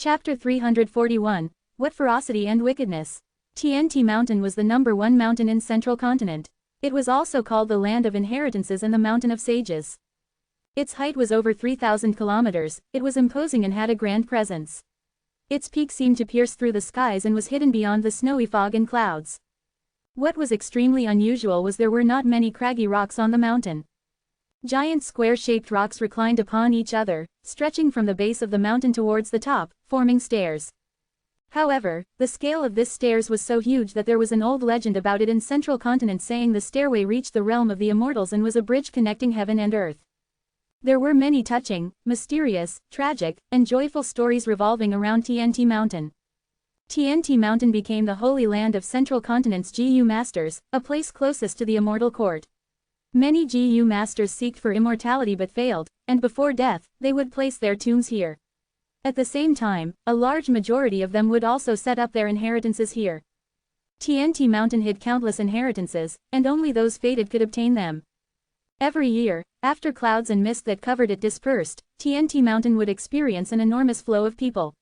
Chapter 341, What Ferocity and Wickedness. TNT Mountain was the #1 mountain in Central Continent. It was also called the Land of Inheritances and the Mountain of Sages. Its height was over 3,000 kilometers, it was imposing and had a grand presence. Its peak seemed to pierce through the skies and was hidden beyond the snowy fog and clouds. What was extremely unusual was there were not many craggy rocks on the mountain. Giant square-shaped rocks reclined upon each other, stretching from the base of the mountain towards the top, forming stairs. However, the scale of this stairs was so huge that there was an old legend about it in Central Continent saying the stairway reached the realm of the Immortals and was a bridge connecting heaven and earth. There were many touching, mysterious, tragic, and joyful stories revolving around TNT Mountain. TNT Mountain became the holy land of Central Continent's GU Masters, a place closest to the Immortal Court. Many GU Masters seeked for immortality but failed, and before death, they would place their tombs here. At the same time, a large majority of them would also set up their inheritances here. TNT Mountain hid countless inheritances, and only those fated could obtain them. Every year, after clouds and mist that covered it dispersed, TNT Mountain would experience an enormous flow of people.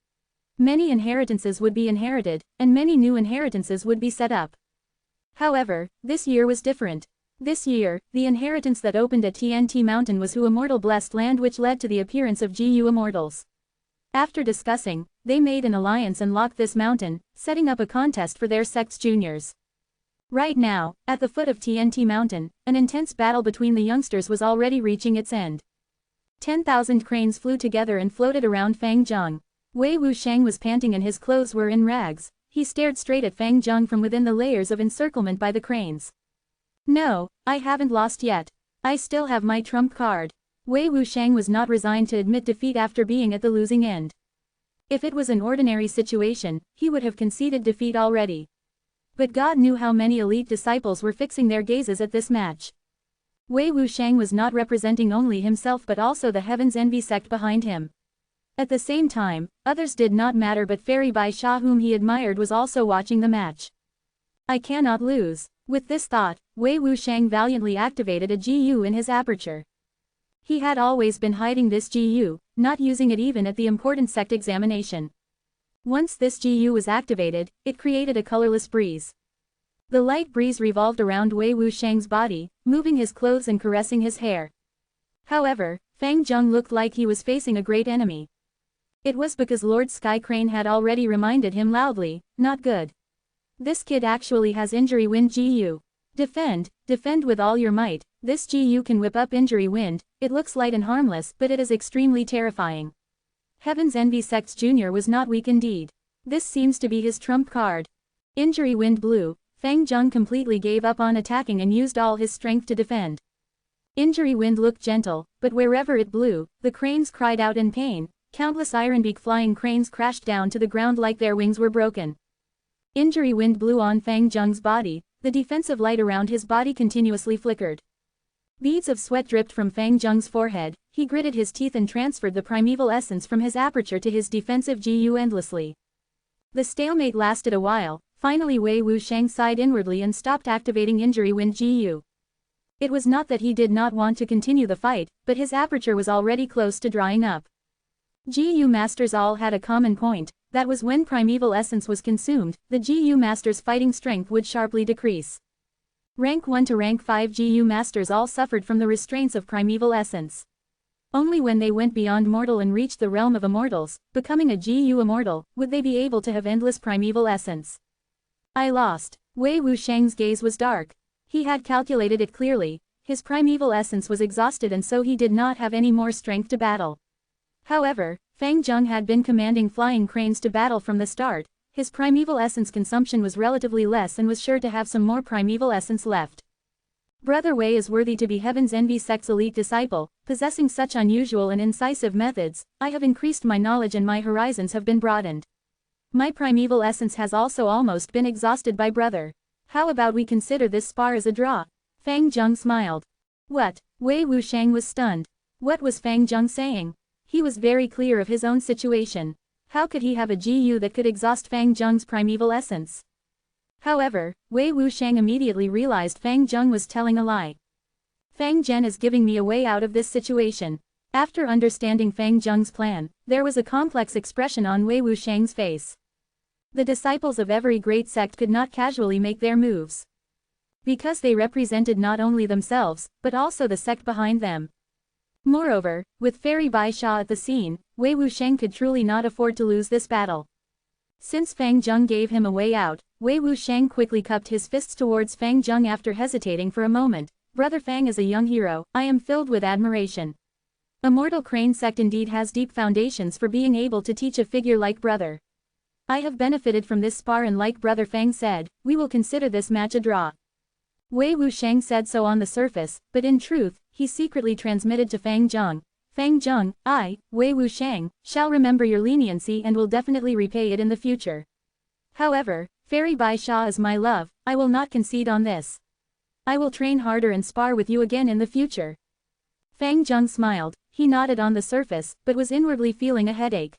Many inheritances would be inherited, and many new inheritances would be set up. However, this year was different. This year, the inheritance that opened at TNT Mountain was Who Immortal Blessed Land, which led to the appearance of GU Immortals. After discussing, they made an alliance and locked this mountain, setting up a contest for their sect's juniors. Right now, at the foot of TNT Mountain, an intense battle between the youngsters was already reaching its end. 10,000 cranes flew together and floated around Fang Zheng. Wei Wuxiang was panting and his clothes were in rags. He stared straight at Fang Zheng from within the layers of encirclement by the cranes. No, I haven't lost yet. I still have my trump card. Wei Wuxiang was not resigned to admit defeat after being at the losing end. If it was an ordinary situation, he would have conceded defeat already. But God knew how many elite disciples were fixing their gazes at this match. Wei Wuxiang was not representing only himself but also the Heaven's Envy sect behind him. At the same time, others did not matter, but Fairy Bai Sha, whom he admired, was also watching the match. I cannot lose. With this thought, Wei Wuxiang valiantly activated a GU in his aperture. He had always been hiding this GU, not using it even at the important sect examination. Once this GU was activated, it created a colorless breeze. The light breeze revolved around Wei Wuxiang's body, moving his clothes and caressing his hair. However, Fang Zheng looked like he was facing a great enemy. It was because Lord Sky Crane had already reminded him loudly, not good. This kid actually has injury wind GU. Defend with all your might. This GU can whip up injury wind. It looks light and harmless, but it is extremely terrifying. Heaven's Envy Sect's junior was not weak indeed. This seems to be his trump card. Injury wind blew. Fang Zheng completely gave up on attacking and used all his strength to defend. Injury wind looked gentle, but wherever it blew, the cranes cried out in pain. Countless ironbeak flying cranes crashed down to the ground like their wings were broken. Injury wind blew on Fang Zheng's body. The defensive light around his body continuously flickered. Beads of sweat dripped from Fang Zheng's forehead. He gritted his teeth and transferred the primeval essence from his aperture to his defensive GU endlessly. The stalemate lasted a while. Finally Wei Wuxiang sighed inwardly and stopped activating injury wind GU. It was not that he did not want to continue the fight, but his aperture was already close to drying up. GU Masters all had a common point. That was when primeval essence was consumed, the GU Masters' fighting strength would sharply decrease. Rank 1 to Rank 5 GU Masters all suffered from the restraints of primeval essence. Only when they went beyond mortal and reached the realm of immortals, becoming a GU Immortal, would they be able to have endless primeval essence. I lost. Wei Wuxiang's gaze was dark. He had calculated it clearly. His primeval essence was exhausted and so he did not have any more strength to battle. However, Fang Zheng had been commanding flying cranes to battle from the start. His primeval essence consumption was relatively less and was sure to have some more primeval essence left. Brother Wei is worthy to be Heaven's Envy Sect's elite disciple, possessing such unusual and incisive methods. I have increased my knowledge and my horizons have been broadened. My primeval essence has also almost been exhausted by brother. How about we consider this spar as a draw? Fang Zheng smiled. What? Wei Wuxiang was stunned. What was Fang Zheng saying? He was very clear of his own situation. How could he have a GU that could exhaust Fang Zheng's primeval essence? However, Wei Wuxiang immediately realized Fang Zheng was telling a lie. Fang Zhen is giving me a way out of this situation. After understanding Fang Zheng's plan, there was a complex expression on Wei Wushang's face. The disciples of every great sect could not casually make their moves, because they represented not only themselves, but also the sect behind them. Moreover, with Fairy Bai Sha at the scene, Wei Wushang could truly not afford to lose this battle. Since Fang Zheng gave him a way out, Wei Wushang quickly cupped his fists towards Fang Zheng after hesitating for a moment. Brother Fang is a young hero, I am filled with admiration. Immortal Crane sect indeed has deep foundations for being able to teach a figure like brother. I have benefited from this spar, and like Brother Fang said, we will consider this match a draw. Wei Wushang said so on the surface, but in truth, he secretly transmitted to Fang Zheng. Fang Zheng, I, Wei Wushang, shall remember your leniency and will definitely repay it in the future. However, Fairy Bai Sha is my love, I will not concede on this. I will train harder and spar with you again in the future. Fang Zheng smiled, he nodded on the surface, but was inwardly feeling a headache.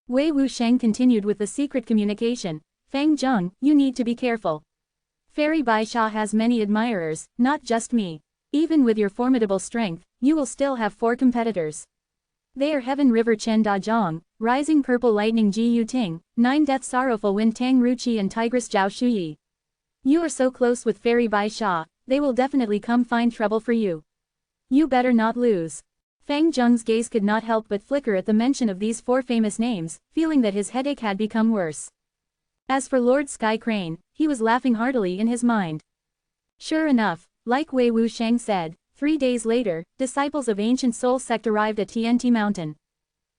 Wei Wushang continued with the secret communication. Fang Zheng, you need to be careful. Fairy Bai Sha has many admirers, not just me. Even with your formidable strength, you will still have 4 competitors. They are Heaven River Chen Da Zhang, Rising Purple Lightning Ji Yu Ting, 9 Death Sorrowful Wind Tang Ruqi and Tigress Zhao Shuyi. You are so close with Fairy Bai Sha, they will definitely come find trouble for you. You better not lose. Fang Zheng's gaze could not help but flicker at the mention of these 4 famous names, feeling that his headache had become worse. As for Lord Sky Crane, he was laughing heartily in his mind. Sure enough, like Wei Wushang said, 3 days later, disciples of Ancient Soul sect arrived at TNT Mountain.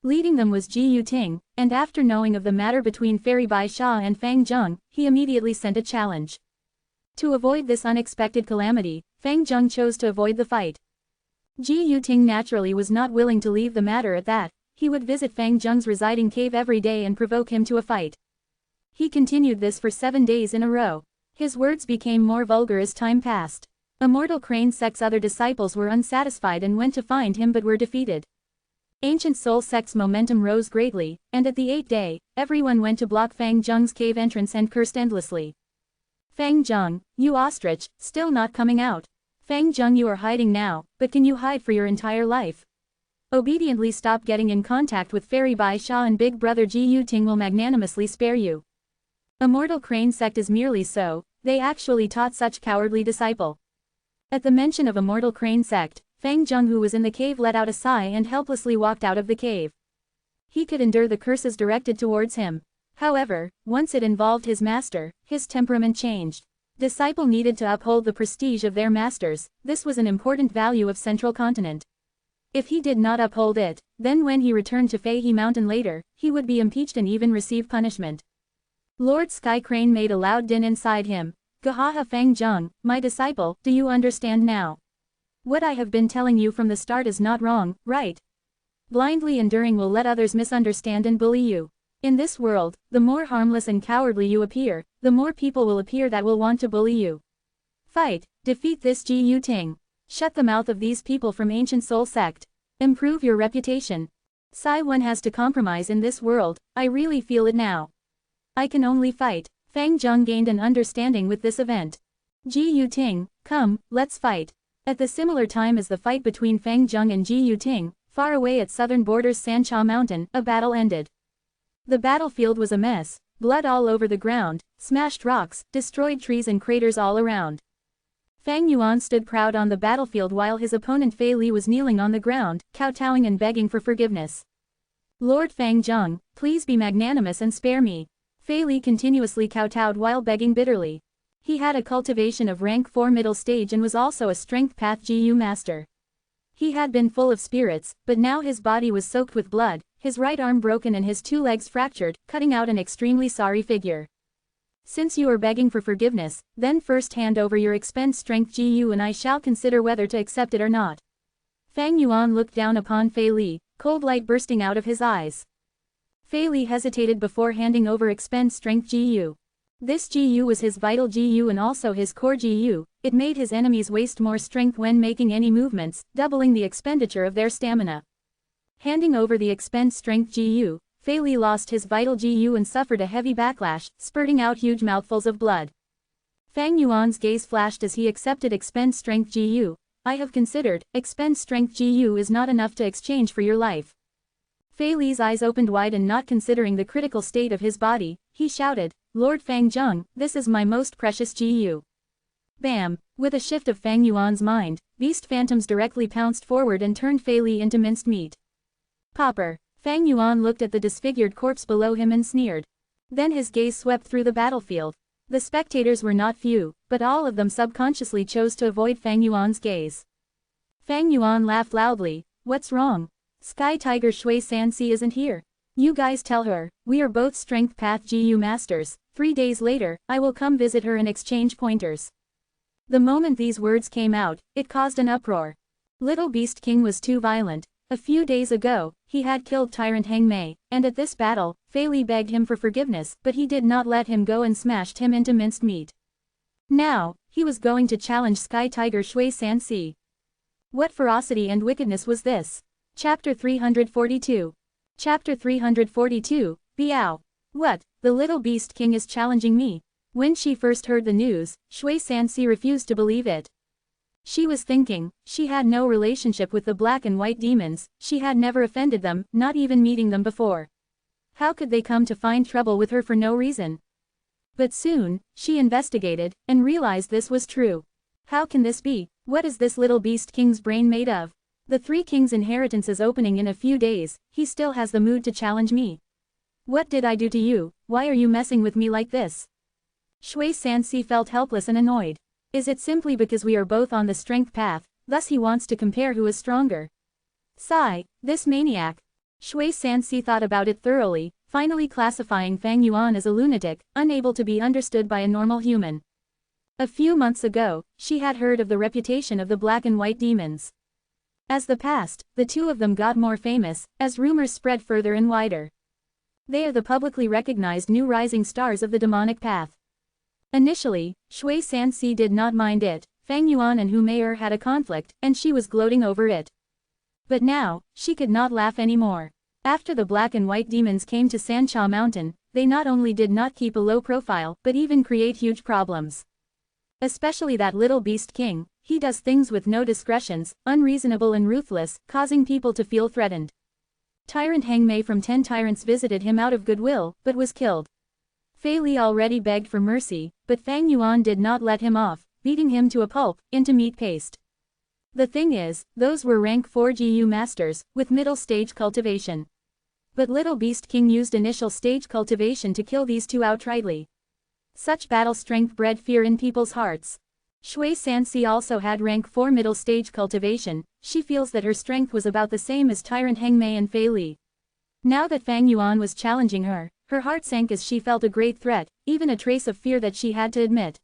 Leading them was Ji Yu Ting, and after knowing of the matter between Fairy Bai Sha and Fang Zheng, he immediately sent a challenge. To avoid this unexpected calamity, Fang Zheng chose to avoid the fight. Ji Yu Ting naturally was not willing to leave the matter at that. He would visit Fang Zheng's residing cave every day and provoke him to a fight. He continued this for 7 days in a row. His words became more vulgar as time passed. Immortal Crane sect's other disciples were unsatisfied and went to find him but were defeated. Ancient Soul sect's momentum rose greatly, and at the 8th day, everyone went to block Fang Zheng's cave entrance and cursed endlessly. Fang Zheng, you ostrich, still not coming out. Fang Zheng, you are hiding now, but can you hide for your entire life? Obediently stop getting in contact with Fairy Bai Sha, and Big Brother Ji Yu Ting will magnanimously spare you. Immortal Crane sect is merely so, they actually taught such cowardly disciple. At the mention of Immortal Crane sect, Fang Zheng, who was in the cave, let out a sigh and helplessly walked out of the cave. He could endure the curses directed towards him. However, once it involved his master, his temperament changed. Disciple needed to uphold the prestige of their masters, this was an important value of Central Continent. If he did not uphold it, then when he returned to Feihe Mountain later, he would be impeached and even receive punishment. Lord Sky Crane made a loud din inside him. Gahaha Fang Zheng, my disciple, do you understand now? What I have been telling you from the start is not wrong, right? Blindly enduring will let others misunderstand and bully you. In this world, the more harmless and cowardly you appear, the more people will appear that will want to bully you. Fight, defeat this Ji Yu Ting. Shut the mouth of these people from Ancient Soul sect. Improve your reputation. One has to compromise in this world, I really feel it now. I can only fight. Fang Zheng gained an understanding with this event. Ji Yu Ting, come, let's fight. At the similar time as the fight between Fang Zheng and Ji Yu Ting, far away at southern borders Sancha Mountain, a battle ended. The battlefield was a mess, blood all over the ground, smashed rocks, destroyed trees and craters all around. Fang Yuan stood proud on the battlefield while his opponent Fei Li was kneeling on the ground, kowtowing and begging for forgiveness. Lord Fang Zheng, please be magnanimous and spare me. Fei Li continuously kowtowed while begging bitterly. He had a cultivation of rank 4 middle stage and was also a strength path GU master. He had been full of spirits, but now his body was soaked with blood, his right arm broken and his 2 legs fractured, cutting out an extremely sorry figure. Since you are begging for forgiveness, then first hand over your expend strength GU and I shall consider whether to accept it or not. Fang Yuan looked down upon Fei Li, cold light bursting out of his eyes. Fei Li hesitated before handing over expend strength GU. This GU was his vital GU and also his core GU, it made his enemies waste more strength when making any movements, doubling the expenditure of their stamina. Handing over the expend strength GU, Fei Li lost his vital GU and suffered a heavy backlash, spurting out huge mouthfuls of blood. Fang Yuan's gaze flashed as he accepted expend strength GU. I have considered, expend strength GU is not enough to exchange for your life. Fei Li's eyes opened wide and not considering the critical state of his body, he shouted, Lord Fang Zheng, this is my most precious GU. Bam! With a shift of Fang Yuan's mind, beast phantoms directly pounced forward and turned Fei Li into minced meat. Popper. Fang Yuan looked at the disfigured corpse below him and sneered. Then his gaze swept through the battlefield. The spectators were not few, but all of them subconsciously chose to avoid Fang Yuan's gaze. Fang Yuan laughed loudly, what's wrong? Sky Tiger Shui Sanxi isn't here. You guys tell her, we are both Strength Path GU Masters, 3 days later, I will come visit her and exchange pointers. The moment these words came out, it caused an uproar. Little Beast King was too violent. A few days ago, he had killed Tyrant Heng Mei, and at this battle, Fei Li begged him for forgiveness, but he did not let him go and smashed him into minced meat. Now, he was going to challenge Sky Tiger Shui Sanxi. What ferocity and wickedness was this? Chapter 342. Chapter 342, Biao. What, the Little Beast King is challenging me? When she first heard the news, Shui Sanxi refused to believe it. She was thinking, she had no relationship with the black and white demons, she had never offended them, not even meeting them before. How could they come to find trouble with her for no reason? But soon, she investigated, and realized this was true. How can this be? What is this Little Beast King's brain made of? The 3 Kings' inheritance is opening in a few days, he still has the mood to challenge me. What did I do to you? Why are you messing with me like this? Shui Sanxi felt helpless and annoyed. Is it simply because we are both on the strength path, thus he wants to compare who is stronger? Sigh, this maniac. Shui Sanxi thought about it thoroughly, finally classifying Fang Yuan as a lunatic, unable to be understood by a normal human. A few months ago, she had heard of the reputation of the black and white demons. As the passed, the 2 of them got more famous, as rumors spread further and wider. They are the publicly recognized new rising stars of the demonic path. Initially, Shui Sanxi did not mind it, Fang Yuan and Hu Mei'er had a conflict, and she was gloating over it. But now, she could not laugh anymore. After the black and white demons came to Sancha Mountain, they not only did not keep a low profile, but even create huge problems. Especially that Little Beast King, he does things with no discretions, unreasonable and ruthless, causing people to feel threatened. Tyrant Heng Mei from 10 tyrants visited him out of goodwill, but was killed. Fei Li already begged for mercy, but Fang Yuan did not let him off, beating him to a pulp, into meat paste. The thing is, those were rank 4 GU masters, with middle stage cultivation. But Little Beast King used initial stage cultivation to kill these 2 outrightly. Such battle strength bred fear in people's hearts. Shui Sanxi also had rank 4 middle stage cultivation, she feels that her strength was about the same as Tyrant Heng Mei and Fei Li. Now that Fang Yuan was challenging her, her heart sank as she felt a great threat, even a trace of fear that she had to admit.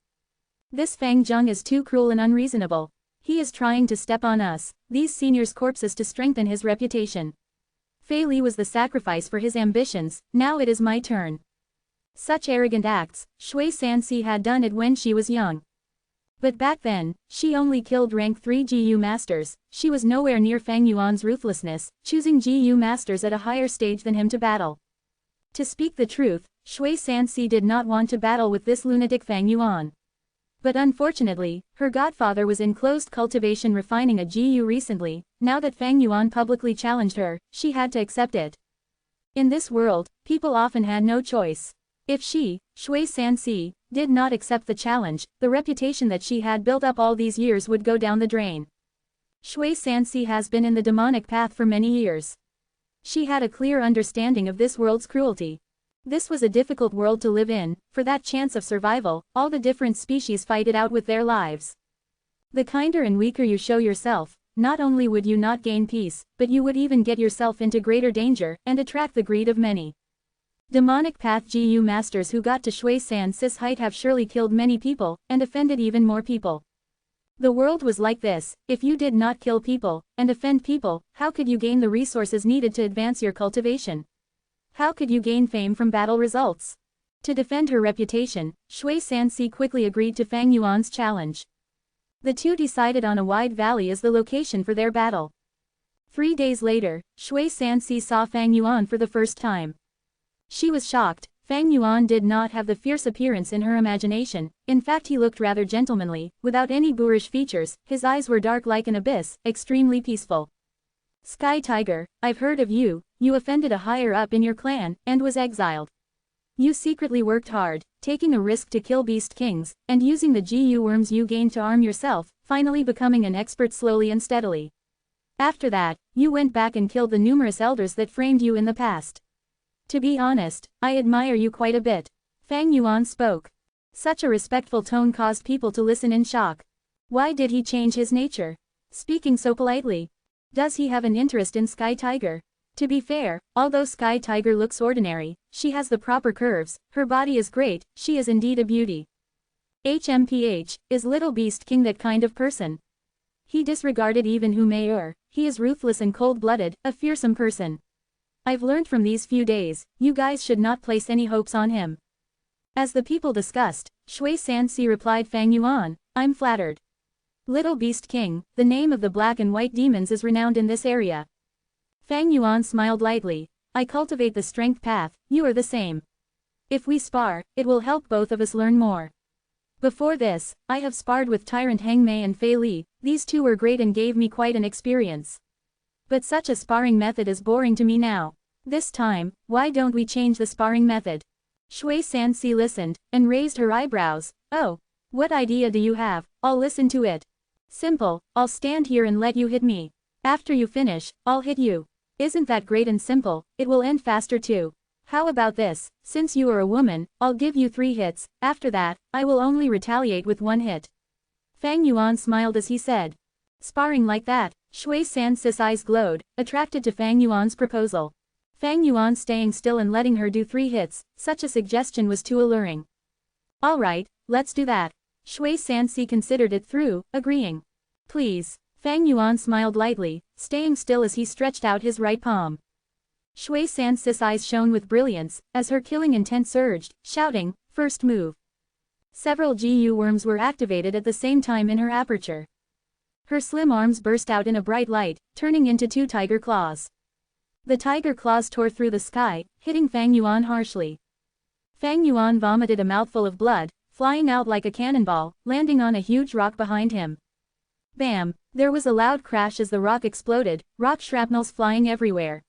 This Fang Zheng is too cruel and unreasonable. He is trying to step on us, these seniors' corpses to strengthen his reputation. Fei Li was the sacrifice for his ambitions, now it is my turn. Such arrogant acts, Shui Sanxi had done it when she was young. But back then, she only killed rank 3 GU masters, she was nowhere near Fang Yuan's ruthlessness, choosing GU masters at a higher stage than him to battle. To speak the truth, Shui Sanxi did not want to battle with this lunatic Fang Yuan. But unfortunately, her godfather was in closed cultivation refining a GU recently, now that Fang Yuan publicly challenged her, she had to accept it. In this world, people often had no choice. If she, Shui Sanxi, did not accept the challenge, the reputation that she had built up all these years would go down the drain. Shui Sanxi has been in the demonic path for many years. She had a clear understanding of this world's cruelty. This was a difficult world to live in, for that chance of survival, all the different species fight it out with their lives. The kinder and weaker you show yourself, not only would you not gain peace, but you would even get yourself into greater danger, and attract the greed of many. Demonic Path GU masters who got to Shui Sanxi's height have surely killed many people, and offended even more people. The world was like this, if you did not kill people, and offend people, how could you gain the resources needed to advance your cultivation? How could you gain fame from battle results? To defend her reputation, Shui Sanxi quickly agreed to Fang Yuan's challenge. The 2 decided on a wide valley as the location for their battle. 3 days later, Shui Sanxi saw Fang Yuan for the first time. She was shocked, Fang Yuan did not have the fierce appearance in her imagination, in fact he looked rather gentlemanly, without any boorish features, his eyes were dark like an abyss, extremely peaceful. Sky Tiger, I've heard of you, you offended a higher up in your clan, and was exiled. You secretly worked hard, taking a risk to kill beast kings, and using the GU worms you gained to arm yourself, finally becoming an expert slowly and steadily. After that, you went back and killed the numerous elders that framed you in the past. To be honest, I admire you quite a bit. Fang Yuan spoke. Such a respectful tone caused people to listen in shock. Why did he change his nature? Speaking so politely. Does he have an interest in Sky Tiger? To be fair, although Sky Tiger looks ordinary, she has the proper curves, her body is great, she is indeed a beauty. HMPH, is Little Beast King that kind of person? He disregarded even who may err, he is ruthless and cold-blooded, a fearsome person. I've learned from these few days, you guys should not place any hopes on him. As the people discussed, Shui Sansi replied Fang Yuan, I'm flattered. Little Beast King, the name of the black and white demons is renowned in this area. Fang Yuan smiled lightly, I cultivate the strength path, you are the same. If we spar, it will help both of us learn more. Before this, I have sparred with Tyrant Heng Mei and Fei Li, these two were great and gave me quite an experience. But such a sparring method is boring to me now. This time, why don't we change the sparring method? Shui Sansi listened, and raised her eyebrows. Oh, what idea do you have? I'll listen to it. Simple, I'll stand here and let you hit me. After you finish, I'll hit you. Isn't that great and simple? It will end faster too. How about this, since you are a woman, I'll give you 3 hits, after that, I will only retaliate with 1 hit. Fang Yuan smiled as he said. Sparring like that, Shui Sansi's eyes glowed, attracted to Fang Yuan's proposal. Fang Yuan staying still and letting her do 3 hits, such a suggestion was too alluring. Alright, let's do that. Shui Sansi considered it through, agreeing. Please. Fang Yuan smiled lightly, staying still as he stretched out his right palm. Shui Sansi's eyes shone with brilliance, as her killing intent surged, shouting, first move. Several GU worms were activated at the same time in her aperture. Her slim arms burst out in a bright light, turning into 2 tiger claws. The tiger claws tore through the sky, hitting Fang Yuan harshly. Fang Yuan vomited a mouthful of blood, flying out like a cannonball, landing on a huge rock behind him. Bam! There was a loud crash as the rock exploded, rock shrapnels flying everywhere.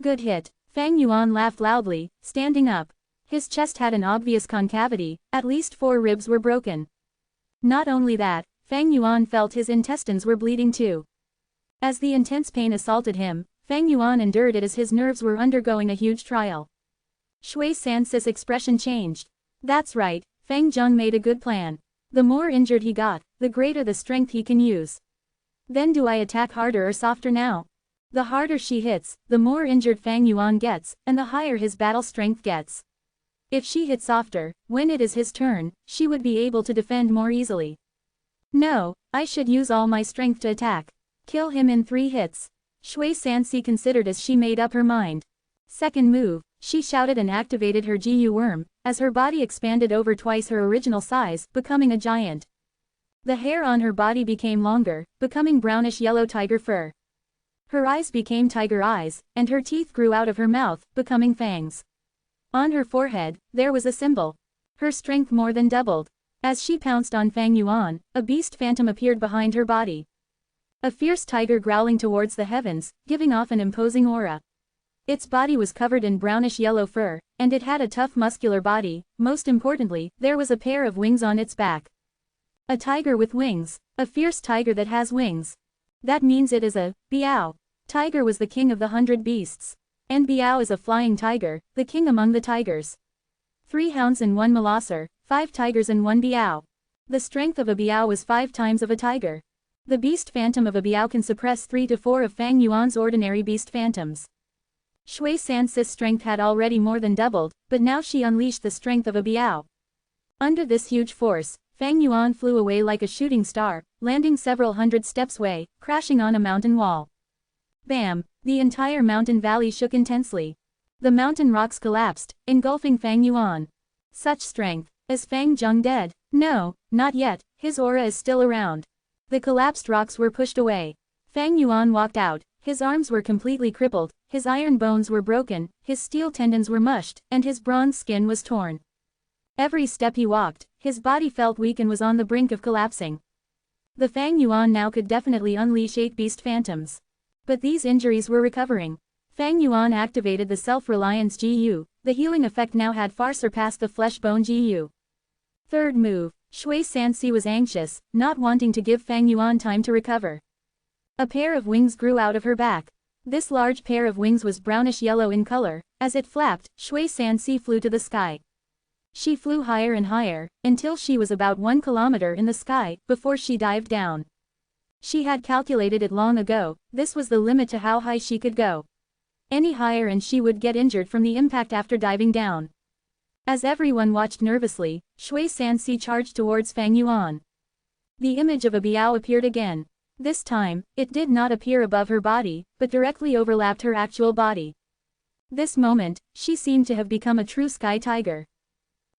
Good hit. Fang Yuan laughed loudly, standing up. His chest had an obvious concavity, at least 4 ribs were broken. Not only that, Fang Yuan felt his intestines were bleeding too. As the intense pain assaulted him, Fang Yuan endured it as his nerves were undergoing a huge trial. Shui Sansi's expression changed. That's right, Fang Zheng made a good plan. The more injured he got, the greater the strength he can use. Then do I attack harder or softer now? The harder she hits, the more injured Fang Yuan gets, and the higher his battle strength gets. If she hits softer, when it is his turn, she would be able to defend more easily. No, I should use all my strength to attack. Kill him in 3 hits. Shui Sansi considered as she made up her mind. Second move, she shouted and activated her GU worm, as her body expanded over twice her original size, becoming a giant. The hair on her body became longer, becoming brownish-yellow tiger fur. Her eyes became tiger eyes, and her teeth grew out of her mouth, becoming fangs. On her forehead, there was a symbol. Her strength more than doubled. As she pounced on Fang Yuan, a beast phantom appeared behind her body. A fierce tiger growling towards the heavens, giving off an imposing aura. Its body was covered in brownish-yellow fur, and it had a tough muscular body, most importantly, there was a pair of wings on its back. A tiger with wings. A fierce tiger that has wings. That means it is a Biao. Tiger was the king of the 100 beasts. And Biao is a flying tiger, the king among the tigers. 3 hounds and 1 molosser, 5 tigers and 1 Biao. The strength of a Biao was 5 times of a tiger. The beast phantom of a Biao can suppress 3 to 4 of Fang Yuan's ordinary beast phantoms. Shui Sansi's strength had already more than doubled, but now she unleashed the strength of a Biao. Under this huge force, Fang Yuan flew away like a shooting star, landing several hundred steps away, crashing on a mountain wall. Bam! The entire mountain valley shook intensely. The mountain rocks collapsed, engulfing Fang Yuan. Such strength. Is Fang Zheng dead? No, not yet, his aura is still around. The collapsed rocks were pushed away. Fang Yuan walked out, his arms were completely crippled, His iron bones were broken, his steel tendons were mushed, and his bronze skin was torn. Every step he walked, his body felt weak and was on the brink of collapsing. The Fang Yuan now could definitely unleash 8 beast phantoms. But these injuries were recovering. Fang Yuan activated the self-reliance GU, the healing effect now had far surpassed the flesh-bone GU. Third move, Shui Sansi was anxious, not wanting to give Fang Yuan time to recover. A pair of wings grew out of her back. This large pair of wings was brownish-yellow in color. As it flapped, Shui Sansi flew to the sky. She flew higher and higher, until she was about 1 kilometer in the sky, before she dived down. She had calculated it long ago, this was the limit to how high she could go. Any higher and she would get injured from the impact after diving down. As everyone watched nervously, Shui Sansi charged towards Fang Yuan. The image of a Biao appeared again. This time, it did not appear above her body, but directly overlapped her actual body. This moment, she seemed to have become a true sky tiger.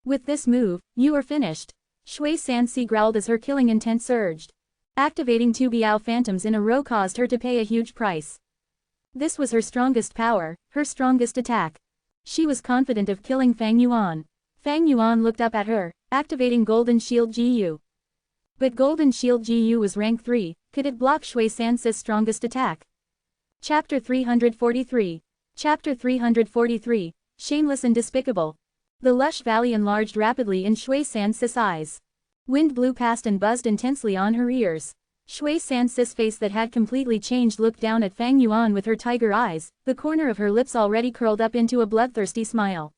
With this move, you are finished. Shui Sansi growled as her killing intent surged. Activating 2 Biao phantoms in a row caused her to pay a huge price. This was her strongest power, her strongest attack. She was confident of killing Fang Yuan. Fang Yuan looked up at her, activating Golden Shield GU. But Golden Shield GU was rank 3, could it block Shui Sansi's strongest attack? Chapter 343. Chapter 343, Shameless and Despicable. The lush valley enlarged rapidly in Shui Sansi's eyes. Wind blew past and buzzed intensely on her ears. Shui Sansi's face that had completely changed looked down at Fang Yuan with her tiger eyes, the corner of her lips already curled up into a bloodthirsty smile.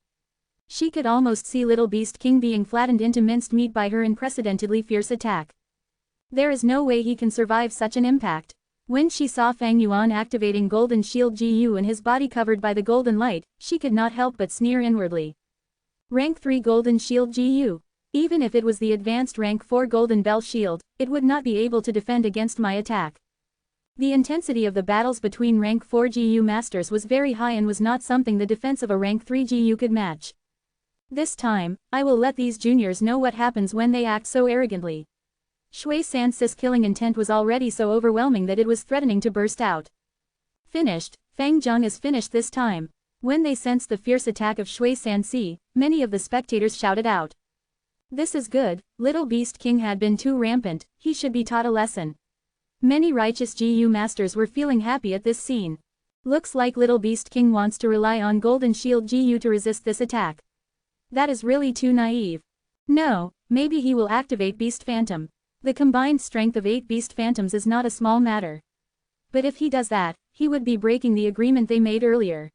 She could almost see Little Beast King being flattened into minced meat by her unprecedentedly fierce attack. There is no way he can survive such an impact. When she saw Fang Yuan activating Golden Shield GU and his body covered by the golden light, she could not help but sneer inwardly. Rank 3 Golden Shield GU. Even if it was the advanced rank 4 Golden Bell Shield, it would not be able to defend against my attack. The intensity of the battles between rank 4 GU masters was very high and was not something the defense of a rank 3 GU could match. This time, I will let these juniors know what happens when they act so arrogantly. Shui Sansi's killing intent was already so overwhelming that it was threatening to burst out. Finished, Fang Zheng is finished this time. When they sensed the fierce attack of Shui Sansi, many of the spectators shouted out. This is good, Little Beast King had been too rampant, he should be taught a lesson. Many righteous GU masters were feeling happy at this scene. Looks like Little Beast King wants to rely on Golden Shield GU to resist this attack. That is really too naive. No, maybe he will activate Beast Phantom. The combined strength of 8 Beast Phantoms is not a small matter. But if he does that, he would be breaking the agreement they made earlier.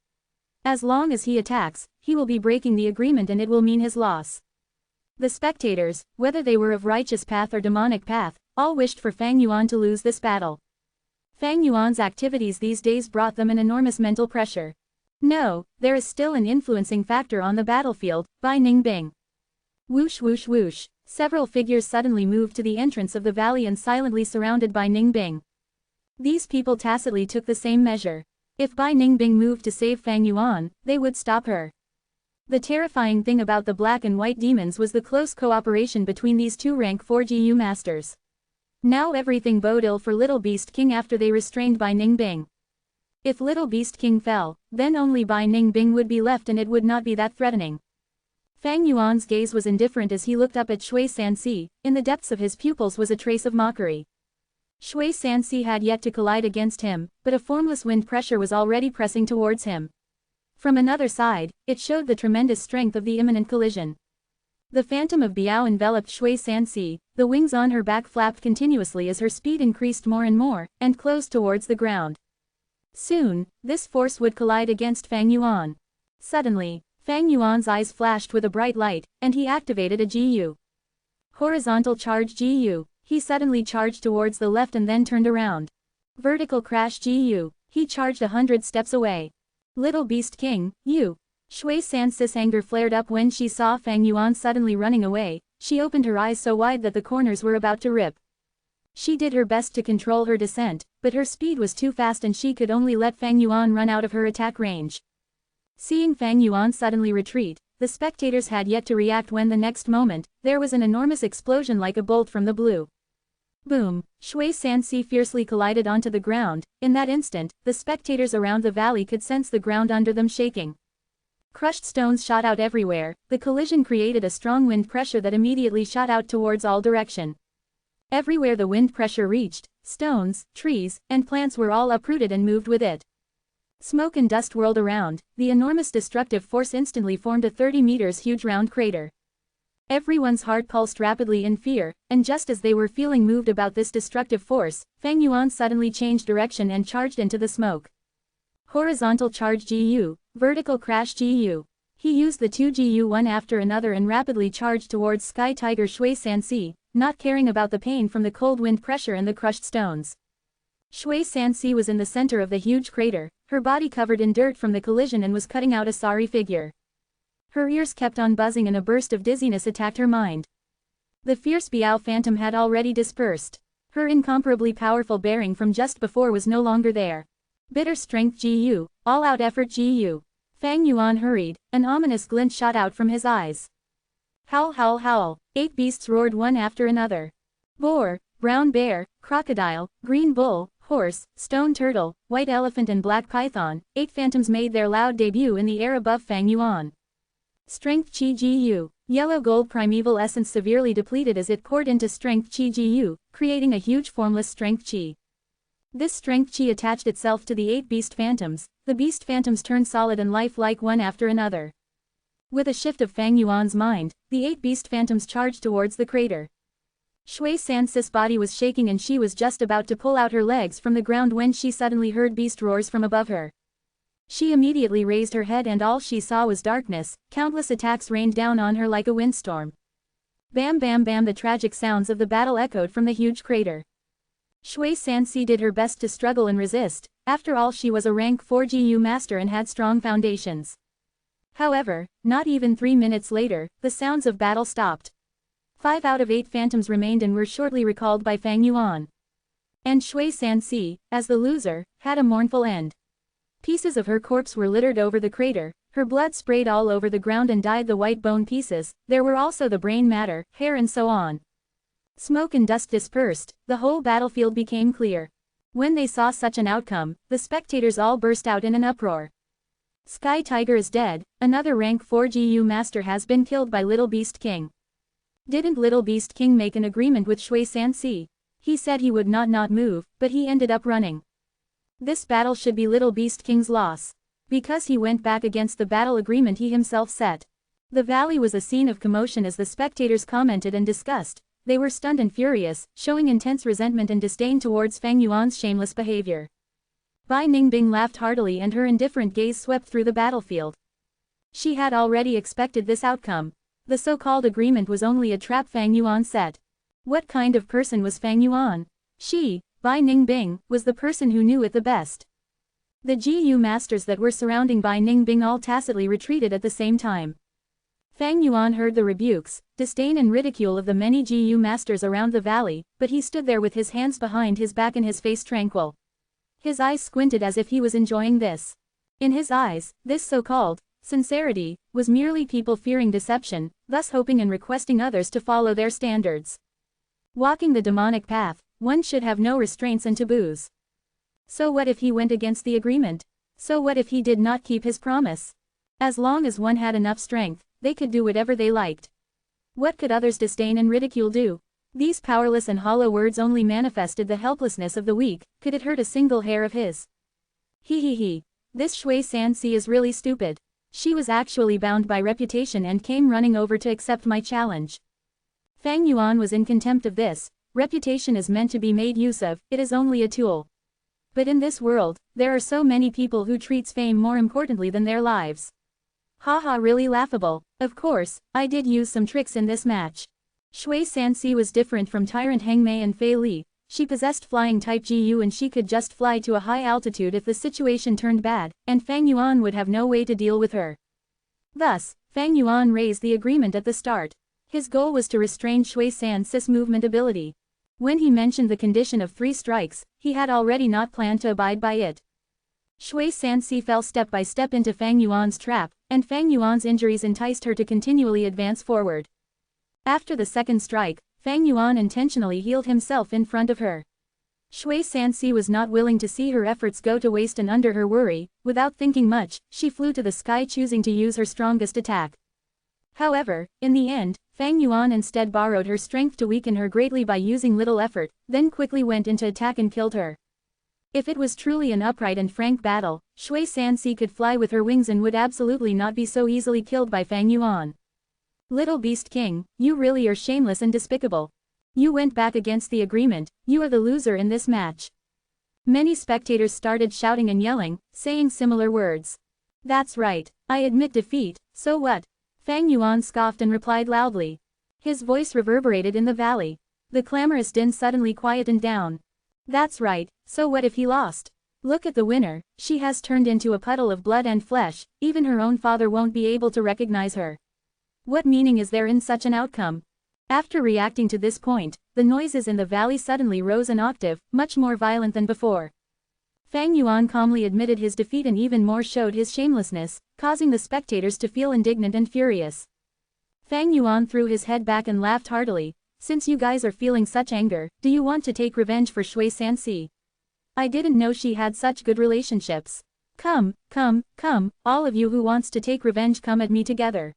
As long as he attacks, he will be breaking the agreement and it will mean his loss. The spectators, whether they were of righteous path or demonic path, all wished for Fang Yuan to lose this battle. Fang Yuan's activities these days brought them an enormous mental pressure. No, there is still an influencing factor on the battlefield, by Ningbing. Whoosh whoosh whoosh, several figures suddenly moved to the entrance of the valley and silently surrounded Bai Ningbing. These people tacitly took the same measure. If Bai Ningbing moved to save Fang Yuan, they would stop her. The terrifying thing about the black and white demons was the close cooperation between these two rank 4 GU masters. Now everything bode ill for Little Beast King after they restrained Bai Ningbing. If Little Beast King fell, then only Bai Ningbing would be left and it would not be that threatening. Fang Yuan's gaze was indifferent as he looked up at Shui Sansi, in the depths of his pupils was a trace of mockery. Shui Sansi had yet to collide against him, but a formless wind pressure was already pressing towards him. From another side, it showed the tremendous strength of the imminent collision. The phantom of Biao enveloped Shui Sansi, the wings on her back flapped continuously as her speed increased more and more, and closed towards the ground. Soon, this force would collide against Fang Yuan. Suddenly, Fang Yuan's eyes flashed with a bright light, and he activated a GU. Horizontal charge GU, he suddenly charged towards the left and then turned around. Vertical crash GU, he charged 100 steps away. Little Beast King, you. Shui Sansi's anger flared up when she saw Fang Yuan suddenly running away, she opened her eyes so wide that the corners were about to rip. She did her best to control her descent, but her speed was too fast and she could only let Fang Yuan run out of her attack range. Seeing Fang Yuan suddenly retreat, the spectators had yet to react when the next moment, there was an enormous explosion like a bolt from the blue. Boom! Shui Sansi fiercely collided onto the ground. In that instant, the spectators around the valley could sense the ground under them shaking. Crushed stones shot out everywhere. The collision created a strong wind pressure that immediately shot out towards all direction. Everywhere the wind pressure reached, stones, trees, and plants were all uprooted and moved with it. Smoke and dust whirled around. The enormous destructive force instantly formed a 30 meters huge round crater. Everyone's heart pulsed rapidly in fear, and just as they were feeling moved about this destructive force, Fang Yuan suddenly changed direction and charged into the smoke. Horizontal charge GU, vertical crash GU. He used the 2 GU one after another and rapidly charged towards Sky Tiger Shui Sansi, not caring about the pain from the cold wind pressure and the crushed stones. Shui Sansi was in the center of the huge crater, her body covered in dirt from the collision and was cutting out a sorry figure. Her ears kept on buzzing and a burst of dizziness attacked her mind. The fierce Biao phantom had already dispersed. Her incomparably powerful bearing from just before was no longer there. Bitter strength GU, all-out effort GU. Fang Yuan hurried, an ominous glint shot out from his eyes. Howl howl howl, 8 beasts roared one after another. Boar, brown bear, crocodile, green bull, horse, stone turtle, white elephant and black python, 8 phantoms made their loud debut in the air above Fang Yuan. Strength Chi GU, yellow gold primeval essence severely depleted as it poured into Strength Chi GU, creating a huge formless Strength Chi. This Strength Chi attached itself to the 8 beast phantoms. The beast phantoms turned solid and lifelike one after another. With a shift of Fang Yuan's mind, the 8 beast phantoms charged towards the crater. Shui Sansi's body was shaking and she was just about to pull out her legs from the ground when she suddenly heard beast roars from above her. She immediately raised her head and all she saw was darkness. Countless attacks rained down on her like a windstorm. Bam bam bam, the tragic sounds of the battle echoed from the huge crater. Shui Sansi did her best to struggle and resist. After all, she was a rank 4 GU master and had strong foundations. However, not even 3 minutes later, the sounds of battle stopped. 5 out of 8 phantoms remained and were shortly recalled by Fang Yuan. And Shui Sansi, as the loser, had a mournful end. Pieces of her corpse were littered over the crater, her blood sprayed all over the ground and dyed the white bone pieces. There were also the brain matter, hair and so on. Smoke and dust dispersed, the whole battlefield became clear. When they saw such an outcome, the spectators all burst out in an uproar. Sky Tiger is dead, another rank 4 GU master has been killed by Little Beast King. Didn't Little Beast King make an agreement with Shui Sansi? He said he would not move, but he ended up running. This battle should be Little Beast King's loss. Because he went back against the battle agreement he himself set. The valley was a scene of commotion as the spectators commented and discussed. They were stunned and furious, showing intense resentment and disdain towards Fang Yuan's shameless behavior. Bai Ningbing laughed heartily and her indifferent gaze swept through the battlefield. She had already expected this outcome. The so-called agreement was only a trap Fang Yuan set. What kind of person was Fang Yuan? She, Bai Ningbing, was the person who knew it the best. The GU masters that were surrounding Bai Ningbing all tacitly retreated at the same time. Fang Yuan heard the rebukes, disdain and ridicule of the many GU masters around the valley, but he stood there with his hands behind his back and his face tranquil. His eyes squinted as if he was enjoying this. In his eyes, this so-called sincerity was merely people fearing deception, thus hoping and requesting others to follow their standards. Walking the demonic path, one should have no restraints and taboos. So what if he went against the agreement? So what if he did not keep his promise? As long as one had enough strength, they could do whatever they liked. What could others' disdain and ridicule do? These powerless and hollow words only manifested the helplessness of the weak. Could it hurt a single hair of his? He. This Shui Sansi is really stupid. She was actually bound by reputation and came running over to accept my challenge. Fang Yuan was in contempt of this. Reputation is meant to be made use of, it is only a tool. But in this world, there are so many people who treats fame more importantly than their lives. Haha, really laughable. Of course, I did use some tricks in this match. Shui Sansi was different from Tyrant Hengmei and Fei Li. She possessed flying type GU and she could just fly to a high altitude if the situation turned bad, and Fang Yuan would have no way to deal with her. Thus, Fang Yuan raised the agreement at the start. His goal was to restrain Shui Sansi's movement ability. When he mentioned the condition of 3 strikes, he had already not planned to abide by it. Shui Sansi fell step by step into Fang Yuan's trap, and Fang Yuan's injuries enticed her to continually advance forward. After the second strike, Fang Yuan intentionally healed himself in front of her. Shui Sanxi was not willing to see her efforts go to waste, and under her worry, without thinking much, she flew to the sky, choosing to use her strongest attack. However, in the end, Fang Yuan instead borrowed her strength to weaken her greatly by using little effort, then quickly went into attack and killed her. If it was truly an upright and frank battle, Shui Sanxi could fly with her wings and would absolutely not be so easily killed by Fang Yuan. Little Beast King, you really are shameless and despicable. You went back against the agreement, you are the loser in this match. Many spectators started shouting and yelling, saying similar words. That's right, I admit defeat, so what? Fang Yuan scoffed and replied loudly. His voice reverberated in the valley. The clamorous din suddenly quietened down. That's right, so what if he lost? Look at the winner, she has turned into a puddle of blood and flesh, even her own father won't be able to recognize her. What meaning is there in such an outcome? After reacting to this point, the noises in the valley suddenly rose an octave, much more violent than before. Fang Yuan calmly admitted his defeat and even more showed his shamelessness, causing the spectators to feel indignant and furious. Fang Yuan threw his head back and laughed heartily. Since you guys are feeling such anger, do you want to take revenge for Shui Sanxi? I didn't know she had such good relationships. Come, all of you who wants to take revenge, come at me together.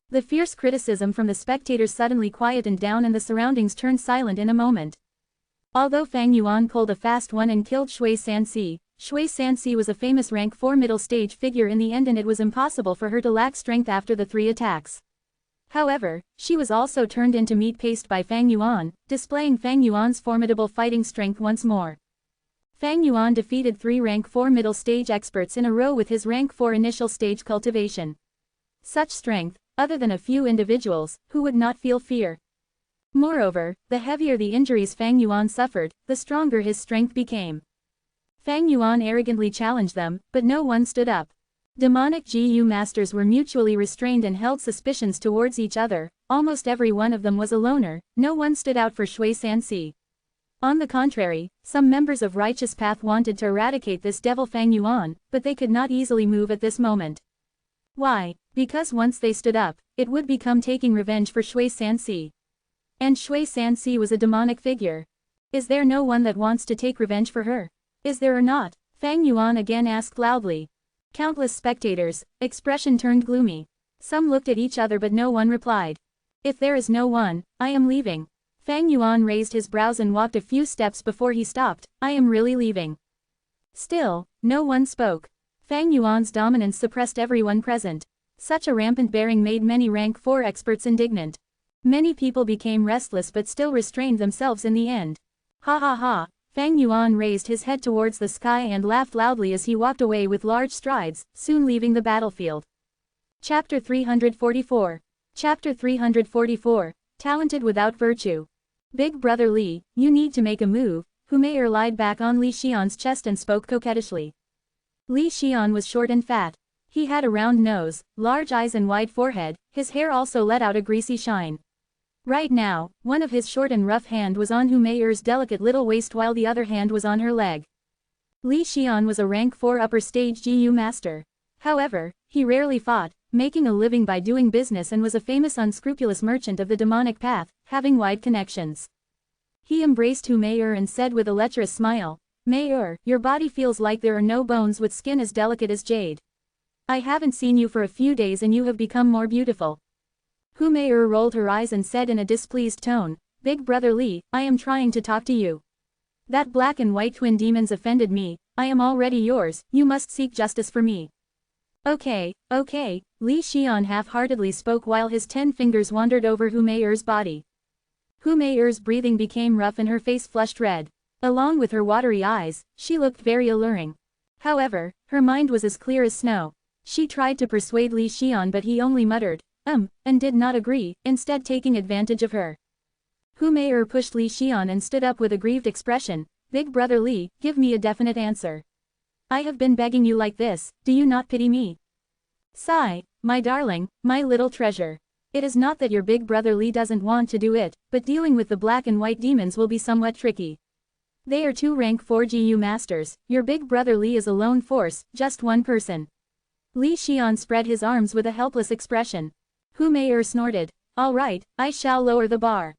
The fierce criticism from the spectators suddenly quietened down and the surroundings turned silent in a moment. Although Fang Yuan pulled a fast one and killed Shui Sanxi was a famous rank 4 middle stage figure in the end, and it was impossible for her to lack strength after the 3 attacks. However, she was also turned into meat paste by Fang Yuan, displaying Fang Yuan's formidable fighting strength once more. Fang Yuan defeated 3 rank 4 middle stage experts in a row with his rank 4 initial stage cultivation. Such strength, other than a few individuals, who would not feel fear. Moreover, the heavier the injuries Fang Yuan suffered, the stronger his strength became. Fang Yuan arrogantly challenged them, but no one stood up. Demonic GU masters were mutually restrained and held suspicions towards each other. Almost every one of them was a loner, no one stood out for Shui Sanxi. On the contrary, some members of Righteous Path wanted to eradicate this devil Fang Yuan, but they could not easily move at this moment. Why? Because once they stood up, it would become taking revenge for Shui Sanxi. And Shui Sanxi was a demonic figure. Is there no one that wants to take revenge for her? Is there or not? Fang Yuan again asked loudly. Countless spectators' expression turned gloomy. Some looked at each other but no one replied. If there is no one, I am leaving. Fang Yuan raised his brows and walked a few steps before he stopped. I am really leaving. Still, no one spoke. Fang Yuan's dominance suppressed everyone present. Such a rampant bearing made many rank 4 experts indignant. Many people became restless but still restrained themselves in the end. Ha ha ha, Fang Yuan raised his head towards the sky and laughed loudly as he walked away with large strides, soon leaving the battlefield. Chapter 344. Chapter 344, Talented Without Virtue. Big Brother Li, you need to make a move. Humayr lied back on Li Xian's chest and spoke coquettishly. Li Xian was short and fat. He had a round nose, large eyes and wide forehead, his hair also let out a greasy shine. Right now, one of his short and rough hand was on Humayr's delicate little waist while the other hand was on her leg. Li Xian was a rank 4 upper stage GU master. However, he rarely fought, making a living by doing business, and was a famous unscrupulous merchant of the demonic path, having wide connections. He embraced Humayr and said with a lecherous smile, Mayur, your body feels like there are no bones with skin as delicate as jade. I haven't seen you for a few days and you have become more beautiful. Humayr rolled her eyes and said in a displeased tone, Big Brother Li, I am trying to talk to you. That black and white twin demons offended me, I am already yours, you must seek justice for me. Okay, Li Xian half-heartedly spoke while his 10 fingers wandered over Humayr's body. Humayr's breathing became rough and her face flushed red. Along with her watery eyes, she looked very alluring. However, her mind was as clear as snow. She tried to persuade Li Xian but he only muttered, and did not agree, instead taking advantage of her. Humayr pushed Li Xian and stood up with a grieved expression. Big Brother Li, give me a definite answer. I have been begging you like this, do you not pity me? Sigh, my darling, my little treasure. It is not that your Big Brother Li doesn't want to do it, but dealing with the black and white demons will be somewhat tricky. They are 2 rank 4 GU masters, your Big Brother Li is a lone force, just one person. Li Xian spread his arms with a helpless expression. Humayr snorted. All right, I shall lower the bar.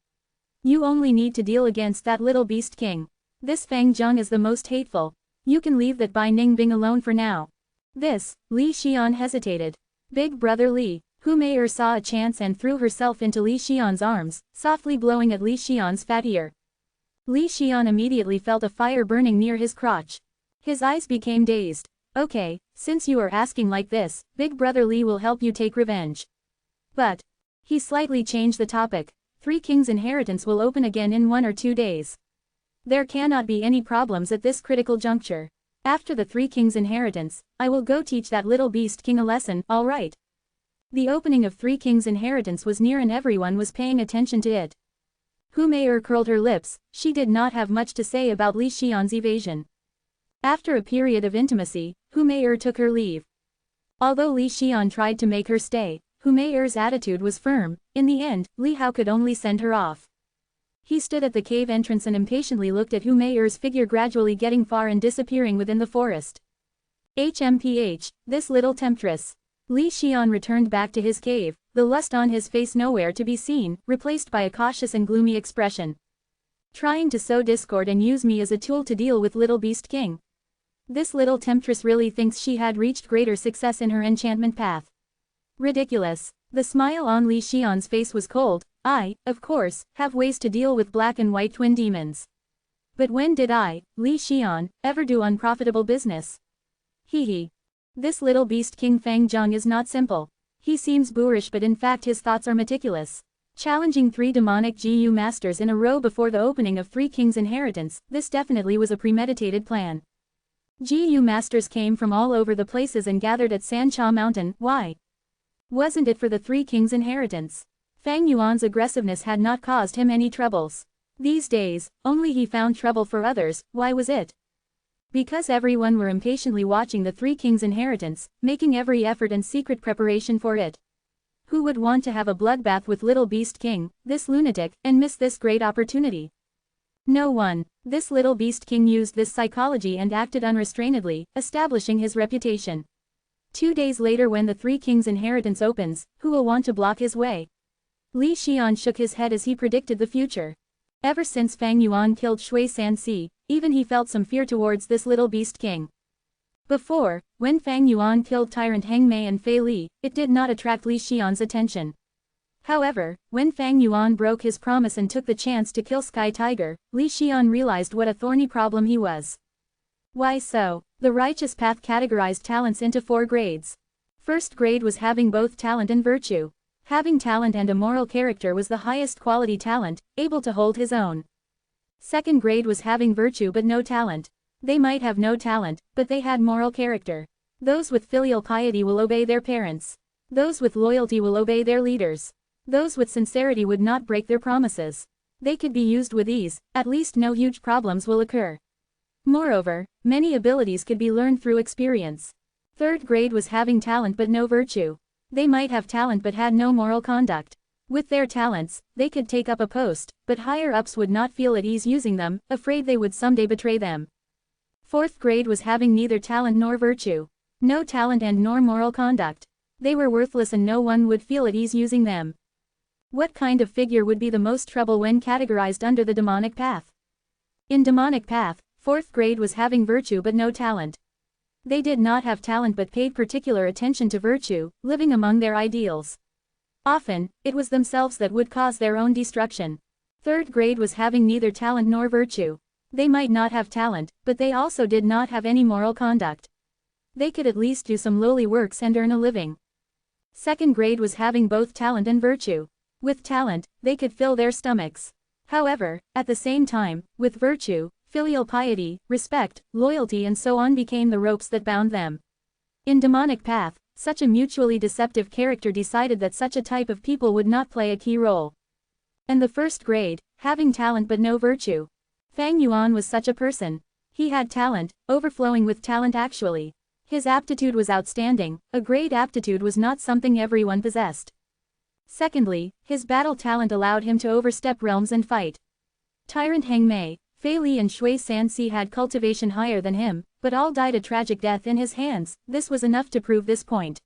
You only need to deal against that little beast king. This Fang Zheng is the most hateful. You can leave that Bai Ningbing alone for now. This, Li Xian hesitated. Big brother Li, Hu Mei saw a chance and threw herself into Li Xian's arms, softly blowing at Li Xian's fat ear. Li Xian immediately felt a fire burning near his crotch. His eyes became dazed. Okay, since you are asking like this, Big brother Li will help you take revenge. But, he slightly changed the topic. Three Kings' inheritance will open again in 1 or 2 days. There cannot be any problems at this critical juncture. After the Three Kings' inheritance, I will go teach that little beast king a lesson, alright. The opening of Three Kings' inheritance was near and everyone was paying attention to it. Hu Mei curled her lips, she did not have much to say about Li Xian's evasion. After a period of intimacy, Hu Mei took her leave. Although Li Xian tried to make her stay, Hu Mei's attitude was firm. In the end, Li Hao could only send her off. He stood at the cave entrance and impatiently looked at Hu Mei's figure gradually getting far and disappearing within the forest. HMPH, this little temptress. Li Xian returned back to his cave, the lust on his face nowhere to be seen, replaced by a cautious and gloomy expression. Trying to sow discord and use me as a tool to deal with little beast king. This little temptress really thinks she had reached greater success in her enchantment path. Ridiculous. The smile on Li Xian's face was cold. I, of course, have ways to deal with black and white twin demons. But when did I, Li Xian, ever do unprofitable business? Hee. This little beast king Fang Zheng is not simple. He seems boorish but in fact his thoughts are meticulous. Challenging 3 demonic GU masters in a row before the opening of Three Kings' inheritance, this definitely was a premeditated plan. GU masters came from all over the places and gathered at Sancha Mountain. Why? Wasn't it for the Three Kings' inheritance? Fang Yuan's aggressiveness had not caused him any troubles. These days, only he found trouble for others. Why was it? Because everyone were impatiently watching the Three Kings' inheritance, making every effort and secret preparation for it. Who would want to have a bloodbath with little beast king, this lunatic, and miss this great opportunity? No one. This little beast king used this psychology and acted unrestrainedly, establishing his reputation. 2 days later when the Three Kings' inheritance opens, who will want to block his way? Li Xian shook his head as he predicted the future. Ever since Fang Yuan killed Shui Sanxi, even he felt some fear towards this little beast king. Before, when Fang Yuan killed tyrant Heng Mei and Fei Li, it did not attract Li Xian's attention. However, when Fang Yuan broke his promise and took the chance to kill Sky Tiger, Li Xian realized what a thorny problem he was. Why so? The righteous path categorized talents into 4 grades. First grade was having both talent and virtue. Having talent and a moral character was the highest quality talent, able to hold his own. Second grade was having virtue but no talent. They might have no talent, but they had moral character. Those with filial piety will obey their parents. Those with loyalty will obey their leaders. Those with sincerity would not break their promises. They could be used with ease, at least no huge problems will occur. Moreover, many abilities could be learned through experience. Third grade was having talent but no virtue. They might have talent but had no moral conduct. With their talents, they could take up a post, but higher-ups would not feel at ease using them, afraid they would someday betray them. Fourth grade was having neither talent nor virtue. No talent and nor moral conduct. They were worthless and no one would feel at ease using them. What kind of figure would be the most trouble when categorized under the demonic path? In demonic path, fourth grade was having virtue but no talent. They did not have talent but paid particular attention to virtue, living among their ideals. Often, it was themselves that would cause their own destruction. Third grade was having neither talent nor virtue. They might not have talent, but they also did not have any moral conduct. They could at least do some lowly works and earn a living. Second grade was having both talent and virtue. With talent, they could fill their stomachs. However, at the same time, with virtue, filial piety, respect, loyalty and so on became the ropes that bound them. In demonic path, such a mutually deceptive character decided that such a type of people would not play a key role. And the first grade, having talent but no virtue. Fang Yuan was such a person. He had talent, overflowing with talent actually. His aptitude was outstanding, a great aptitude was not something everyone possessed. Secondly, his battle talent allowed him to overstep realms and fight. Tyrant Heng Mei, Fei Li and Shui Sanxi had cultivation higher than him, but all died a tragic death in his hands. This was enough to prove this point.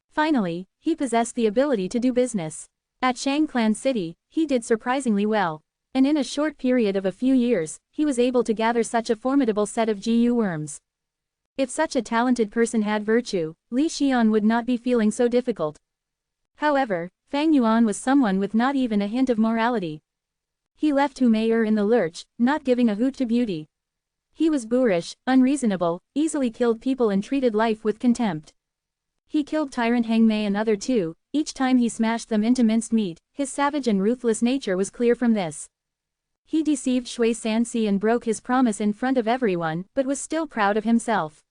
Finally, he possessed the ability to do business. At Shang Clan City, he did surprisingly well. And in a short period of a few years, he was able to gather such a formidable set of GU worms. If such a talented person had virtue, Li Xian would not be feeling so difficult. However, Fang Yuan was someone with not even a hint of morality. He left Hu Mei in the lurch, not giving a hoot to beauty. He was boorish, unreasonable, easily killed people and treated life with contempt. He killed tyrant Heng Mei and other too, each time he smashed them into minced meat. His savage and ruthless nature was clear from this. He deceived Shui Sanxi and broke his promise in front of everyone, but was still proud of himself.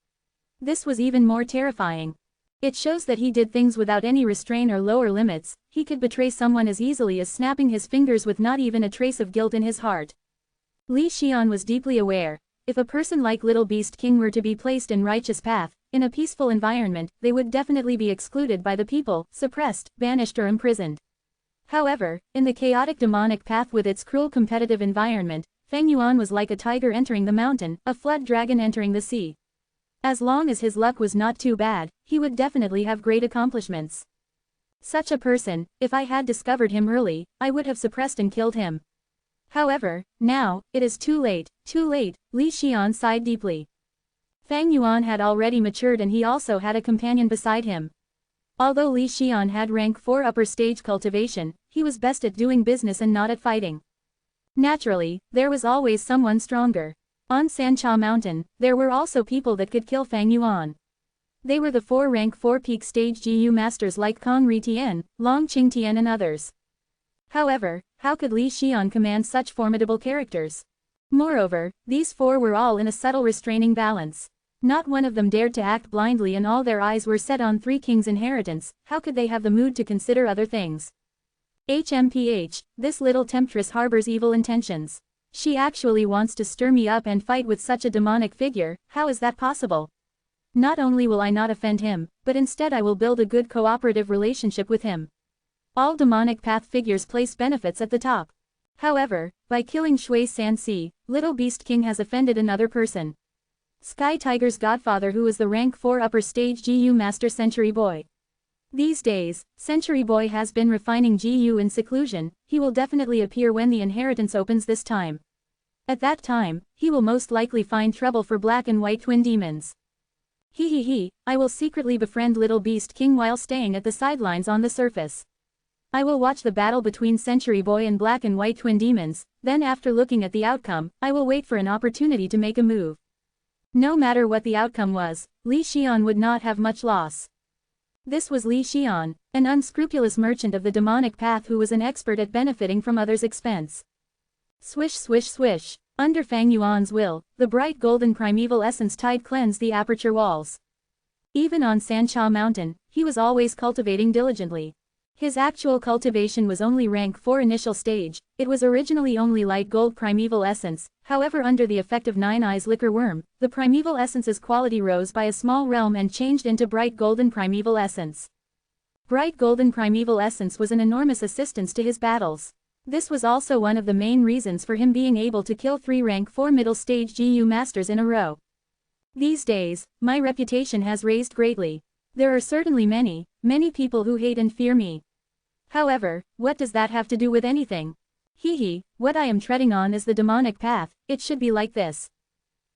This was even more terrifying. It shows that he did things without any restraint or lower limits. He could betray someone as easily as snapping his fingers with not even a trace of guilt in his heart. Li Xian was deeply aware, if a person like Little Beast King were to be placed in righteous path, in a peaceful environment, they would definitely be excluded by the people, suppressed, banished or imprisoned. However, in the chaotic demonic path with its cruel competitive environment, Feng Yuan was like a tiger entering the mountain, a flood dragon entering the sea. As long as his luck was not too bad, he would definitely have great accomplishments. Such a person, if I had discovered him early, I would have suppressed and killed him. However, now, it is too late, Li Xian sighed deeply. Feng Yuan had already matured and he also had a companion beside him. Although Li Xian had rank 4 upper stage cultivation, he was best at doing business and not at fighting. Naturally, there was always someone stronger. On Sancha Mountain, there were also people that could kill Feng Yuan. They were the 4 rank 4 peak stage GU masters like Kong Ri Tian, Long Qing Tian and others. However, how could Li Xian command such formidable characters? Moreover, these 4 were all in a subtle restraining balance. Not one of them dared to act blindly and all their eyes were set on 3 kings' inheritance. How could they have the mood to consider other things? HMPH, this little temptress harbors evil intentions. She actually wants to stir me up and fight with such a demonic figure. How is that possible? Not only will I not offend him, but instead I will build a good cooperative relationship with him. All demonic path figures place benefits at the top. However, by killing Shui Sanxi, Little Beast King has offended another person. Sky Tiger's godfather, who is the rank 4 upper stage GU master Century Boy. These days, Century Boy has been refining GU in seclusion. He will definitely appear when the inheritance opens this time. At that time, he will most likely find trouble for black and white twin demons. I will secretly befriend Little Beast King while staying at the sidelines on the surface. I will watch the battle between Century Boy and black and white twin demons, then after looking at the outcome, I will wait for an opportunity to make a move. No matter what the outcome was, Li Xian would not have much loss. This was Li Xian, an unscrupulous merchant of the demonic path who was an expert at benefiting from others' expense. Swish swish swish. Under Feng Yuan's will, the bright golden primeval essence tide cleansed the aperture walls. Even on Sancha Mountain, he was always cultivating diligently. His actual cultivation was only rank 4 initial stage. It was originally only light gold primeval essence. However, under the effect of Nine Eyes liquor worm, the primeval essence's quality rose by a small realm and changed into bright golden primeval essence. Bright golden primeval essence was an enormous assistance to his battles. This was also one of the main reasons for him being able to kill 3 rank 4 middle stage GU masters in a row. These days, my reputation has raised greatly. There are certainly many people who hate and fear me. However, what does that have to do with anything? What I am treading on is the demonic path. It should be like this.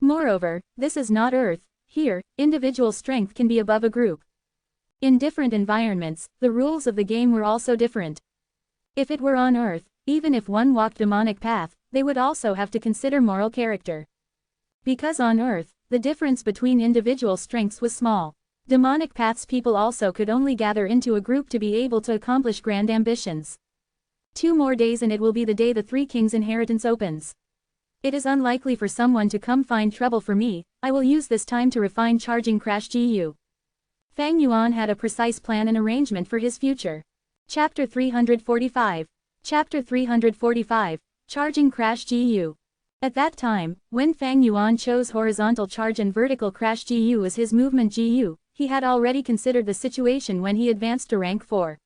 Moreover, this is not Earth. Here, individual strength can be above a group. In different environments, the rules of the game were also different. If it were on Earth, even if one walked demonic path, they would also have to consider moral character. Because on Earth, the difference between individual strengths was small. Demonic paths people also could only gather into a group to be able to accomplish grand ambitions. 2 more days and it will be the day the 3 kings' inheritance opens. It is unlikely for someone to come find trouble for me. I will use this time to refine charging crash GU. Feng Yuan had a precise plan and arrangement for his future. Chapter 345. Chapter 345, Charging Crash GU. At that time, when Feng Yuan chose horizontal charge and vertical crash GU as his movement GU, he had already considered the situation when he advanced to rank 4.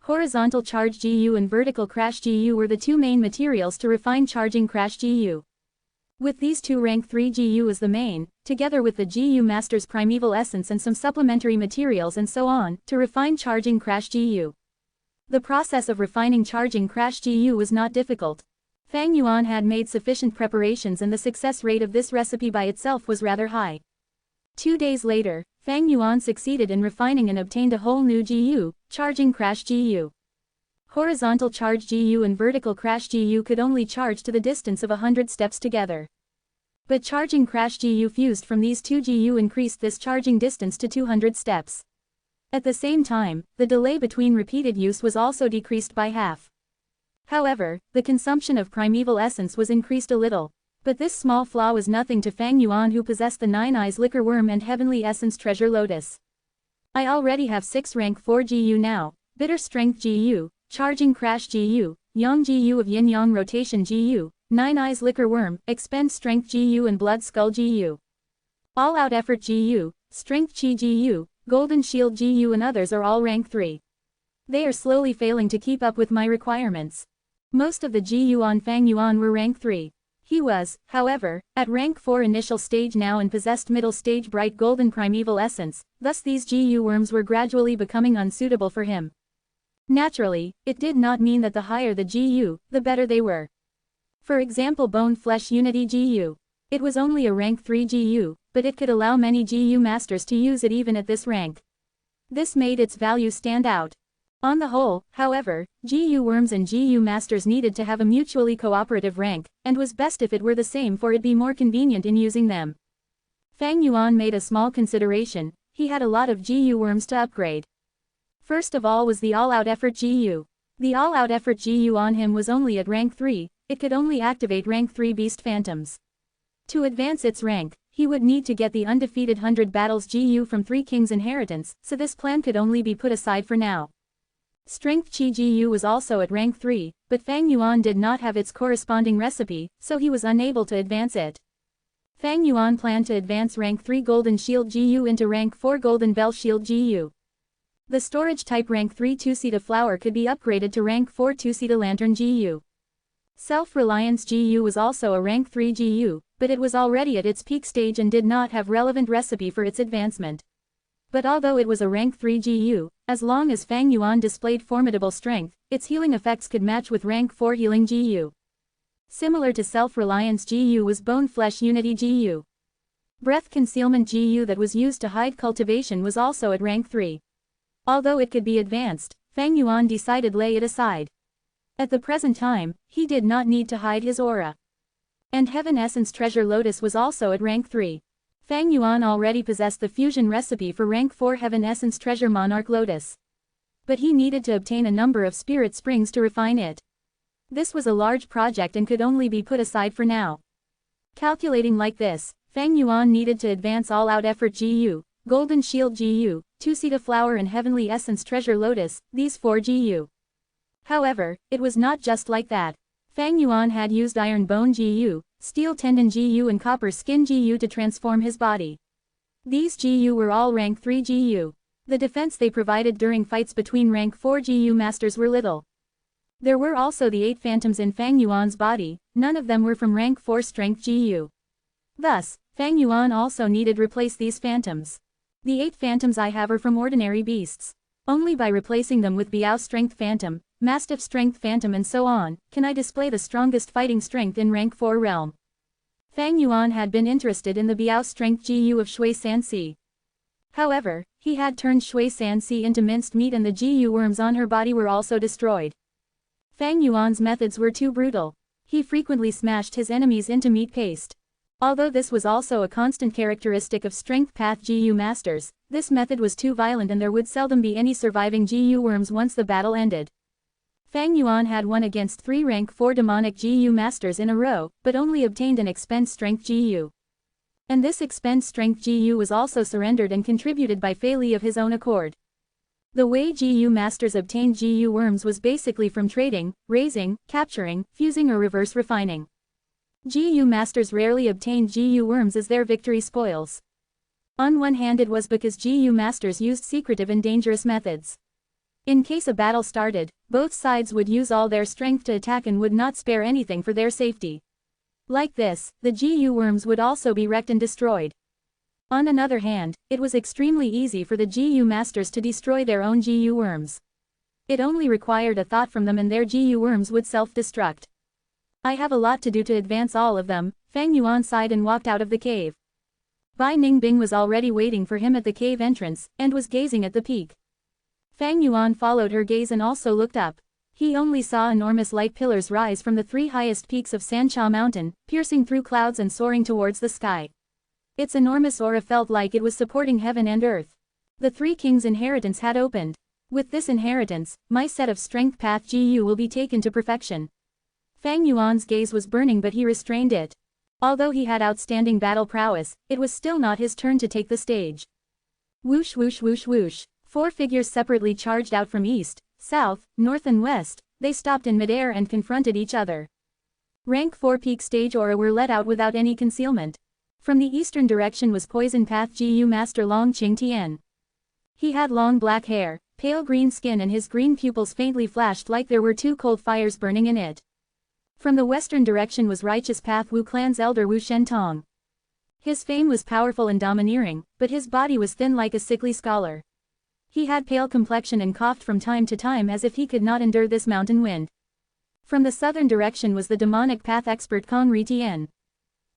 Horizontal charge GU and vertical crash GU were the 2 main materials to refine charging crash GU. With these 2 rank 3 GU as the main, together with the GU Master's primeval essence and some supplementary materials and so on, to refine charging crash GU. The process of refining charging crash GU was not difficult. Fang Yuan had made sufficient preparations and the success rate of this recipe by itself was rather high. 2 days later, Fang Yuan succeeded in refining and obtained a whole new GU, charging crash GU. Horizontal charge GU and vertical crash GU could only charge to the distance of 100 steps together. But charging crash GU fused from these two GU increased this charging distance to 200 steps. At the same time, the delay between repeated use was also decreased by half. However, the consumption of primeval essence was increased a little. But this small flaw was nothing to Fang Yuan, who possessed the 9 eyes liquor worm and heavenly essence treasure lotus. I already have 6 rank 4 GU now, bitter strength GU, charging crash GU, yang GU of yin yang rotation GU, 9 eyes liquor worm, expend strength GU and blood skull GU. All out effort GU, strength chi GU, golden shield GU and others are all rank 3. They are slowly failing to keep up with my requirements. Most of the GU on Fang Yuan were rank 3. He was, however, at rank 4 initial stage now and possessed middle stage bright golden primeval essence, thus these GU worms were gradually becoming unsuitable for him. Naturally, it did not mean that the higher the GU, the better they were. For example, bone flesh unity GU. It was only a rank 3 GU, but it could allow many GU masters to use it even at this rank. This made its value stand out. On the whole, however, GU worms and GU masters needed to have a mutually cooperative rank, and was best if it were the same for it be more convenient in using them. Fang Yuan made a small consideration. He had a lot of GU worms to upgrade. First of all was the all-out effort GU. The all-out effort GU on him was only at rank 3, it could only activate rank 3 beast phantoms. To advance its rank, he would need to get the undefeated 100 battles GU from 3 Kings inheritance, so this plan could only be put aside for now. Strength Chi GU was also at rank 3, but Fang Yuan did not have its corresponding recipe, so he was unable to advance it. Fang Yuan planned to advance rank 3 Golden Shield GU into rank 4 Golden Bell Shield GU. The storage type rank 3 Two-Seed Flower could be upgraded to rank 4 Two-Seed Lantern GU. Self-Reliance GU was also a rank 3 GU, but it was already at its peak stage and did not have relevant recipe for its advancement. But although it was a rank 3 GU, as long as Fang Yuan displayed formidable strength, its healing effects could match with rank 4 healing GU. Similar to Self-Reliance GU was Bone Flesh Unity GU. Breath Concealment GU that was used to hide cultivation was also at rank 3. Although it could be advanced, Fang Yuan decided lay it aside. At the present time, he did not need to hide his aura. And Heaven Essence Treasure Lotus was also at rank 3. Fang Yuan already possessed the fusion recipe for rank 4 Heaven Essence Treasure Monarch Lotus. But he needed to obtain a number of spirit springs to refine it. This was a large project and could only be put aside for now. Calculating like this, Fang Yuan needed to advance all-out effort GU, Golden Shield GU, Two-Seed Flower and Heavenly Essence Treasure Lotus, these 4 GU. However, it was not just like that. Fang Yuan had used Iron Bone GU, Steel Tendon GU and Copper Skin GU to transform his body. These GU were all rank 3 GU. The defense they provided during fights between rank 4 GU masters were little. There were also the 8 phantoms in Fang Yuan's body, none of them were from rank 4 strength GU. Thus, Fang Yuan also needed replace these phantoms. The 8 phantoms I have are from ordinary beasts. Only by replacing them with Biao Strength Phantom, Mastiff Strength Phantom and so on, can I display the strongest fighting strength in rank 4 realm. Fang Yuan had been interested in the Biao Strength GU of Shui Sanxi. However, he had turned Shui Sanxi into minced meat and the GU worms on her body were also destroyed. Fang Yuan's methods were too brutal. He frequently smashed his enemies into meat paste. Although this was also a constant characteristic of Strength Path GU masters, this method was too violent and there would seldom be any surviving GU worms once the battle ended. Fang Yuan had won against 3 rank 4 demonic GU masters in a row, but only obtained an Expend Strength GU. And this Expend Strength GU was also surrendered and contributed by Fei Li of his own accord. The way GU masters obtained GU worms was basically from trading, raising, capturing, fusing or reverse refining. GU masters rarely obtained GU worms as their victory spoils. On one hand it was because GU masters used secretive and dangerous methods. In case a battle started, both sides would use all their strength to attack and would not spare anything for their safety. Like this, the GU worms would also be wrecked and destroyed. On another hand, it was extremely easy for the GU masters to destroy their own GU worms. It only required a thought from them and their GU worms would self-destruct. I have a lot to do to advance all of them, Fang Yuan sighed and walked out of the cave. Bai Ningbing was already waiting for him at the cave entrance, and was gazing at the peak. Fang Yuan followed her gaze and also looked up. He only saw enormous light pillars rise from the three highest peaks of Sancha Mountain, piercing through clouds and soaring towards the sky. Its enormous aura felt like it was supporting heaven and earth. The three kings' inheritance had opened. With this inheritance, my set of strength path GU will be taken to perfection. Fang Yuan's gaze was burning but he restrained it. Although he had outstanding battle prowess, it was still not his turn to take the stage. Whoosh whoosh whoosh whoosh. Four figures separately charged out from east, south, north and west. They stopped in midair and confronted each other. Rank 4 peak stage aura were let out without any concealment. From the eastern direction was Poison Path GU Master Long Qing Tian. He had long black hair, pale green skin and his green pupils faintly flashed like there were two cold fires burning in it. From the western direction was Righteous Path Wu Clan's elder Wu Shentong. His fame was powerful and domineering, but his body was thin like a sickly scholar. He had pale complexion and coughed from time to time as if he could not endure this mountain wind. From the southern direction was the demonic path expert Kong Ritian.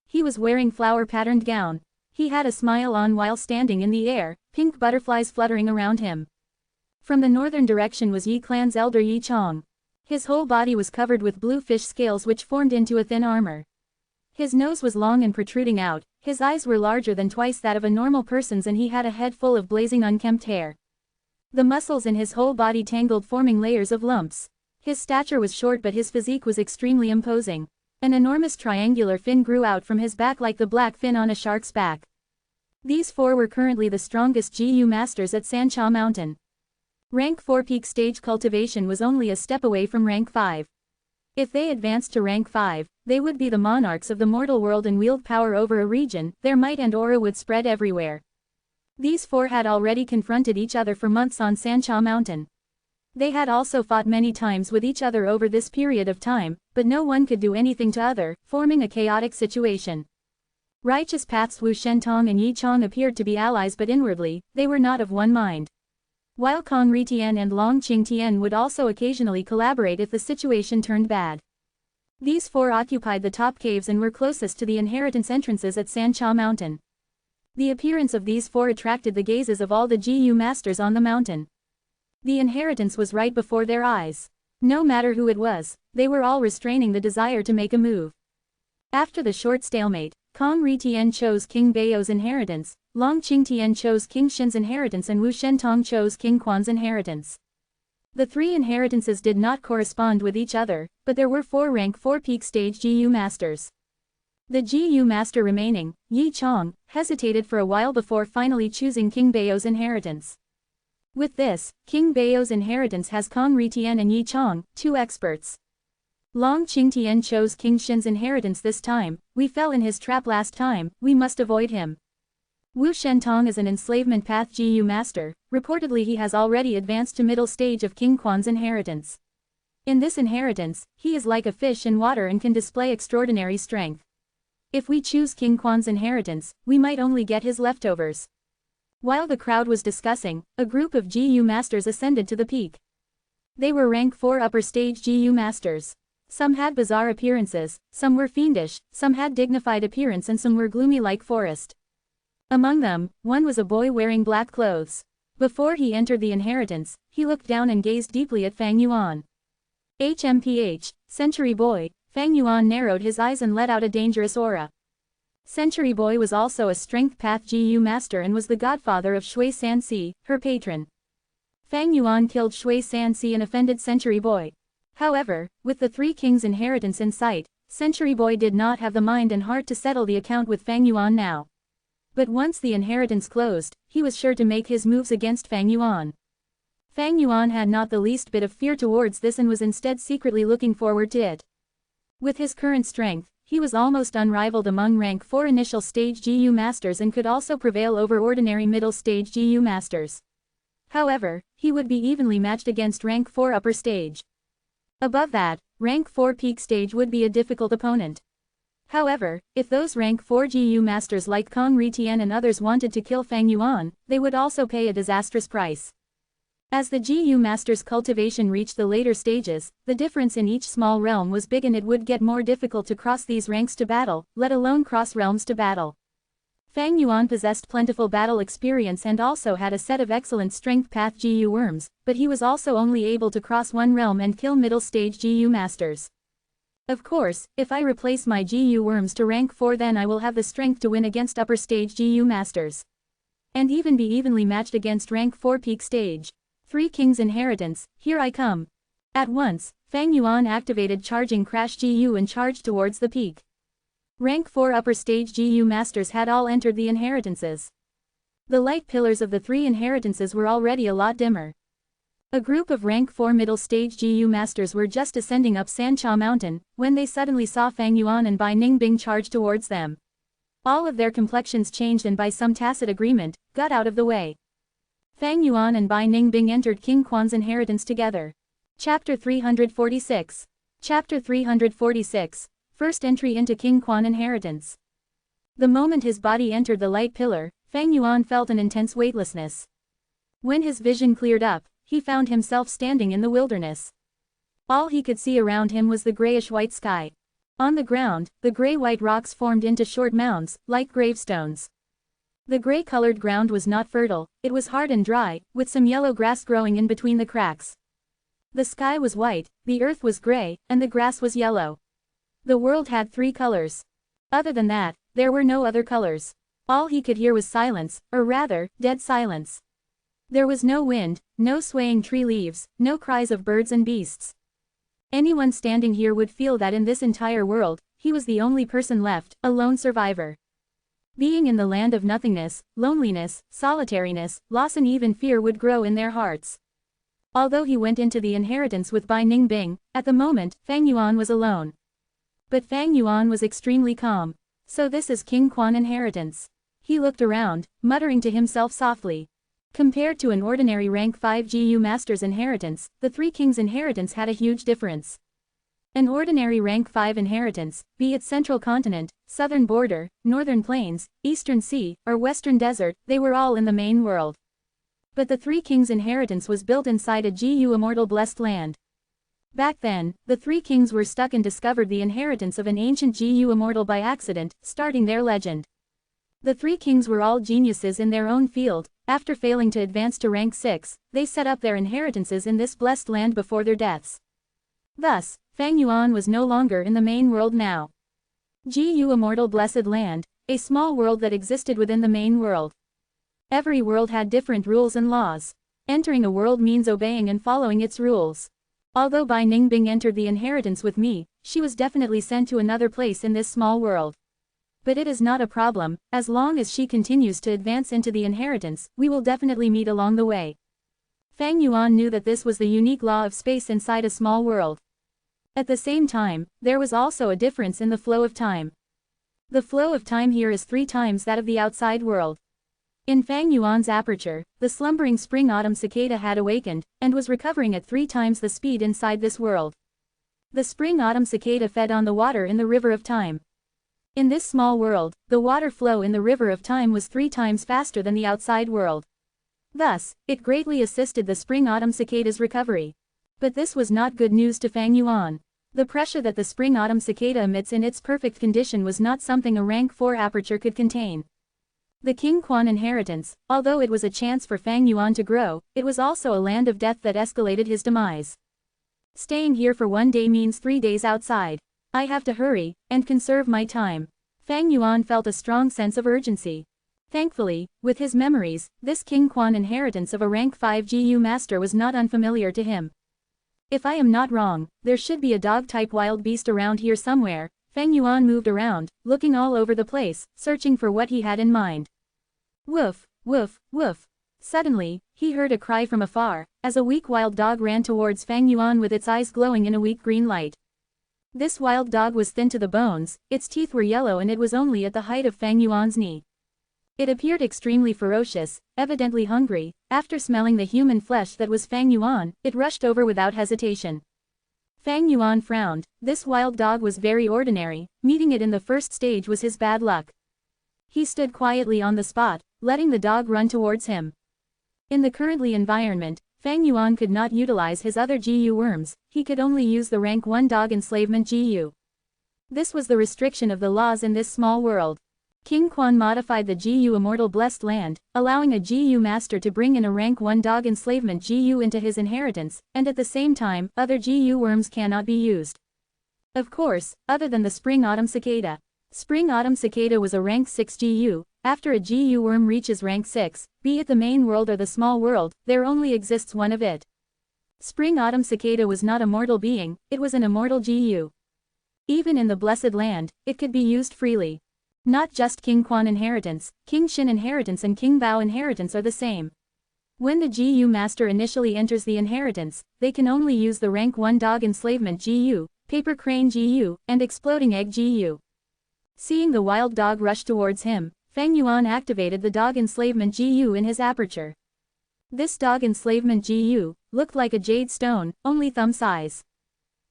He was wearing flower-patterned gown. He had a smile on while standing in the air, pink butterflies fluttering around him. From the northern direction was Yi Clan's elder Yi Chong. His whole body was covered with blue fish scales which formed into a thin armor. His nose was long and protruding out, his eyes were larger than twice that of a normal person's and he had a head full of blazing unkempt hair. The muscles in his whole body tangled forming layers of lumps. His stature was short but his physique was extremely imposing. An enormous triangular fin grew out from his back like the black fin on a shark's back. These four were currently the strongest GU masters at Sancha Mountain. Rank 4 peak stage cultivation was only a step away from rank 5. If they advanced to rank 5, they would be the monarchs of the mortal world and wield power over a region, their might and aura would spread everywhere. These four had already confronted each other for months on Sancha Mountain. They had also fought many times with each other over this period of time, but no one could do anything to other, forming a chaotic situation. Righteous Paths Wu Shentong and Yi Chong appeared to be allies but inwardly, they were not of one mind. While Kong Ritian and Long Qing Tian would also occasionally collaborate if the situation turned bad. These four occupied the top caves and were closest to the inheritance entrances at Sancha Mountain. The appearance of these four attracted the gazes of all the GU masters on the mountain. The inheritance was right before their eyes. No matter who it was, they were all restraining the desire to make a move. After the short stalemate, Kong Ritian chose King Bao's inheritance, Long Qing Tian chose King Shin's inheritance and Wu Shentong chose King Quan's inheritance. The three inheritances did not correspond with each other, but there were four rank 4 peak stage GU masters. The GU master remaining, Yi Chong, hesitated for a while before finally choosing King Bao's inheritance. With this, King Bao's inheritance has Kong Ritian and Yi Chong, two experts. Long Qing Tian chose King Shin's inheritance this time. We fell in his trap last time, we must avoid him. Wu Shentong is an enslavement path GU master, reportedly he has already advanced to middle stage of King Quan's inheritance. In this inheritance, he is like a fish in water and can display extraordinary strength. If we choose King Quan's inheritance, we might only get his leftovers. While the crowd was discussing, a group of GU masters ascended to the peak. They were rank 4 upper stage GU masters. Some had bizarre appearances, some were fiendish, some had dignified appearance and some were gloomy like forest. Among them, one was a boy wearing black clothes. Before he entered the inheritance, he looked down and gazed deeply at Fang Yuan. HMPH, Century Boy, Fang Yuan narrowed his eyes and let out a dangerous aura. Century Boy was also a strength path GU master and was the godfather of Shui Sanxi, her patron. Fang Yuan killed Shui Sanxi and offended Century Boy. However, with the three kings' inheritance in sight, Century Boy did not have the mind and heart to settle the account with Fang Yuan now. But once the inheritance closed, he was sure to make his moves against Fang Yuan. Fang Yuan had not the least bit of fear towards this and was instead secretly looking forward to it. With his current strength, he was almost unrivaled among rank 4 initial stage GU masters and could also prevail over ordinary middle stage GU masters. However, he would be evenly matched against rank 4 upper stage. Above that, rank 4 peak stage would be a difficult opponent. However, if those rank 4 GU masters like Kong Ritian and others wanted to kill Fang Yuan, they would also pay a disastrous price. As the GU Master's cultivation reached the later stages, the difference in each small realm was big and it would get more difficult to cross these ranks to battle, let alone cross realms to battle. Fang Yuan possessed plentiful battle experience and also had a set of excellent strength path GU worms, but he was also only able to cross one realm and kill middle stage GU Masters. Of course, if I replace my GU worms to rank 4 then I will have the strength to win against upper stage GU Masters. And even be evenly matched against rank 4 peak stage. 3 Kings Inheritance, here I come. At once, Fang Yuan activated Charging Crash GU and charged towards the peak. Rank 4 upper stage GU Masters had all entered the inheritances. The light pillars of the 3 inheritances were already a lot dimmer. A group of rank 4 middle stage GU Masters were just ascending up Sancha Mountain, when they suddenly saw Fang Yuan and Bai Ningbing charge towards them. All of their complexions changed and by some tacit agreement, got out of the way. Fang Yuan and Bai Ningbing entered King Quan's inheritance together. Chapter 346. Chapter 346. First entry into King Quan inheritance. The moment his body entered the light pillar, Fang Yuan felt an intense weightlessness. When his vision cleared up, he found himself standing in the wilderness. All he could see around him was the grayish-white sky. On the ground, the gray-white rocks formed into short mounds, like gravestones. The gray-colored ground was not fertile, it was hard and dry, with some yellow grass growing in between the cracks. The sky was white, the earth was gray, and the grass was yellow. The world had 3 colors. Other than that, there were no other colors. All he could hear was silence, or rather, dead silence. There was no wind, no swaying tree leaves, no cries of birds and beasts. Anyone standing here would feel that in this entire world, he was the only person left, a lone survivor. Being in the land of nothingness, loneliness, solitariness, loss and even fear would grow in their hearts. Although he went into the inheritance with Bai Ningbing, at the moment, Fang Yuan was alone. But Fang Yuan was extremely calm. So this is King Quan inheritance. He looked around, muttering to himself softly. Compared to an ordinary rank 5 GU Master's inheritance, the 3 Kings inheritance had a huge difference. An ordinary rank 5 inheritance, be it Central Continent, Southern Border, Northern Plains, Eastern Sea, or Western Desert, they were all in the main world. But the 3 Kings inheritance was built inside a GU Immortal blessed land. Back then, the 3 kings were stuck and discovered the inheritance of an ancient GU Immortal by accident, starting their legend. The 3 kings were all geniuses in their own field. After failing to advance to rank 6, they set up their inheritances in this blessed land before their deaths. Thus, Fang Yuan was no longer in the main world now. GU Immortal Blessed Land, a small world that existed within the main world. Every world had different rules and laws. Entering a world means obeying and following its rules. Although Bai Ningbing entered the inheritance with me, she was definitely sent to another place in this small world. But it is not a problem, as long as she continues to advance into the inheritance, we will definitely meet along the way. Fang Yuan knew that this was the unique law of space inside a small world. At the same time, there was also a difference in the flow of time. The flow of time here is 3 times that of the outside world. In Fang Yuan's aperture, the slumbering spring-autumn cicada had awakened, and was recovering at 3 times the speed inside this world. The spring-autumn cicada fed on the water in the river of time. In this small world, the water flow in the river of time was 3 times faster than the outside world. Thus, it greatly assisted the spring-autumn cicada's recovery. But this was not good news to Fang Yuan. The pressure that the spring-autumn cicada emits in its perfect condition was not something a rank 4 aperture could contain. The King Quan inheritance, although it was a chance for Fang Yuan to grow, it was also a land of death that escalated his demise. Staying here for 1 day means 3 days outside. I have to hurry, and conserve my time. Fang Yuan felt a strong sense of urgency. Thankfully, with his memories, this King Quan inheritance of a rank 5 GU master was not unfamiliar to him. If I am not wrong, there should be a dog-type wild beast around here somewhere. Fang Yuan moved around, looking all over the place, searching for what he had in mind. Woof, woof, woof. Suddenly, he heard a cry from afar, as a weak wild dog ran towards Fang Yuan with its eyes glowing in a weak green light. This wild dog was thin to the bones, its teeth were yellow and it was only at the height of Fang Yuan's knee. It appeared extremely ferocious, evidently hungry. After smelling the human flesh that was Fang Yuan, it rushed over without hesitation. Fang Yuan frowned. This wild dog was very ordinary, meeting it in the first stage was his bad luck. He stood quietly on the spot, letting the dog run towards him. In the currently environment, Fang Yuan could not utilize his other GU worms, he could only use the rank 1 dog enslavement GU. This was the restriction of the laws in this small world. King Quan modified the GU Immortal Blessed Land, allowing a GU master to bring in a rank 1 dog enslavement GU into his inheritance, and at the same time, other GU worms cannot be used. Of course, other than the Spring-Autumn Cicada. Spring-Autumn Cicada was a rank 6 GU. After a GU worm reaches rank 6, be it the main world or the small world, there only exists one of it. Spring-Autumn Cicada was not a mortal being, it was an immortal GU. Even in the Blessed Land, it could be used freely. Not just King Quan inheritance, King Xin inheritance and King Bao inheritance are the same. When the GU master initially enters the inheritance, they can only use the rank 1 dog enslavement GU, paper crane GU, and exploding egg GU. Seeing the wild dog rush towards him, Fang Yuan activated the dog enslavement GU in his aperture. This dog enslavement GU looked like a jade stone, only thumb size.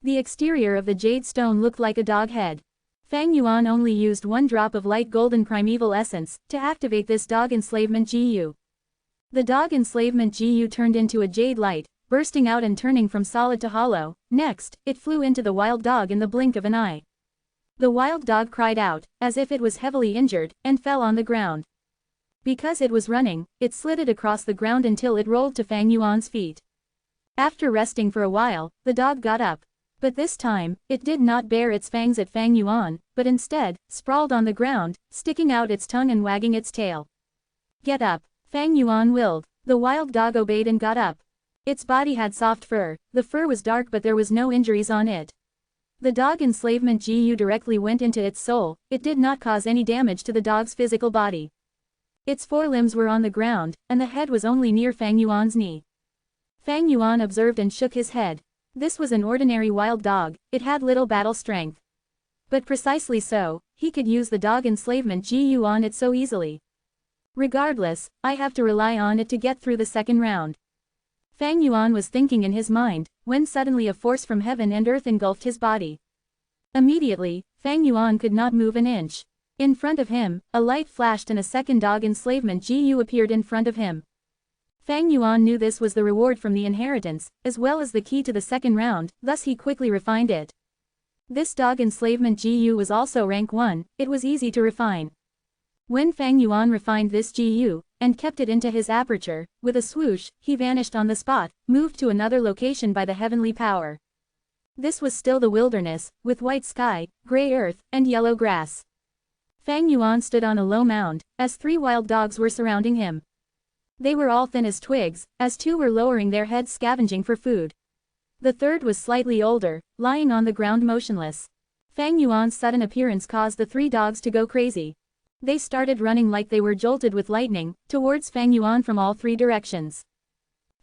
The exterior of the jade stone looked like a dog head. Fang Yuan only used 1 drop of light golden primeval essence to activate this dog enslavement GU. The dog enslavement GU turned into a jade light, bursting out and turning from solid to hollow. Next, it flew into the wild dog in the blink of an eye. The wild dog cried out, as if it was heavily injured, and fell on the ground. Because it was running, it slid across the ground until it rolled to Fang Yuan's feet. After resting for a while, the dog got up. But this time, it did not bare its fangs at Fang Yuan, but instead, sprawled on the ground, sticking out its tongue and wagging its tail. Get up, Fang Yuan willed. The wild dog obeyed and got up. Its body had soft fur, the fur was dark but there was no injuries on it. The dog enslavement GU directly went into its soul, it did not cause any damage to the dog's physical body. Its forelimbs were on the ground, and the head was only near Fang Yuan's knee. Fang Yuan observed and shook his head. This was an ordinary wild dog, it had little battle strength. But precisely so, he could use the dog enslavement GU on it so easily. Regardless, I have to rely on it to get through the second round. Fang Yuan was thinking in his mind, when suddenly a force from heaven and earth engulfed his body. Immediately, Fang Yuan could not move an inch. In front of him, a light flashed and a second dog enslavement GU appeared in front of him. Fang Yuan knew this was the reward from the inheritance, as well as the key to the second round, thus he quickly refined it. This dog enslavement GU was also rank 1, it was easy to refine. When Fang Yuan refined this GU, and kept it into his aperture, with a swoosh, he vanished on the spot, moved to another location by the heavenly power. This was still the wilderness, with white sky, gray earth, and yellow grass. Fang Yuan stood on a low mound, as 3 wild dogs were surrounding him. They were all thin as twigs, as 2 were lowering their heads scavenging for food. The third was slightly older, lying on the ground motionless. Fang Yuan's sudden appearance caused the 3 dogs to go crazy. They started running like they were jolted with lightning, towards Fang Yuan from all 3 directions.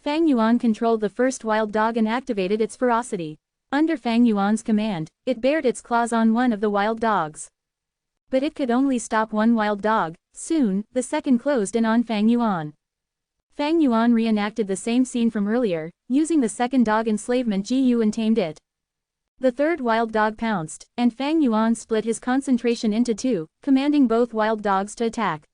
Fang Yuan controlled the first wild dog and activated its ferocity. Under Fang Yuan's command, it bared its claws on one of the wild dogs. But it could only stop one wild dog. Soon, the second closed in on Fang Yuan. Fang Yuan reenacted the same scene from earlier, using the second dog enslavement GU and tamed it. The third wild dog pounced, and Fang Yuan split his concentration into 2, commanding both wild dogs to attack.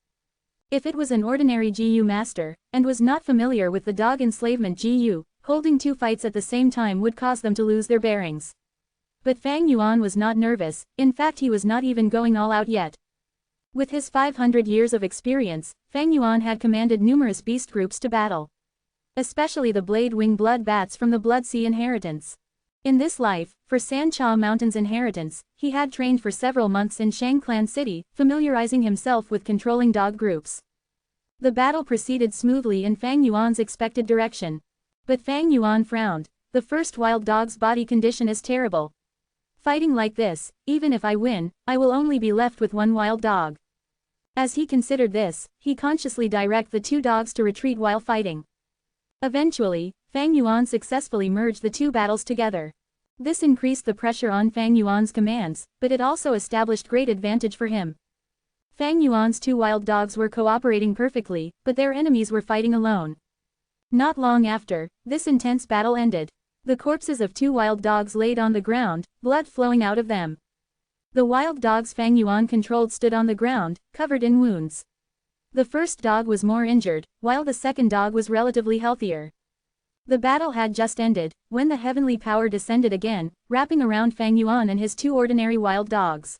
If it was an ordinary GU master, and was not familiar with the dog enslavement GU, holding 2 fights at the same time would cause them to lose their bearings. But Fang Yuan was not nervous, in fact he was not even going all out yet. With his 500 years of experience, Fang Yuan had commanded numerous beast groups to battle. Especially the blade-wing blood bats from the Blood Sea inheritance. In this life, for San Cha Mountain's inheritance, he had trained for several months in Shangclan City, familiarizing himself with controlling dog groups. The battle proceeded smoothly in Fang Yuan's expected direction. But Fang Yuan frowned. The first wild dog's body condition is terrible. Fighting like this, even if I win, I will only be left with 1 wild dog. As he considered this, he consciously directed the 2 dogs to retreat while fighting. Eventually, Fang Yuan successfully merged the 2 battles together. This increased the pressure on Fang Yuan's commands, but it also established great advantage for him. Fang Yuan's 2 wild dogs were cooperating perfectly, but their enemies were fighting alone. Not long after, this intense battle ended. The corpses of 2 wild dogs laid on the ground, blood flowing out of them. The wild dogs Fang Yuan controlled stood on the ground, covered in wounds. The first dog was more injured, while the second dog was relatively healthier. The battle had just ended, when the heavenly power descended again, wrapping around Fang Yuan and his two ordinary wild dogs.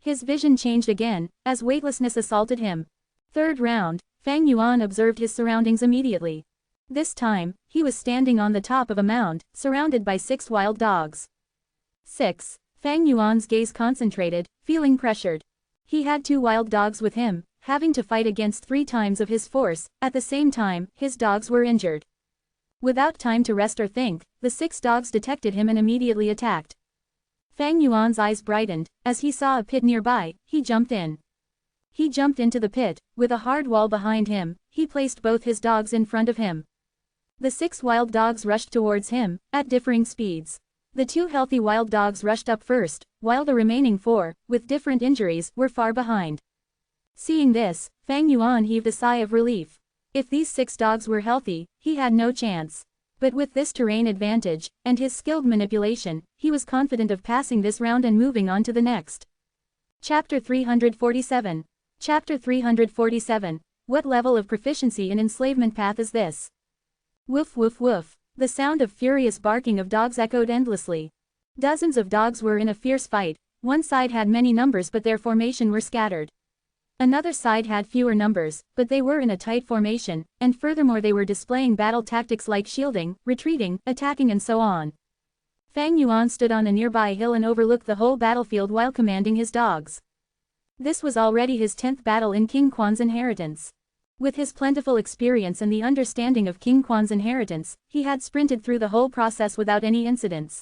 His vision changed again, as weightlessness assaulted him. Third round, Fang Yuan observed his surroundings immediately. This time, he was standing on the top of a mound, surrounded by 6 wild dogs. 6. Fang Yuan's gaze concentrated, feeling pressured. He had 2 wild dogs with him, having to fight against 3 times of his force. At the same time, his dogs were injured. Without time to rest or think, the 6 dogs detected him and immediately attacked. Fang Yuan's eyes brightened. As he saw a pit nearby, he jumped in. He jumped into the pit. With a hard wall behind him, he placed both his dogs in front of him. The 6 wild dogs rushed towards him, at differing speeds. The 2 healthy wild dogs rushed up first, while the remaining 4, with different injuries, were far behind. Seeing this, Fang Yuan heaved a sigh of relief. If these 6 dogs were healthy, he had no chance. But with this terrain advantage, and his skilled manipulation, he was confident of passing this round and moving on to the next. Chapter 347. Chapter 347. What level of proficiency in enslavement path is this? Woof woof woof. The sound of furious barking of dogs echoed endlessly. Dozens of dogs were in a fierce fight. One side had many numbers but their formation were scattered. Another side had fewer numbers, but they were in a tight formation, and furthermore they were displaying battle tactics like shielding, retreating, attacking and so on. Fang Yuan stood on a nearby hill and overlooked the whole battlefield while commanding his dogs. This was already his 10th battle in King Quan's inheritance. With his plentiful experience and the understanding of King Quan's inheritance, he had sprinted through the whole process without any incidents.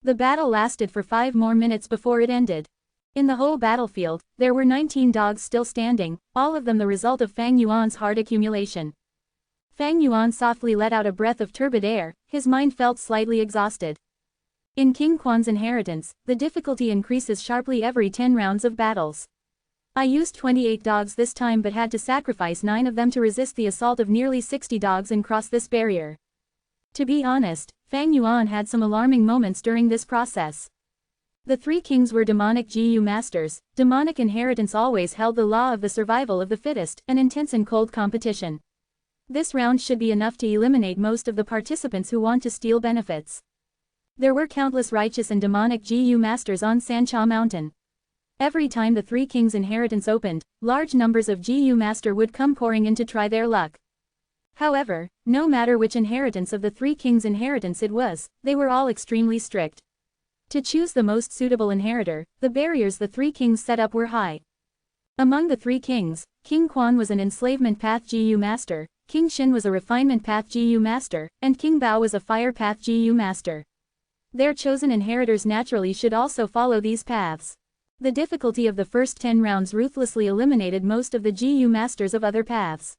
The battle lasted for 5 more minutes before it ended. In the whole battlefield, there were 19 dogs still standing, all of them the result of Fang Yuan's hard accumulation. Fang Yuan softly let out a breath of turbid air. His mind felt slightly exhausted. In King Quan's inheritance, the difficulty increases sharply every 10 rounds of battles. I used 28 dogs this time but had to sacrifice 9 of them to resist the assault of nearly 60 dogs and cross this barrier. To be honest, Fang Yuan had some alarming moments during this process. The 3 kings were demonic GU masters. Demonic inheritance always held the law of the survival of the fittest, an intense and cold competition. This round should be enough to eliminate most of the participants who want to steal benefits. There were countless righteous and demonic GU masters on Sancha Mountain. Every time the 3 kings' inheritance opened, large numbers of GU master would come pouring in to try their luck. However, no matter which inheritance of the 3 kings' inheritance it was, they were all extremely strict. To choose the most suitable inheritor, the barriers the 3 kings set up were high. Among the 3 kings, King Quan was an enslavement path GU master, King Shin was a refinement path GU master, and King Bao was a fire path GU master. Their chosen inheritors naturally should also follow these paths. The difficulty of the first 10 rounds ruthlessly eliminated most of the GU masters of other paths.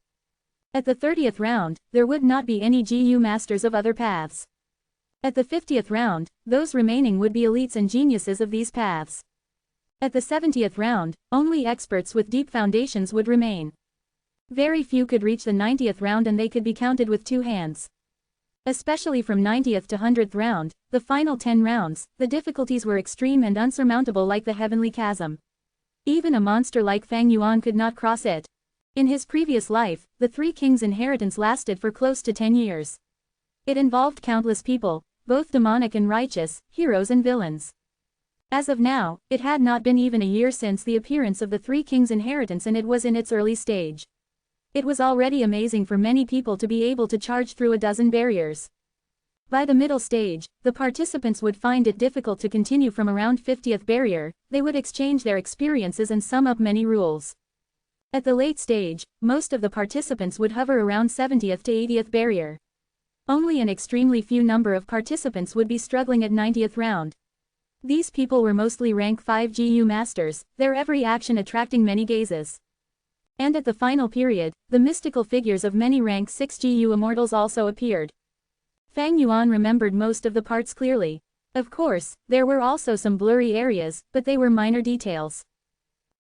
At the 30th round, there would not be any GU masters of other paths. At the 50th round, those remaining would be elites and geniuses of these paths. At the 70th round, only experts with deep foundations would remain. Very few could reach the 90th round and they could be counted with 2 hands. Especially from 90th to 100th round, the final 10 rounds, the difficulties were extreme and unsurmountable like the heavenly chasm. Even a monster like Fang Yuan could not cross it. In his previous life, the 3 kings' inheritance lasted for close to 10 years. It involved countless people, both demonic and righteous, heroes and villains. As of now, it had not been even a year since the appearance of the 3 kings' inheritance and it was in its early stage. It was already amazing for many people to be able to charge through a dozen barriers. By the middle stage, the participants would find it difficult to continue from around 50th barrier. They would exchange their experiences and sum up many rules. At the late stage, most of the participants would hover around 70th to 80th barrier. Only an extremely few number of participants would be struggling at 90th round. These people were mostly rank 5 GU masters, their every action attracting many gazes. And at the final period, the mystical figures of many rank 6 GU immortals also appeared. Fang Yuan remembered most of the parts clearly. Of course, there were also some blurry areas, but they were minor details.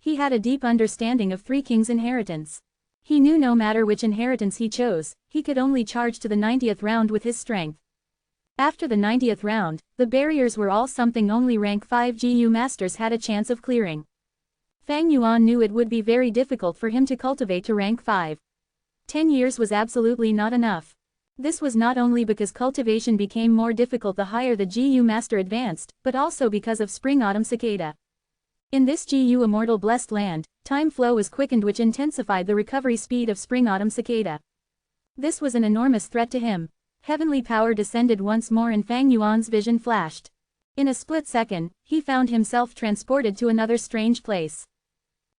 He had a deep understanding of 3 kings' inheritance. He knew no matter which inheritance he chose, he could only charge to the 90th round with his strength. After the 90th round, the barriers were all something only rank 5 GU masters had a chance of clearing. Fang Yuan knew it would be very difficult for him to cultivate to rank 5. 10 years was absolutely not enough. This was not only because cultivation became more difficult the higher the GU master advanced, but also because of spring-autumn cicada. In this GU Immortal blessed land, time flow was quickened, which intensified the recovery speed of spring-autumn cicada. This was an enormous threat to him. Heavenly power descended once more and Fang Yuan's vision flashed. In a split second, he found himself transported to another strange place.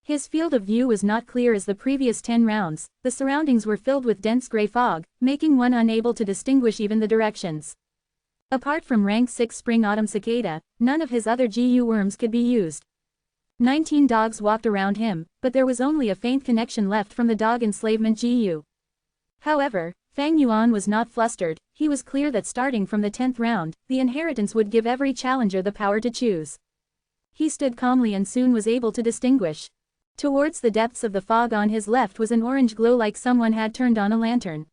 His field of view was not clear as the previous 10 rounds, the surroundings were filled with dense gray fog, making one unable to distinguish even the directions. Apart from rank 6 spring-autumn cicada, none of his other GU worms could be used. 19 dogs walked around him, but there was only a faint connection left from the dog enslavement GU. However, Fang Yuan was not flustered. He was clear that starting from the 10th round, the inheritance would give every challenger the power to choose. He stood calmly and soon was able to distinguish. Towards the depths of the fog on his left was an orange glow like someone had turned on a lantern.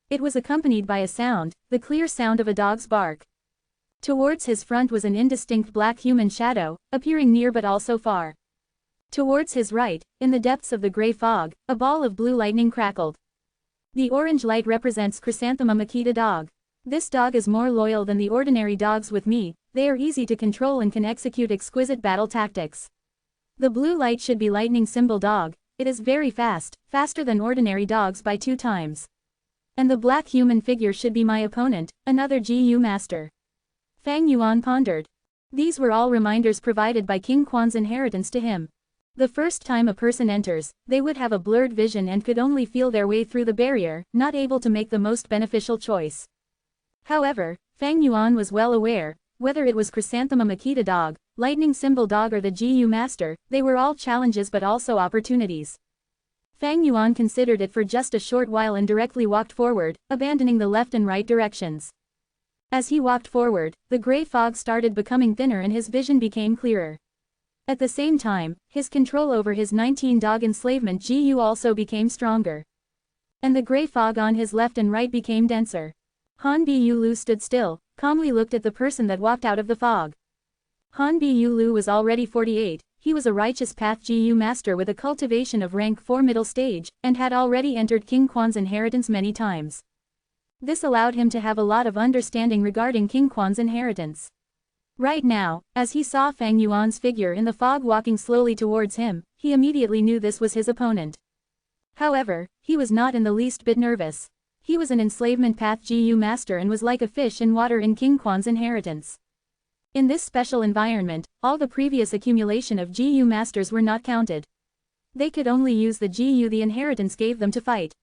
It was accompanied by a sound, the clear sound of a dog's bark. Towards his front was an indistinct black human shadow, appearing near but also far. Towards his right, in the depths of the gray fog, a ball of blue lightning crackled. The orange light represents Chrysanthema Makita dog. This dog is more loyal than the ordinary dogs with me, they are easy to control and can execute exquisite battle tactics. The blue light should be lightning symbol dog, it is very fast, faster than ordinary dogs by 2 times. And the black human figure should be my opponent, another GU master. Fang Yuan pondered. These were all reminders provided by King Quan's inheritance to him. The first time a person enters, they would have a blurred vision and could only feel their way through the barrier, not able to make the most beneficial choice. However, Fang Yuan was well aware, whether it was Chrysanthema Makita dog, lightning symbol dog or the GU master, they were all challenges but also opportunities. Fang Yuan considered it for just a short while and directly walked forward, abandoning the left and right directions. As he walked forward, the gray fog started becoming thinner and his vision became clearer. At the same time, his control over his 19-dog enslavement GU also became stronger. And the gray fog on his left and right became denser. Han Bu Lu stood still, calmly looked at the person that walked out of the fog. Han Bu Lu was already 48, he was a righteous path GU master with a cultivation of rank 4 middle stage, and had already entered King Quan's inheritance many times. This allowed him to have a lot of understanding regarding King Quan's inheritance. Right now, as he saw Fang Yuan's figure in the fog walking slowly towards him, he immediately knew this was his opponent. However, he was not in the least bit nervous. He was an enslavement path GU master and was like a fish in water in King Quan's inheritance. In this special environment, all the previous accumulation of GU masters were not counted. They could only use the GU the inheritance gave them to fight.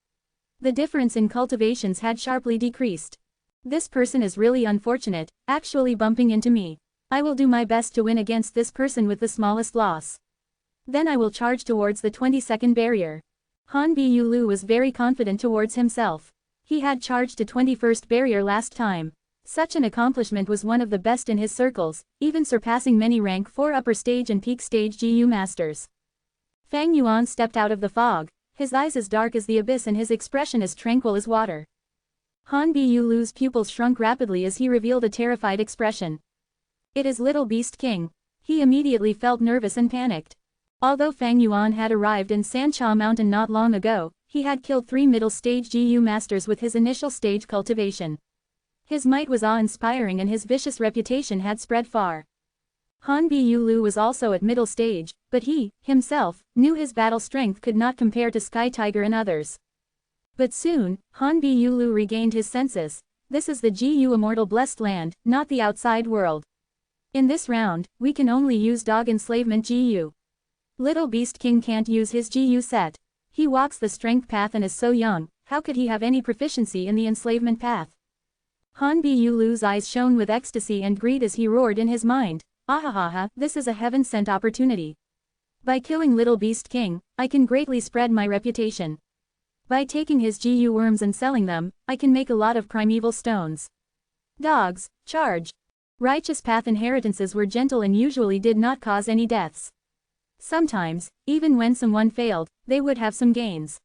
The difference in cultivations had sharply decreased. This person is really unfortunate, actually bumping into me. I will do my best to win against this person with the smallest loss. Then I will charge towards the 22nd barrier. Han Bu Lu was very confident towards himself. He had charged to 21st barrier last time. Such an accomplishment was one of the best in his circles, even surpassing many rank 4 upper stage and peak stage GU masters. Fang Yuan stepped out of the fog, his eyes as dark as the abyss and his expression as tranquil as water. Han Bu Lu's pupils shrunk rapidly as he revealed a terrified expression. It is Little Beast King. He immediately felt nervous and panicked. Although Fang Yuan had arrived in Sancha Mountain not long ago, he had killed 3 middle stage GU masters with his initial stage cultivation. His might was awe-inspiring and his vicious reputation had spread far. Han Bu Lu was also at middle stage, but he, himself, knew his battle strength could not compare to Sky Tiger and others. But soon, Han Bu Lu regained his senses. This is the GU Immortal blessed land, not the outside world. In this round, we can only use dog enslavement GU. Little Beast King can't use his GU set. He walks the strength path and is so young, how could he have any proficiency in the enslavement path? Han Bu Lu's eyes shone with ecstasy and greed as he roared in his mind, "Ahahaha, this is a heaven-sent opportunity. By killing Little Beast King, I can greatly spread my reputation. By taking his GU worms and selling them, I can make a lot of primeval stones. Dogs, charge!" Righteous path inheritances were gentle and usually did not cause any deaths. Sometimes, even when someone failed, they would have some gains.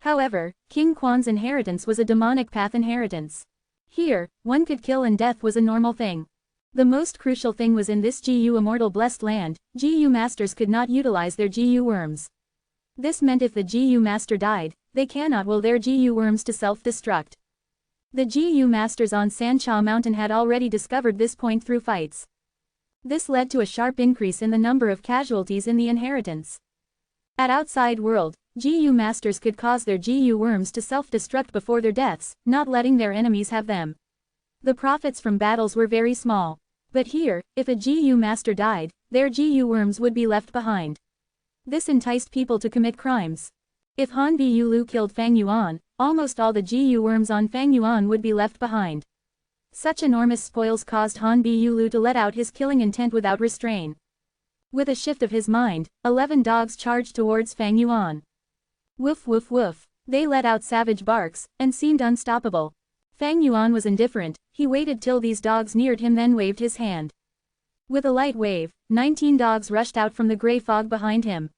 However, King Quan's inheritance was a demonic path inheritance. Here, one could kill and death was a normal thing. The most crucial thing was in this GU Immortal blessed land, GU masters could not utilize their GU worms. This meant if the GU master died, they cannot will their GU worms to self-destruct. The GU masters on Sancha Mountain had already discovered this point through fights. This led to a sharp increase in the number of casualties in the inheritance. At outside world, GU masters could cause their GU worms to self-destruct before their deaths, not letting their enemies have them. The profits from battles were very small. But here, if a GU master died, their GU worms would be left behind. This enticed people to commit crimes. If Han Biulu killed Fang Yuan, almost all the GU worms on Fang Yuan would be left behind. Such enormous spoils caused Han Biulu to let out his killing intent without restraint. With a shift of his mind, 11 dogs charged towards Fang Yuan. Woof woof woof. They let out savage barks, and seemed unstoppable. Fang Yuan was indifferent, he waited till these dogs neared him then waved his hand. With a light wave, 19 dogs rushed out from the grey fog behind him.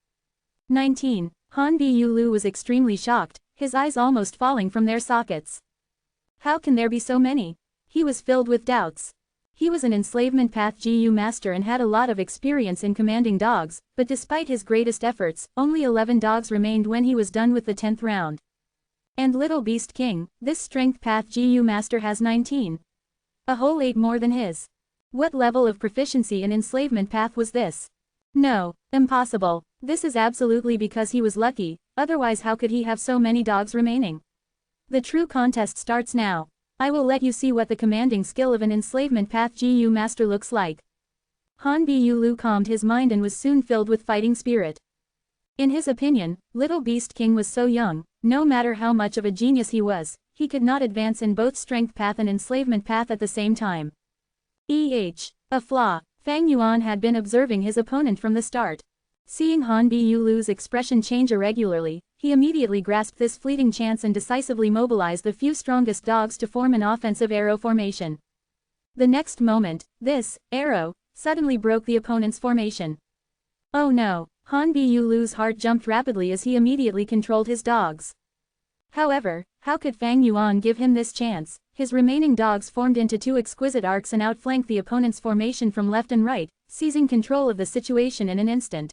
19. Han Biulu was extremely shocked, his eyes almost falling from their sockets. How can there be so many? He was filled with doubts. He was an enslavement path GU master and had a lot of experience in commanding dogs, but despite his greatest efforts, only 11 dogs remained when he was done with the 10th round. And Little Beast King, this strength path GU master has 19. A whole 8 more than his. What level of proficiency in enslavement path was this? No, impossible. This is absolutely because he was lucky, otherwise how could he have so many dogs remaining? The true contest starts now. I will let you see what the commanding skill of an enslavement path GU master looks like. Han Biulu calmed his mind and was soon filled with fighting spirit. In his opinion, Little Beast King was so young, no matter how much of a genius he was, he could not advance in both strength path and enslavement path at the same time. A flaw. Fang Yuan had been observing his opponent from the start. Seeing Han Biulu's expression change irregularly, he immediately grasped this fleeting chance and decisively mobilized the few strongest dogs to form an offensive arrow formation. The next moment, this arrow suddenly broke the opponent's formation. Oh no, Han Biulu's heart jumped rapidly as he immediately controlled his dogs. However, how could Fang Yuan give him this chance? His remaining dogs formed into 2 exquisite arcs and outflanked the opponent's formation from left and right, seizing control of the situation in an instant.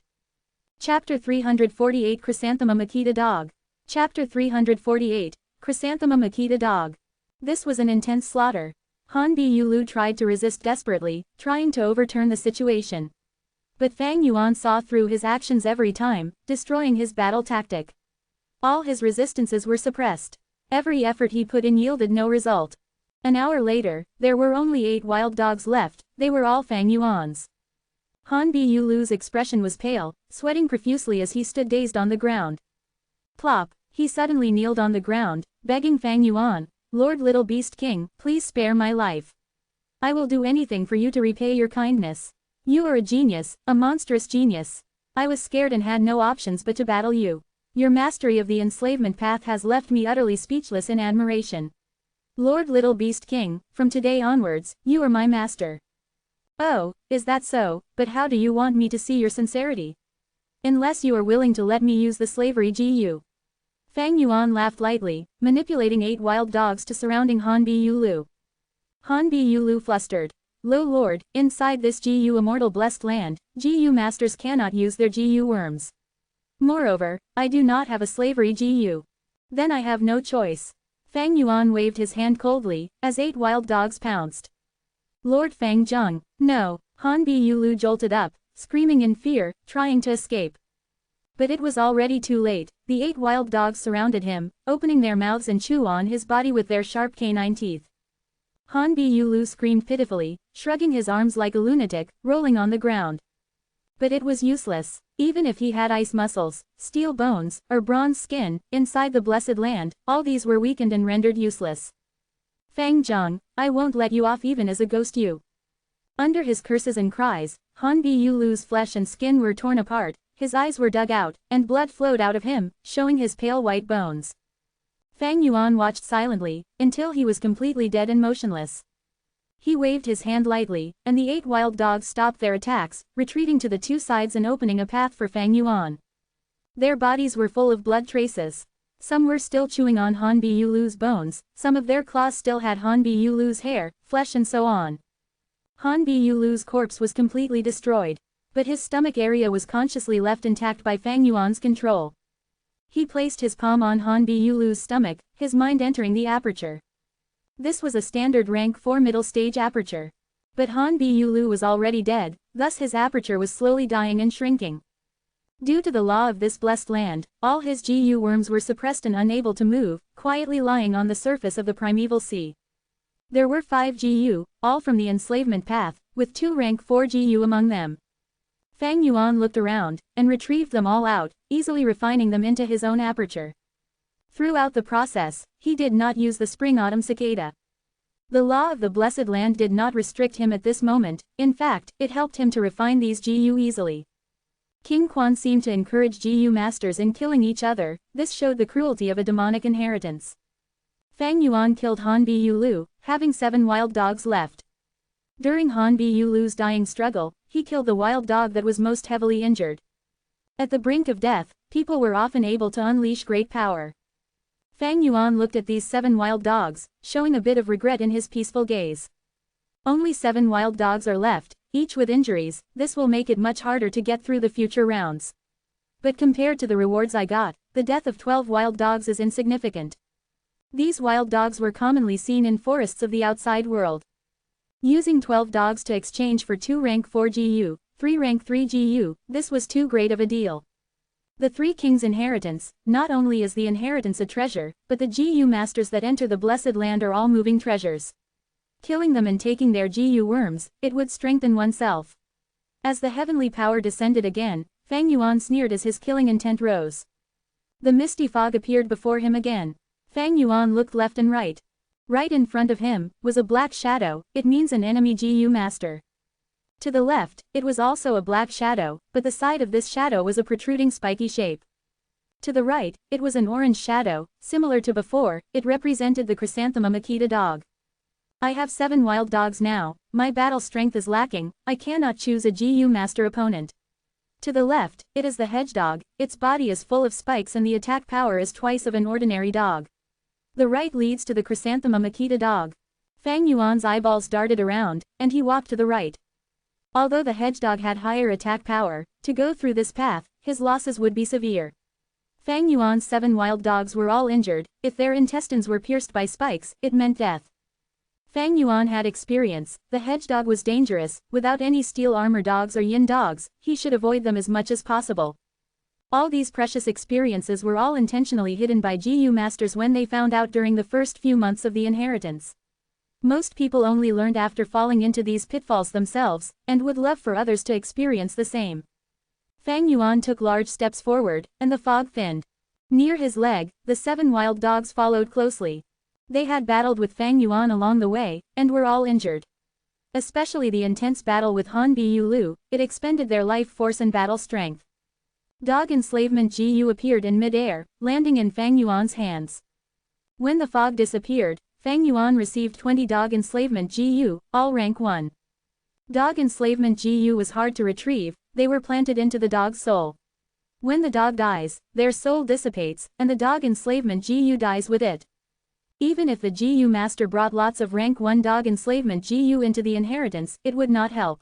Chapter 348 Chrysanthema Makita Dog. Chapter 348, Chrysanthema Makita Dog. This was an intense slaughter. Han Biulu tried to resist desperately, trying to overturn the situation. But Fang Yuan saw through his actions every time, destroying his battle tactic. All his resistances were suppressed. Every effort he put in yielded no result. An hour later, there were only 8 wild dogs left, they were all Fang Yuan's. Han Biulu's expression was pale, sweating profusely as he stood dazed on the ground. Plop, he suddenly kneeled on the ground, begging Fang Yuan, Lord Little Beast King, please spare my life. I will do anything for you to repay your kindness. You are a genius, a monstrous genius. I was scared and had no options but to battle you. Your mastery of the enslavement path has left me utterly speechless in admiration. Lord Little Beast King, from today onwards, you are my master. Oh, is that so, but how do you want me to see your sincerity? Unless you are willing to let me use the slavery GU. Fang Yuan laughed lightly, manipulating 8 wild dogs to surrounding Han Biulu. Han Biulu flustered. Lo Lord, inside this GU immortal blessed land, GU masters cannot use their GU worms. Moreover, I do not have a slavery GU. Then I have no choice. Fang Yuan waved his hand coldly, as 8 wild dogs pounced. Lord Fang Zheng, no, Han Biulu jolted up, screaming in fear, trying to escape. But it was already too late, the 8 wild dogs surrounded him, opening their mouths and chew on his body with their sharp canine teeth. Han Biulu screamed pitifully, shrugging his arms like a lunatic, rolling on the ground. But it was useless. Even if he had ice muscles, steel bones, or bronze skin, inside the blessed land, all these were weakened and rendered useless. Fang Zheng, I won't let you off even as a ghost you. Under his curses and cries, Han Biulu's flesh and skin were torn apart, his eyes were dug out, and blood flowed out of him, showing his pale white bones. Fang Yuan watched silently, until he was completely dead and motionless. He waved his hand lightly, and the 8 wild dogs stopped their attacks, retreating to the 2 sides and opening a path for Fang Yuan. Their bodies were full of blood traces. Some were still chewing on Han Biulu's bones, some of their claws still had Han Biulu's hair, flesh and so on. Han Biulu's corpse was completely destroyed. But his stomach area was consciously left intact by Fang Yuan's control. He placed his palm on Han Biulu's stomach, his mind entering the aperture. This was a standard rank 4 middle stage aperture. But Han Bu was already dead, thus his aperture was slowly dying and shrinking. Due to the law of this blessed land, all his GU worms were suppressed and unable to move, quietly lying on the surface of the primeval sea. There were 5 GU, all from the enslavement path, with 2 rank 4 GU among them. Fang Yuan looked around, and retrieved them all out, easily refining them into his own aperture. Throughout the process, he did not use the spring-autumn cicada. The law of the blessed land did not restrict him at this moment, in fact, it helped him to refine these GU easily. King Quan seemed to encourage GU masters in killing each other, this showed the cruelty of a demonic inheritance. Fang Yuan killed Han Bu, having 7 wild dogs left. During Han Bu's dying struggle, he killed the wild dog that was most heavily injured. At the brink of death, people were often able to unleash great power. Fang Yuan looked at these 7 wild dogs, showing a bit of regret in his peaceful gaze. Only 7 wild dogs are left, each with injuries, this will make it much harder to get through the future rounds. But compared to the rewards I got, the death of 12 wild dogs is insignificant. These wild dogs were commonly seen in forests of the outside world. Using 12 dogs to exchange for 2 rank 4 GU, 3 rank 3 GU, this was too great of a deal. The 3 kings' inheritance, not only is the inheritance a treasure, but the GU masters that enter the blessed land are all moving treasures. Killing them and taking their GU worms, it would strengthen oneself. As the heavenly power descended again, Fang Yuan sneered as his killing intent rose. The misty fog appeared before him again. Fang Yuan looked left and right. Right in front of him was a black shadow, it means an enemy GU master. To the left, it was also a black shadow, but the side of this shadow was a protruding spiky shape. To the right, it was an orange shadow, similar to before, it represented the chrysanthemum Akita dog. I have 7 wild dogs now, my battle strength is lacking, I cannot choose a GU master opponent. To the left, it is the hedgehog, its body is full of spikes and the attack power is twice of an ordinary dog. The right leads to the chrysanthemum Akita dog. Fang Yuan's eyeballs darted around, and he walked to the right. Although the hedgehog had higher attack power, to go through this path, his losses would be severe. Fang Yuan's 7 wild dogs were all injured, if their intestines were pierced by spikes, it meant death. Fang Yuan had experience, the hedgehog was dangerous, without any steel armor dogs or yin dogs, he should avoid them as much as possible. All these precious experiences were all intentionally hidden by GU masters when they found out during the first few months of the inheritance. Most people only learned after falling into these pitfalls themselves, and would love for others to experience the same. Fang Yuan took large steps forward, and the fog thinned. Near his leg, the 7 wild dogs followed closely. They had battled with Fang Yuan along the way, and were all injured. Especially the intense battle with Han Bu, it expended their life force and battle strength. Dog enslavement GU appeared in mid-air, landing in Fang Yuan's hands. When the fog disappeared, Fang Yuan received 20 dog enslavement GU, all rank 1. Dog enslavement GU was hard to retrieve, they were planted into the dog's soul. When the dog dies, their soul dissipates, and the dog enslavement GU dies with it. Even if the GU master brought lots of rank 1 dog enslavement GU into the inheritance, it would not help.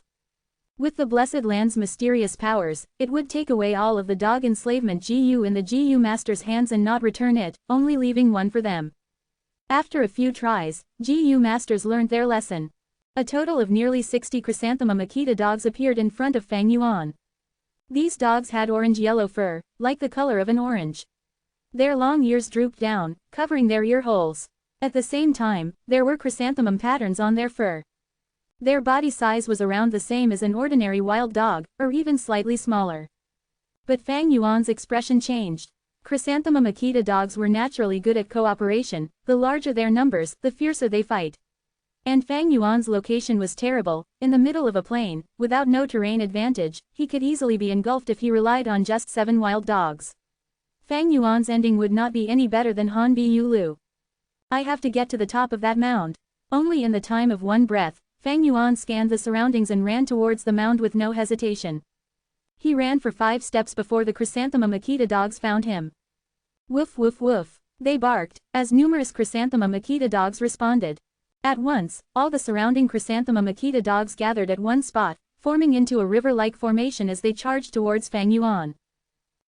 With the blessed land's mysterious powers, it would take away all of the dog enslavement GU in the GU master's hands and not return it, only leaving 1 for them. After a few tries, GU masters learned their lesson. A total of nearly 60 chrysanthemum Akita dogs appeared in front of Fang Yuan. These dogs had orange-yellow fur, like the color of an orange. Their long ears drooped down, covering their ear holes. At the same time, there were chrysanthemum patterns on their fur. Their body size was around the same as an ordinary wild dog, or even slightly smaller. But Fang Yuan's expression changed. Chrysanthemum Akita dogs were naturally good at cooperation, the larger their numbers, the fiercer they fight. And Fang Yuan's location was terrible, in the middle of a plain, without no terrain advantage, he could easily be engulfed if he relied on just 7 wild dogs. Fang Yuan's ending would not be any better than Han Bu. I have to get to the top of that mound. Only in the time of 1 breath, Fang Yuan scanned the surroundings and ran towards the mound with no hesitation. He ran for 5 steps before the chrysanthemum Akita dogs found him. Woof woof woof, they barked, as numerous chrysanthemum Akita dogs responded. At once, all the surrounding chrysanthemum Akita dogs gathered at one spot, forming into a river-like formation as they charged towards Fang Yuan.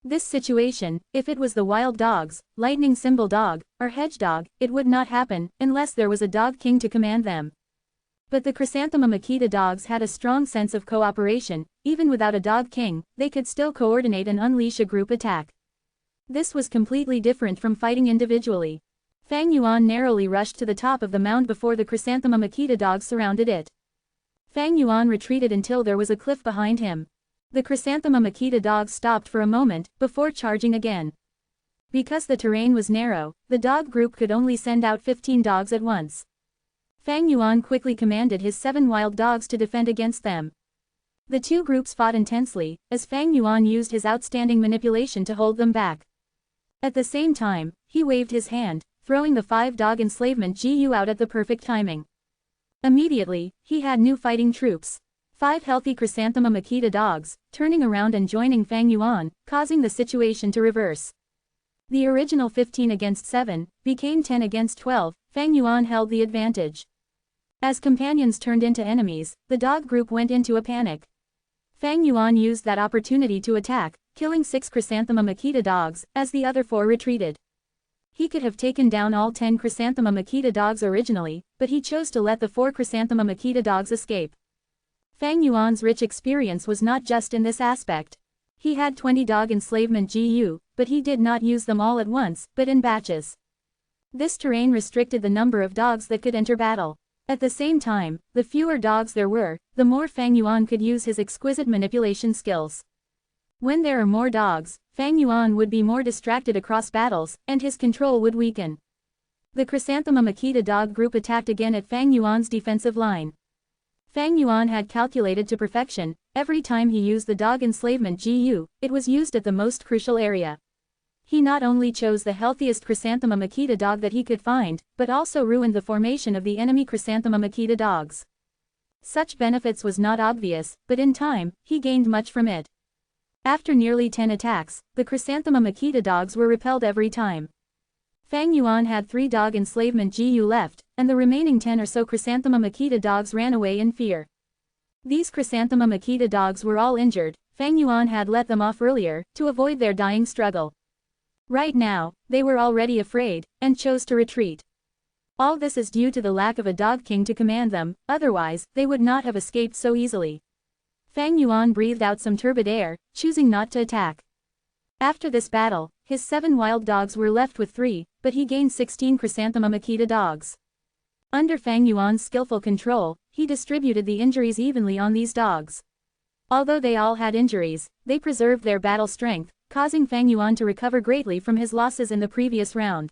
This situation, if it was the wild dogs, lightning symbol dog, or hedgehog, it would not happen, unless there was a dog king to command them. But the Chrysanthemum Akita dogs had a strong sense of cooperation. Even without a dog king, they could still coordinate and unleash a group attack. This was completely different from fighting individually. Fang Yuan narrowly rushed to the top of the mound before the Chrysanthemum Akita dogs surrounded it. Fang Yuan retreated until there was a cliff behind him. The Chrysanthemum Akita dogs stopped for a moment, before charging again. Because the terrain was narrow, the dog group could only send out 15 dogs at once. Fang Yuan quickly commanded his 7 wild dogs to defend against them. The two groups fought intensely, as Fang Yuan used his outstanding manipulation to hold them back. At the same time, he waved his hand, throwing the 5-dog enslavement GU out at the perfect timing. Immediately, he had new fighting troops. 5 healthy Chrysanthemum Akita dogs, turning around and joining Fang Yuan, causing the situation to reverse. The original 15 against 7, became 10 against 12, Fang Yuan held the advantage. As companions turned into enemies, the dog group went into a panic. Fang Yuan used that opportunity to attack, killing 6 Chrysanthemum Akita dogs, as the other 4 retreated. He could have taken down all 10 Chrysanthemum Akita dogs originally, but he chose to let the 4 Chrysanthemum Akita dogs escape. Fang Yuan's rich experience was not just in this aspect. He had 20 dog enslavement GU, but he did not use them all at once, but in batches. This terrain restricted the number of dogs that could enter battle. At the same time, the fewer dogs there were, the more Fang Yuan could use his exquisite manipulation skills. When there are more dogs, Fang Yuan would be more distracted across battles, and his control would weaken. The Chrysanthemum Akita dog group attacked again at Fang Yuan's defensive line. Fang Yuan had calculated to perfection. Every time he used the dog enslavement GU, it was used at the most crucial area. He not only chose the healthiest Chrysanthemum Akita dog that he could find, but also ruined the formation of the enemy Chrysanthemum Akita dogs. Such benefits was not obvious, but in time, he gained much from it. After nearly 10 attacks, the Chrysanthemum Akita dogs were repelled every time. Fang Yuan had 3 dog enslavement GU left, and the remaining 10 or so Chrysanthemum Akita dogs ran away in fear. These Chrysanthemum Akita dogs were all injured. Fang Yuan had let them off earlier, to avoid their dying struggle. Right now, they were already afraid, and chose to retreat. All this is due to the lack of a dog king to command them, otherwise, they would not have escaped so easily. Fang Yuan breathed out some turbid air, choosing not to attack. After this battle, his 7 wild dogs were left with 3, but he gained 16 Chrysanthemum Akita dogs. Under Fang Yuan's skillful control, he distributed the injuries evenly on these dogs. Although they all had injuries, they preserved their battle strength, causing Fang Yuan to recover greatly from his losses in the previous round.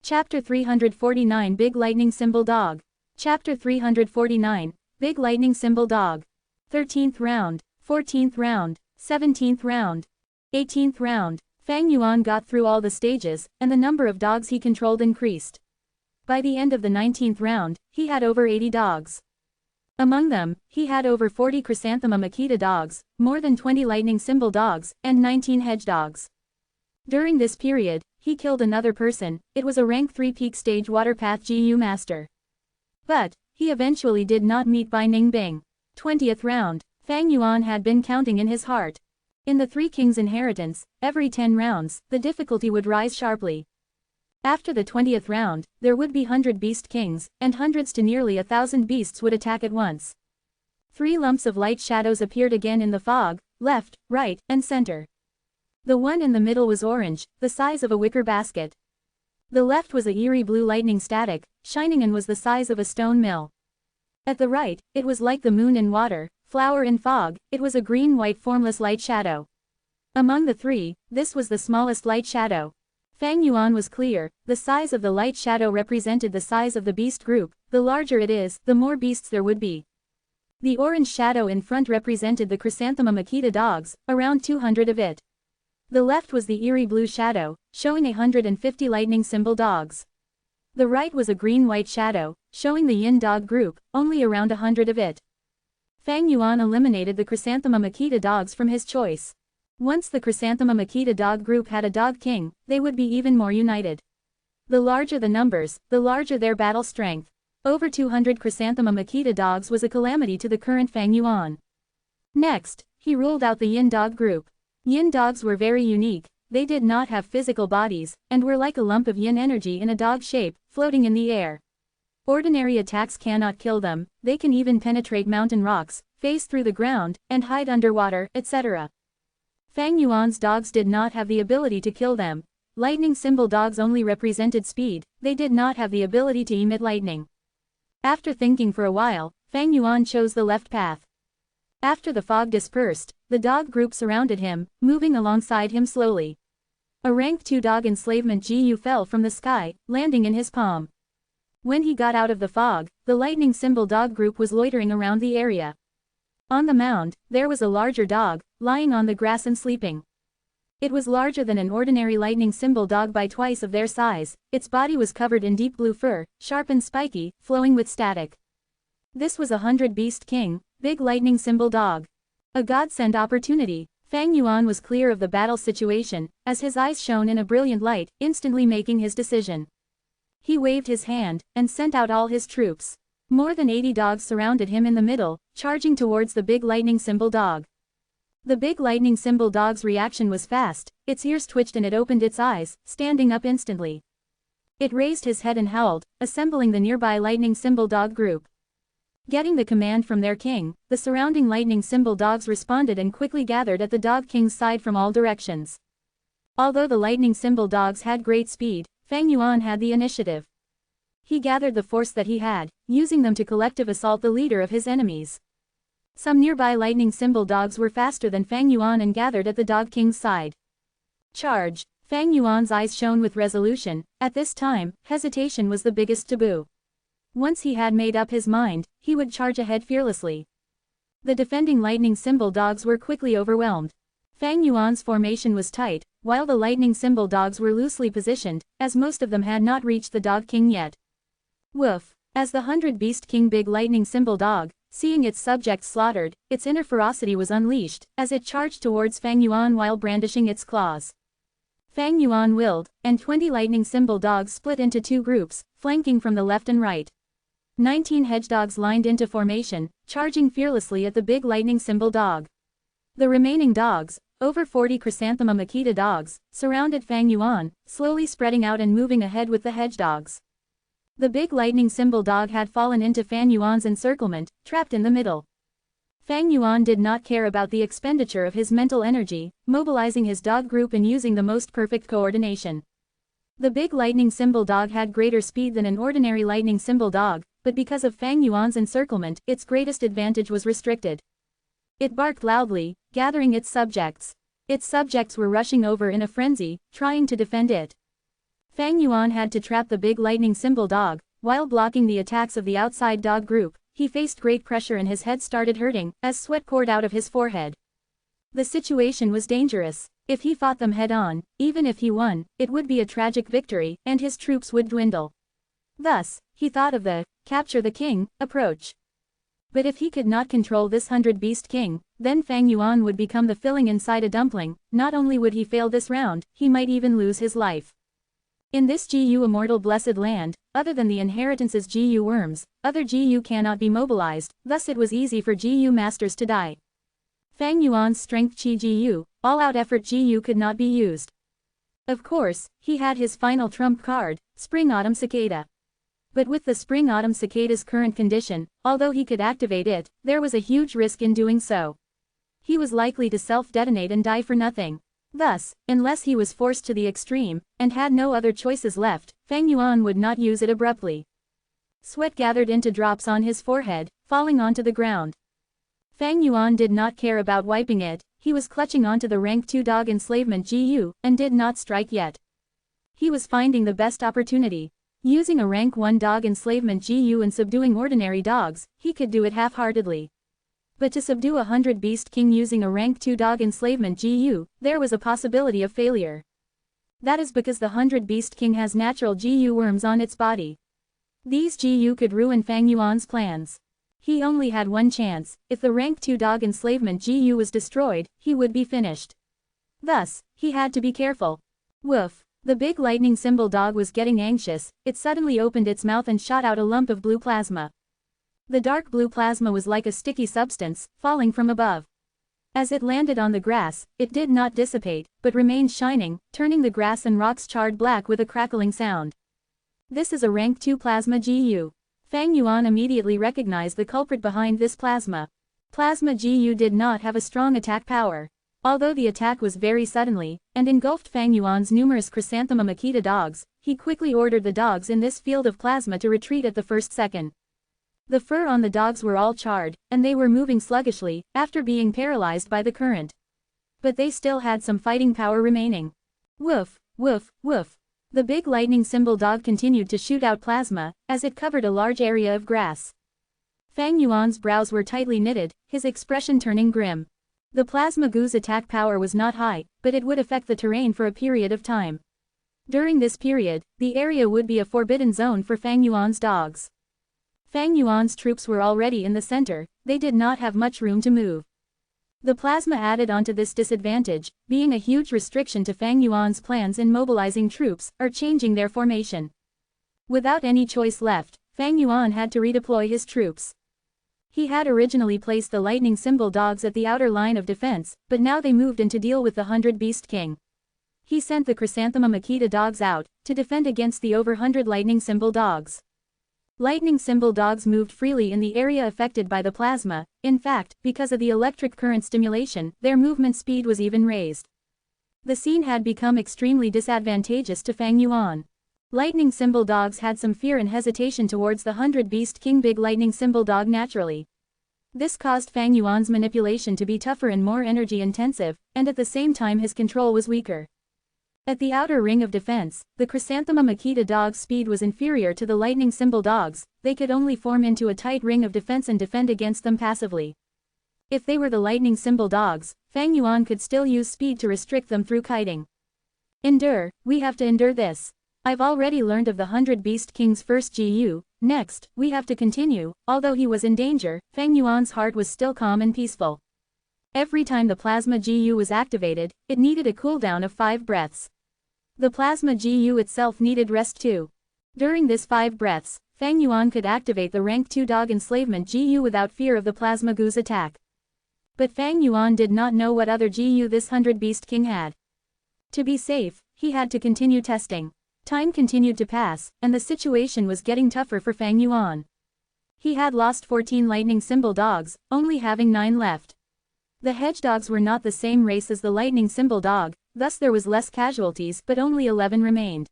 Chapter 349 Big Lightning Symbol Dog. Chapter 349, Big Lightning Symbol Dog. 13th round, 14th round, 17th round, 18th round. Fang Yuan got through all the stages, and the number of dogs he controlled increased. By the end of the 19th round, he had over 80 dogs. Among them, he had over 40 Chrysanthemum Akita dogs, more than 20 lightning symbol dogs, and 19 hedgehogs. During this period, he killed another person. It was a rank 3 peak stage waterpath GU master. But, he eventually did not meet Bai Ningbing. 20th round, Fang Yuan had been counting in his heart. In the 3 Kings inheritance, every 10 rounds, the difficulty would rise sharply. After the 20th round, there would be 100 beast kings, and hundreds to nearly 1,000 beasts would attack at once. 3 lumps of light shadows appeared again in the fog, left, right, and center. The one in the middle was orange, the size of a wicker basket. The left was a eerie blue lightning static, shining and was the size of a stone mill. At the right, it was like the moon in water, flower in fog. It was a green-white formless light shadow. Among the 3, this was the smallest light shadow. Fang Yuan was clear. The size of the light shadow represented the size of the beast group. The larger it is, the more beasts there would be. The orange shadow in front represented the Chrysanthemum Akita dogs, around 200 of it. The left was the eerie blue shadow, showing 150 lightning symbol dogs. The right was a green-white shadow, showing the yin dog group, only around 100 of it. Fang Yuan eliminated the Chrysanthemum Akita dogs from his choice. Once the Chrysanthemum Akita dog group had a dog king, they would be even more united. The larger the numbers, the larger their battle strength. Over 200 Chrysanthemum Akita dogs was a calamity to the current Fang Yuan. Next, he ruled out the yin dog group. Yin dogs were very unique, they did not have physical bodies, and were like a lump of yin energy in a dog shape, floating in the air. Ordinary attacks cannot kill them, they can even penetrate mountain rocks, phase through the ground, and hide underwater, etc. Fang Yuan's dogs did not have the ability to kill them. Lightning symbol dogs only represented speed, they did not have the ability to emit lightning. After thinking for a while, Fang Yuan chose the left path. After the fog dispersed, the dog group surrounded him, moving alongside him slowly. A rank 2 dog enslavement GU fell from the sky, landing in his palm. When he got out of the fog, the lightning symbol dog group was loitering around the area. On the mound, there was a larger dog, lying on the grass and sleeping. It was larger than an ordinary lightning symbol dog by twice of their size, its body was covered in deep blue fur, sharp and spiky, flowing with static. This was a 100-beast king, big lightning symbol dog. A godsend opportunity. Fang Yuan was clear of the battle situation, as his eyes shone in a brilliant light, instantly making his decision. He waved his hand, and sent out all his troops. More than 80 dogs surrounded him in the middle, charging towards the big lightning symbol dog. The big lightning symbol dog's reaction was fast, its ears twitched and it opened its eyes, standing up instantly. It raised his head and howled, assembling the nearby lightning symbol dog group. Getting the command from their king, the surrounding lightning symbol dogs responded and quickly gathered at the dog king's side from all directions. Although the lightning symbol dogs had great speed, Fang Yuan had the initiative. He gathered the force that he had, using them to collective assault the leader of his enemies. Some nearby lightning symbol dogs were faster than Fang Yuan and gathered at the dog king's side. Charge! Fang Yuan's eyes shone with resolution. At this time, hesitation was the biggest taboo. Once he had made up his mind, he would charge ahead fearlessly. The defending lightning symbol dogs were quickly overwhelmed. Fang Yuan's formation was tight, while the lightning symbol dogs were loosely positioned, as most of them had not reached the dog king yet. Woof! As the 100-beast king big lightning symbol dog, seeing its subjects slaughtered, its inner ferocity was unleashed, as it charged towards Fang Yuan while brandishing its claws. Fang Yuan willed, and 20 lightning symbol dogs split into 2 groups, flanking from the left and right. 19 hedgedogs lined into formation, charging fearlessly at the big lightning symbol dog. The remaining dogs, over 40 chrysanthemum Akita dogs, surrounded Fang Yuan, slowly spreading out and moving ahead with the hedgedogs. The big lightning symbol dog had fallen into Fang Yuan's encirclement, trapped in the middle. Fang Yuan did not care about the expenditure of his mental energy, mobilizing his dog group and using the most perfect coordination. The big lightning symbol dog had greater speed than an ordinary lightning symbol dog, but because of Fang Yuan's encirclement, its greatest advantage was restricted. It barked loudly, gathering its subjects. Its subjects were rushing over in a frenzy, trying to defend it. Fang Yuan had to trap the big lightning symbol dog, while blocking the attacks of the outside dog group. He faced great pressure and his head started hurting, as sweat poured out of his forehead. The situation was dangerous. If he fought them head-on, even if he won, it would be a tragic victory, and his troops would dwindle. Thus, he thought of the capture the king approach. But if he could not control this 100-beast king, then Fang Yuan would become the filling inside a dumpling. Not only would he fail this round, he might even lose his life. In this GU immortal blessed land, other than the inheritance's GU worms, other GU cannot be mobilized, thus it was easy for GU masters to die. Fang Yuan's strength Chi GU, all-out effort GU could not be used. Of course, he had his final trump card, Spring-Autumn Cicada. But with the Spring-Autumn Cicada's current condition, although he could activate it, there was a huge risk in doing so. He was likely to self-detonate and die for nothing. Thus, unless he was forced to the extreme, and had no other choices left, Fang Yuan would not use it abruptly. Sweat gathered into drops on his forehead, falling onto the ground. Fang Yuan did not care about wiping it, he was clutching onto the rank 2 dog enslavement GU, and did not strike yet. He was finding the best opportunity. Using a rank 1 dog enslavement GU and subduing ordinary dogs, he could do it half-heartedly. But to subdue a 100-beast king using a rank 2 dog enslavement GU, there was a possibility of failure. That is because the 100-beast king has natural GU worms on its body. These GU could ruin Fang Yuan's plans. He only had one chance. If the rank 2 dog enslavement GU was destroyed, he would be finished. Thus, he had to be careful. Woof! The big lightning symbol dog was getting anxious, it suddenly opened its mouth and shot out a lump of blue plasma. The dark blue plasma was like a sticky substance, falling from above. As it landed on the grass, it did not dissipate, but remained shining, turning the grass and rocks charred black with a crackling sound. This is a rank 2 plasma GU. Fang Yuan immediately recognized the culprit behind this plasma. Plasma GU did not have a strong attack power. Although the attack was very suddenly, and engulfed Fang Yuan's numerous Chrysanthemum Akita dogs, he quickly ordered the dogs in this field of plasma to retreat at the first second. The fur on the dogs were all charred, and they were moving sluggishly, after being paralyzed by the current. But they still had some fighting power remaining. Woof, woof, woof. The big lightning symbol dog continued to shoot out plasma, as it covered a large area of grass. Fang Yuan's brows were tightly knitted, his expression turning grim. The plasma goo's attack power was not high, but it would affect the terrain for a period of time. During this period, the area would be a forbidden zone for Fang Yuan's dogs. Fang Yuan's troops were already in the center, they did not have much room to move. The plasma added onto this disadvantage, being a huge restriction to Fang Yuan's plans in mobilizing troops, or changing their formation. Without any choice left, Fang Yuan had to redeploy his troops. He had originally placed the lightning symbol dogs at the outer line of defense, but now they moved in to deal with the 100 Beast King. He sent the Chrysanthemum Akita dogs out, to defend against the over 100 lightning symbol dogs. Lightning symbol dogs moved freely in the area affected by the plasma. In fact, because of the electric current stimulation, their movement speed was even raised. The scene had become extremely disadvantageous to Fang Yuan. Lightning symbol dogs had some fear and hesitation towards the 100 Beast King big lightning symbol dog naturally. This caused Fang Yuan's manipulation to be tougher and more energy intensive, and at the same time his control was weaker. At the outer ring of defense, the Chrysanthemum Akita dog's speed was inferior to the lightning symbol dogs, they could only form into a tight ring of defense and defend against them passively. If they were the lightning symbol dogs, Fang Yuan could still use speed to restrict them through kiting. Endure, we have to endure this. I've already learned of the 100 Beast King's first GU, next, we have to continue. Although he was in danger, Fang Yuan's heart was still calm and peaceful. Every time the plasma GU was activated, it needed a cooldown of 5 breaths. The plasma GU itself needed rest too. During this 5 breaths, Fang Yuan could activate the rank 2 dog enslavement GU without fear of the plasma goo's attack. But Fang Yuan did not know what other GU this 100 Beast King had. To be safe, he had to continue testing. Time continued to pass, and the situation was getting tougher for Fang Yuan. He had lost 14 lightning symbol dogs, only having 9 left. The hedge dogs were not the same race as the lightning symbol dog, thus there was less casualties but only 11 remained.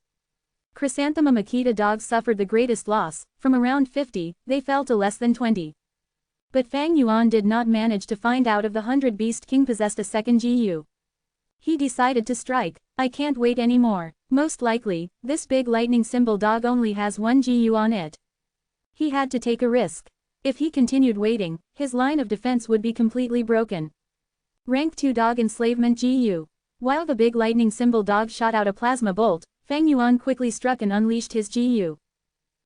Chrysanthemum Akita dogs suffered the greatest loss, from around 50, they fell to less than 20. But Fang Yuan did not manage to find out if the 100 Beast King possessed a second GU. He decided to strike. I can't wait anymore. Most likely, this big lightning symbol dog only has 1 GU on it. He had to take a risk. If he continued waiting, his line of defense would be completely broken. Rank 2 dog enslavement GU. While the big lightning symbol dog shot out a plasma bolt, Fang Yuan quickly struck and unleashed his GU.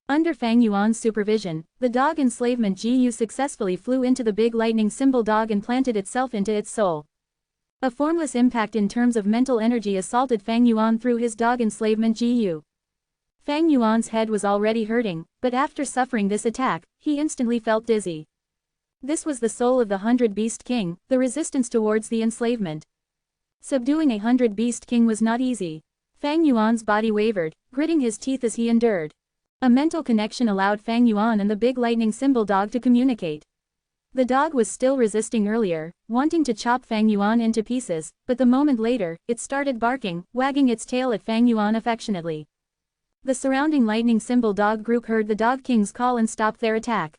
Under Fang Yuan's supervision, the dog enslavement GU successfully flew into the big lightning symbol dog and planted itself into its soul. A formless impact in terms of mental energy assaulted Fang Yuan through his dog enslavement GU. Fang Yuan's head was already hurting, but after suffering this attack, he instantly felt dizzy. This was the soul of the 100 Beast King, the resistance towards the enslavement. Subduing a 100 Beast King was not easy. Fang Yuan's body wavered, gritting his teeth as he endured. A mental connection allowed Fang Yuan and the big lightning symbol dog to communicate. The dog was still resisting earlier, wanting to chop Fang Yuan into pieces, but the moment later, it started barking, wagging its tail at Fang Yuan affectionately. The surrounding lightning symbol dog group heard the Dog King's call and stopped their attack.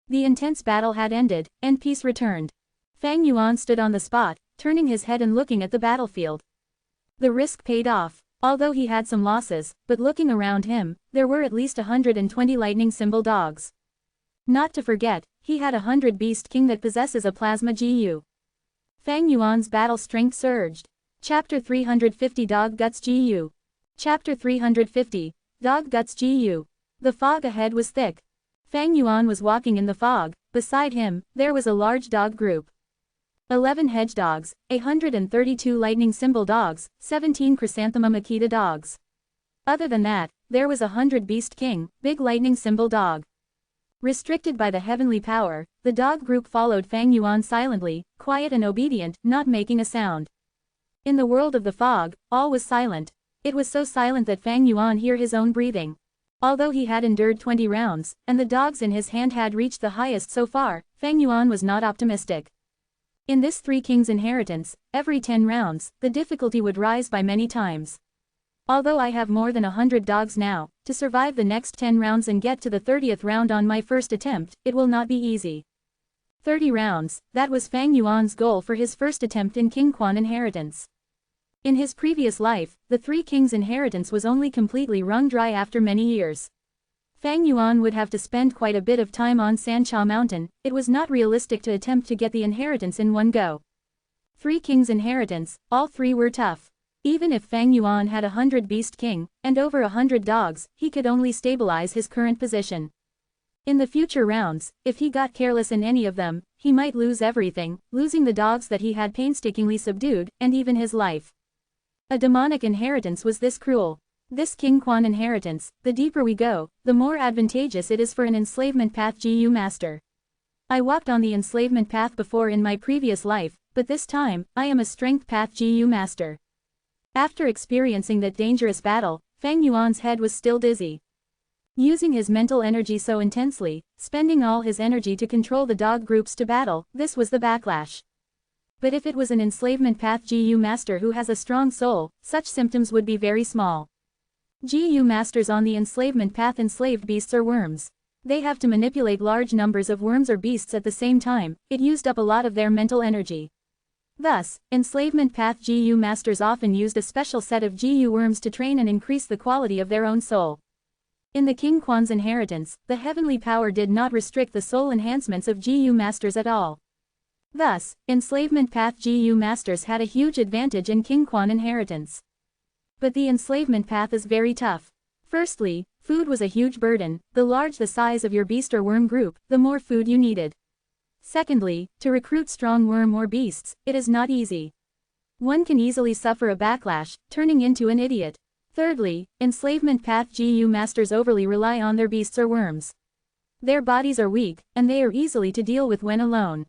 The intense battle had ended, and peace returned. Fang Yuan stood on the spot, turning his head and looking at the battlefield. The risk paid off, although he had some losses, but looking around him, there were at least 120 lightning symbol dogs. Not to forget, he had a 100 Beast King that possesses a plasma GU. Fang Yuan's battle strength surged. Chapter 350 Dog Guts GU. Chapter 350, Dog Guts GU. The fog ahead was thick. Fang Yuan was walking in the fog. Beside him, there was a large dog group. 11 hedge dogs, 132 lightning symbol dogs, 17 chrysanthemum Akita dogs. Other than that, there was a 100 Beast King, big lightning symbol dog. Restricted by the heavenly power, the dog group followed Fang Yuan silently, quiet and obedient, not making a sound. In the world of the fog, all was silent. It was so silent that Fang Yuan heard his own breathing. Although he had endured 20 rounds, and the dogs in his hand had reached the highest so far, Fang Yuan was not optimistic. In this Three Kings inheritance, every 10 rounds, the difficulty would rise by many times. Although I have more than 100 dogs now, to survive the next 10 rounds and get to the 30th round on my first attempt, it will not be easy. 30 rounds, that was Fang Yuan's goal for his first attempt in King Quan inheritance. In his previous life, the Three Kings inheritance was only completely wrung dry after many years. Fang Yuan would have to spend quite a bit of time on Sancha Mountain. It was not realistic to attempt to get the inheritance in one go. Three Kings inheritance, all three were tough. Even if Fang Yuan had 100 Beast King, and over 100 dogs, he could only stabilize his current position. In the future rounds, if he got careless in any of them, he might lose everything, losing the dogs that he had painstakingly subdued, and even his life. A demonic inheritance was this cruel. This King Quan inheritance, the deeper we go, the more advantageous it is for an enslavement path GU master. I walked on the enslavement path before in my previous life, but this time, I am a strength path GU master. After experiencing that dangerous battle, Fang Yuan's head was still dizzy. Using his mental energy so intensely, spending all his energy to control the dog groups to battle, this was the backlash. But if it was an enslavement path GU master who has a strong soul, such symptoms would be very small. GU masters on the enslavement path enslaved beasts or worms. They have to manipulate large numbers of worms or beasts at the same time. It used up a lot of their mental energy. Thus, enslavement path GU masters often used a special set of GU worms to train and increase the quality of their own soul. In the King Quan's inheritance, the heavenly power did not restrict the soul enhancements of GU masters at all. Thus, enslavement path GU masters had a huge advantage in King Quan inheritance. But the enslavement path is very tough. Firstly, food was a huge burden. The larger the size of your beast or worm group, the more food you needed. Secondly, to recruit strong worm or beasts, it is not easy. One can easily suffer a backlash, turning into an idiot. Thirdly, enslavement path GU masters overly rely on their beasts or worms. Their bodies are weak, and they are easily to deal with when alone.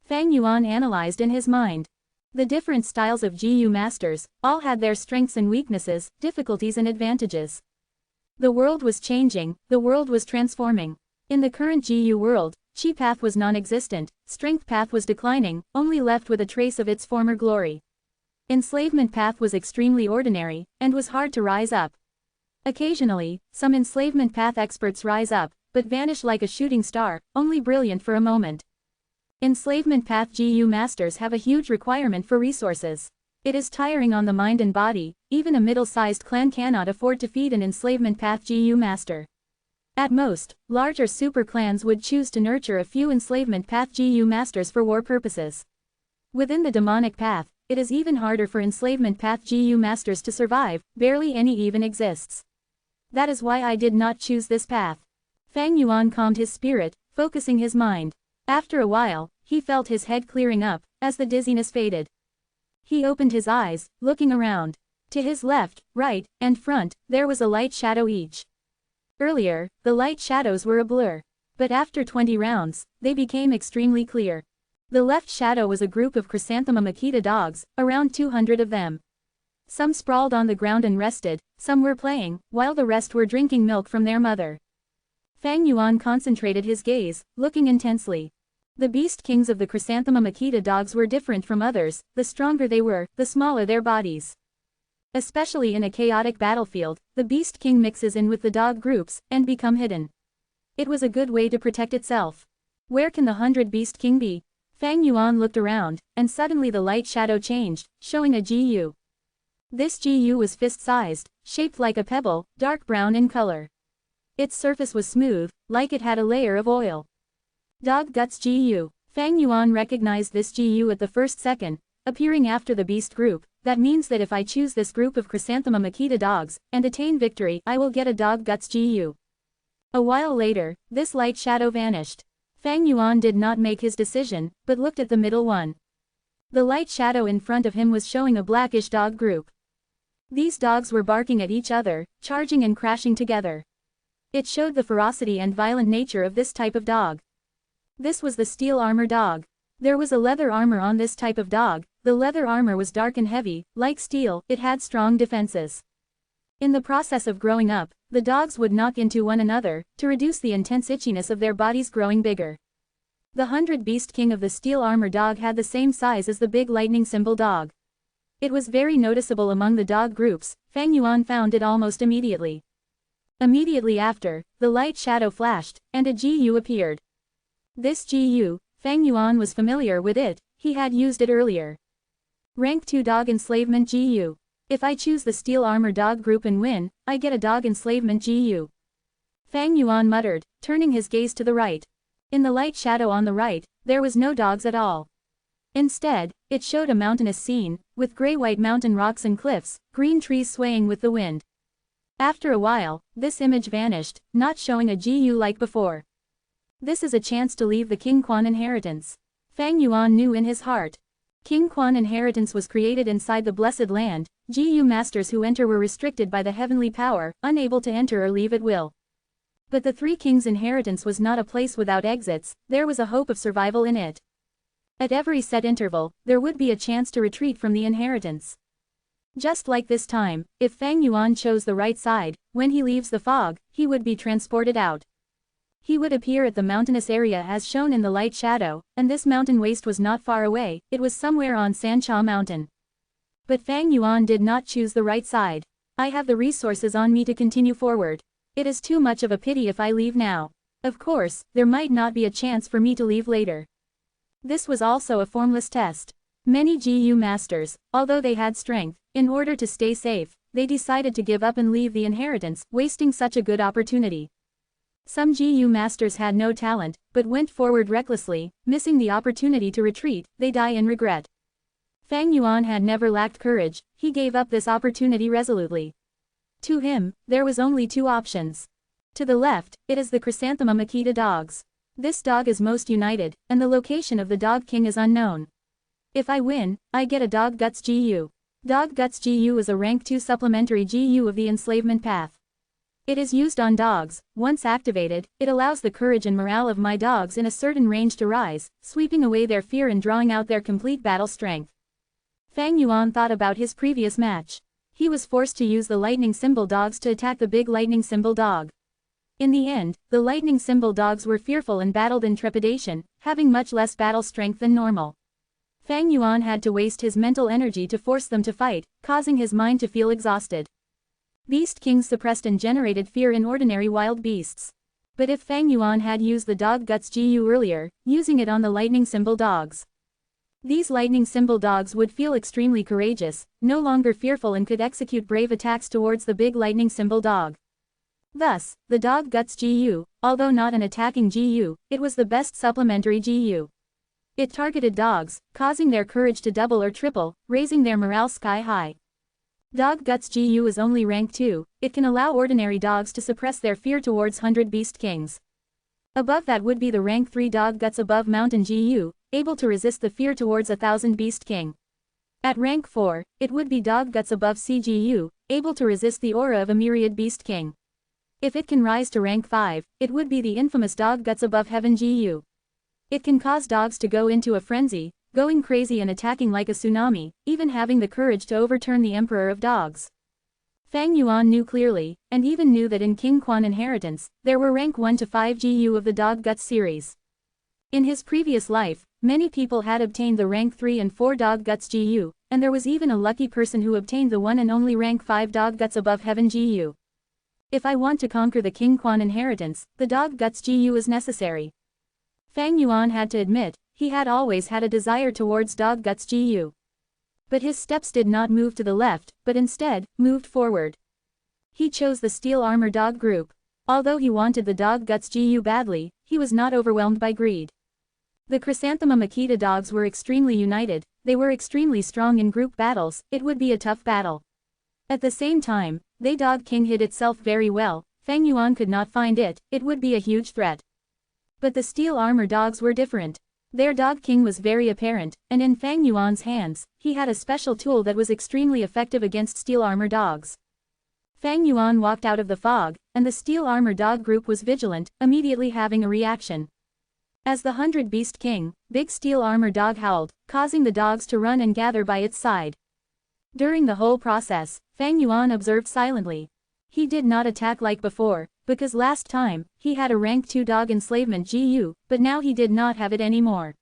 Fang Yuan analyzed in his mind. The different styles of GU masters, all had their strengths and weaknesses, difficulties and advantages. The world was changing, the world was transforming. In the current GU world, Chi path was non-existent, strength path was declining, only left with a trace of its former glory. Enslavement path was extremely ordinary, and was hard to rise up. Occasionally, some enslavement path experts rise up, but vanish like a shooting star, only brilliant for a moment. Enslavement path GU masters have a huge requirement for resources. It is tiring on the mind and body. Even a middle-sized clan cannot afford to feed an enslavement path GU master. At most, larger super clans would choose to nurture a few enslavement path GU masters for war purposes. Within the demonic path, it is even harder for enslavement path GU masters to survive, barely any even exists. That is why I did not choose this path. Fang Yuan calmed his spirit, focusing his mind. After a while, he felt his head clearing up, as the dizziness faded. He opened his eyes, looking around. To his left, right, and front, there was a light shadow each. Earlier, the light shadows were a blur. But after 20 rounds, they became extremely clear. The left shadow was a group of Chrysanthema Makita dogs, around 200 of them. Some sprawled on the ground and rested, some were playing, while the rest were drinking milk from their mother. Fang Yuan concentrated his gaze, looking intensely. The beast kings of the Chrysanthema Makita dogs were different from others. The stronger they were, the smaller their bodies. Especially in a chaotic battlefield, the beast king mixes in with the dog groups, and become hidden. It was a good way to protect itself. Where can the 100 beast king be? Fang Yuan looked around, and suddenly the light shadow changed, showing a GU. This GU was fist-sized, shaped like a pebble, dark brown in color. Its surface was smooth, like it had a layer of oil. Dog Guts GU. Fang Yuan recognized this GU at the first second, appearing after the beast group. That means that if I choose this group of Chrysanthema Makita dogs, and attain victory, I will get a Dog Guts GU. A while later, this light shadow vanished. Fang Yuan did not make his decision, but looked at the middle one. The light shadow in front of him was showing a blackish dog group. These dogs were barking at each other, charging and crashing together. It showed the ferocity and violent nature of this type of dog. This was the steel armor dog. There was a leather armor on this type of dog. The leather armor was dark and heavy, like steel. It had strong defenses. In the process of growing up, the dogs would knock into one another, to reduce the intense itchiness of their bodies growing bigger. The 100-beast king of the steel armor dog had the same size as the big lightning symbol dog. It was very noticeable among the dog groups. Fang Yuan found it almost immediately. Immediately after, the light shadow flashed, and a GU appeared. This GU, Fang Yuan was familiar with it, he had used it earlier. Rank 2 Dog Enslavement GU. If I choose the steel armor dog group and win, I get a dog enslavement GU. Fang Yuan muttered, turning his gaze to the right. In the light shadow on the right, there was no dogs at all. Instead, it showed a mountainous scene, with gray-white mountain rocks and cliffs, green trees swaying with the wind. After a while, this image vanished, not showing a GU like before. This is a chance to leave the King Quan inheritance. Fang Yuan knew in his heart. King Quan inheritance was created inside the Blessed Land. GU masters who enter were restricted by the heavenly power, unable to enter or leave at will. But the Three Kings inheritance was not a place without exits, there was a hope of survival in it. At every set interval, there would be a chance to retreat from the inheritance. Just like this time, if Fang Yuan chose the right side, when he leaves the fog, he would be transported out. He would appear at the mountainous area as shown in the light shadow, and this mountain waste was not far away, it was somewhere on Sancha Mountain. But Fang Yuan did not choose the right side. I have the resources on me to continue forward. It is too much of a pity if I leave now. Of course, there might not be a chance for me to leave later. This was also a formless test. Many GU masters, although they had strength, in order to stay safe, they decided to give up and leave the inheritance, wasting such a good opportunity. Some GU masters had no talent, but went forward recklessly, missing the opportunity to retreat, they die in regret. Fang Yuan had never lacked courage, he gave up this opportunity resolutely. To him, there was only two options. To the left, it is the Chrysanthemum Akita dogs. This dog is most united, and the location of the Dog King is unknown. If I win, I get a Dog Guts GU. Dog Guts GU is a rank 2 supplementary GU of the enslavement path. It is used on dogs. Once activated, it allows the courage and morale of my dogs in a certain range to rise, sweeping away their fear and drawing out their complete battle strength. Fang Yuan thought about his previous match. He was forced to use the lightning symbol dogs to attack the big lightning symbol dog. In the end, the lightning symbol dogs were fearful and battled in trepidation, having much less battle strength than normal. Fang Yuan had to waste his mental energy to force them to fight, causing his mind to feel exhausted. Beast Kings suppressed and generated fear in ordinary wild beasts. But if Fang Yuan had used the Dog Guts GU earlier, using it on the lightning symbol dogs, these lightning symbol dogs would feel extremely courageous, no longer fearful, and could execute brave attacks towards the big lightning symbol dog. Thus, the Dog Guts GU, although not an attacking GU, it was the best supplementary GU. It targeted dogs, causing their courage to double or triple, raising their morale sky high. Dog Guts GU is only rank 2, it can allow ordinary dogs to suppress their fear towards 100 Beast Kings. Above that would be the rank 3 Dog Guts Above Mountain GU, able to resist the fear towards 1000 Beast King. At rank 4, it would be Dog Guts Above CGU, able to resist the aura of a myriad Beast King. If it can rise to rank 5, it would be the infamous Dog Guts Above Heaven GU. It can cause dogs to go into a frenzy, going crazy and attacking like a tsunami, even having the courage to overturn the Emperor of Dogs. Fang Yuan knew clearly, and even knew that in King Quan inheritance, there were rank 1 to 5 GU of the Dog Guts series. In his previous life, many people had obtained the rank 3 and 4 Dog Guts GU, and there was even a lucky person who obtained the one and only rank 5 Dog Guts Above Heaven GU. If I want to conquer the King Quan inheritance, the Dog Guts GU is necessary. Fang Yuan had to admit, he had always had a desire towards Dog Guts GU. But his steps did not move to the left, but instead, moved forward. He chose the Steel Armor Dog group. Although he wanted the Dog Guts GU badly, he was not overwhelmed by greed. The Chrysanthemum Akita dogs were extremely united, they were extremely strong in group battles, it would be a tough battle. At the same time, they Dog King hid itself very well, Fang Yuan could not find it, it would be a huge threat. But the Steel Armor dogs were different. Their Dog King was very apparent, and in Fang Yuan's hands, he had a special tool that was extremely effective against Steel Armor dogs. Fang Yuan walked out of the fog, and the Steel Armor dog group was vigilant, immediately having a reaction. As the 100 Beast King, Big Steel Armor Dog howled, causing the dogs to run and gather by its side. During the whole process, Fang Yuan observed silently. He did not attack like before, because last time, he had a rank 2 dog enslavement GU, but now he did not have it anymore.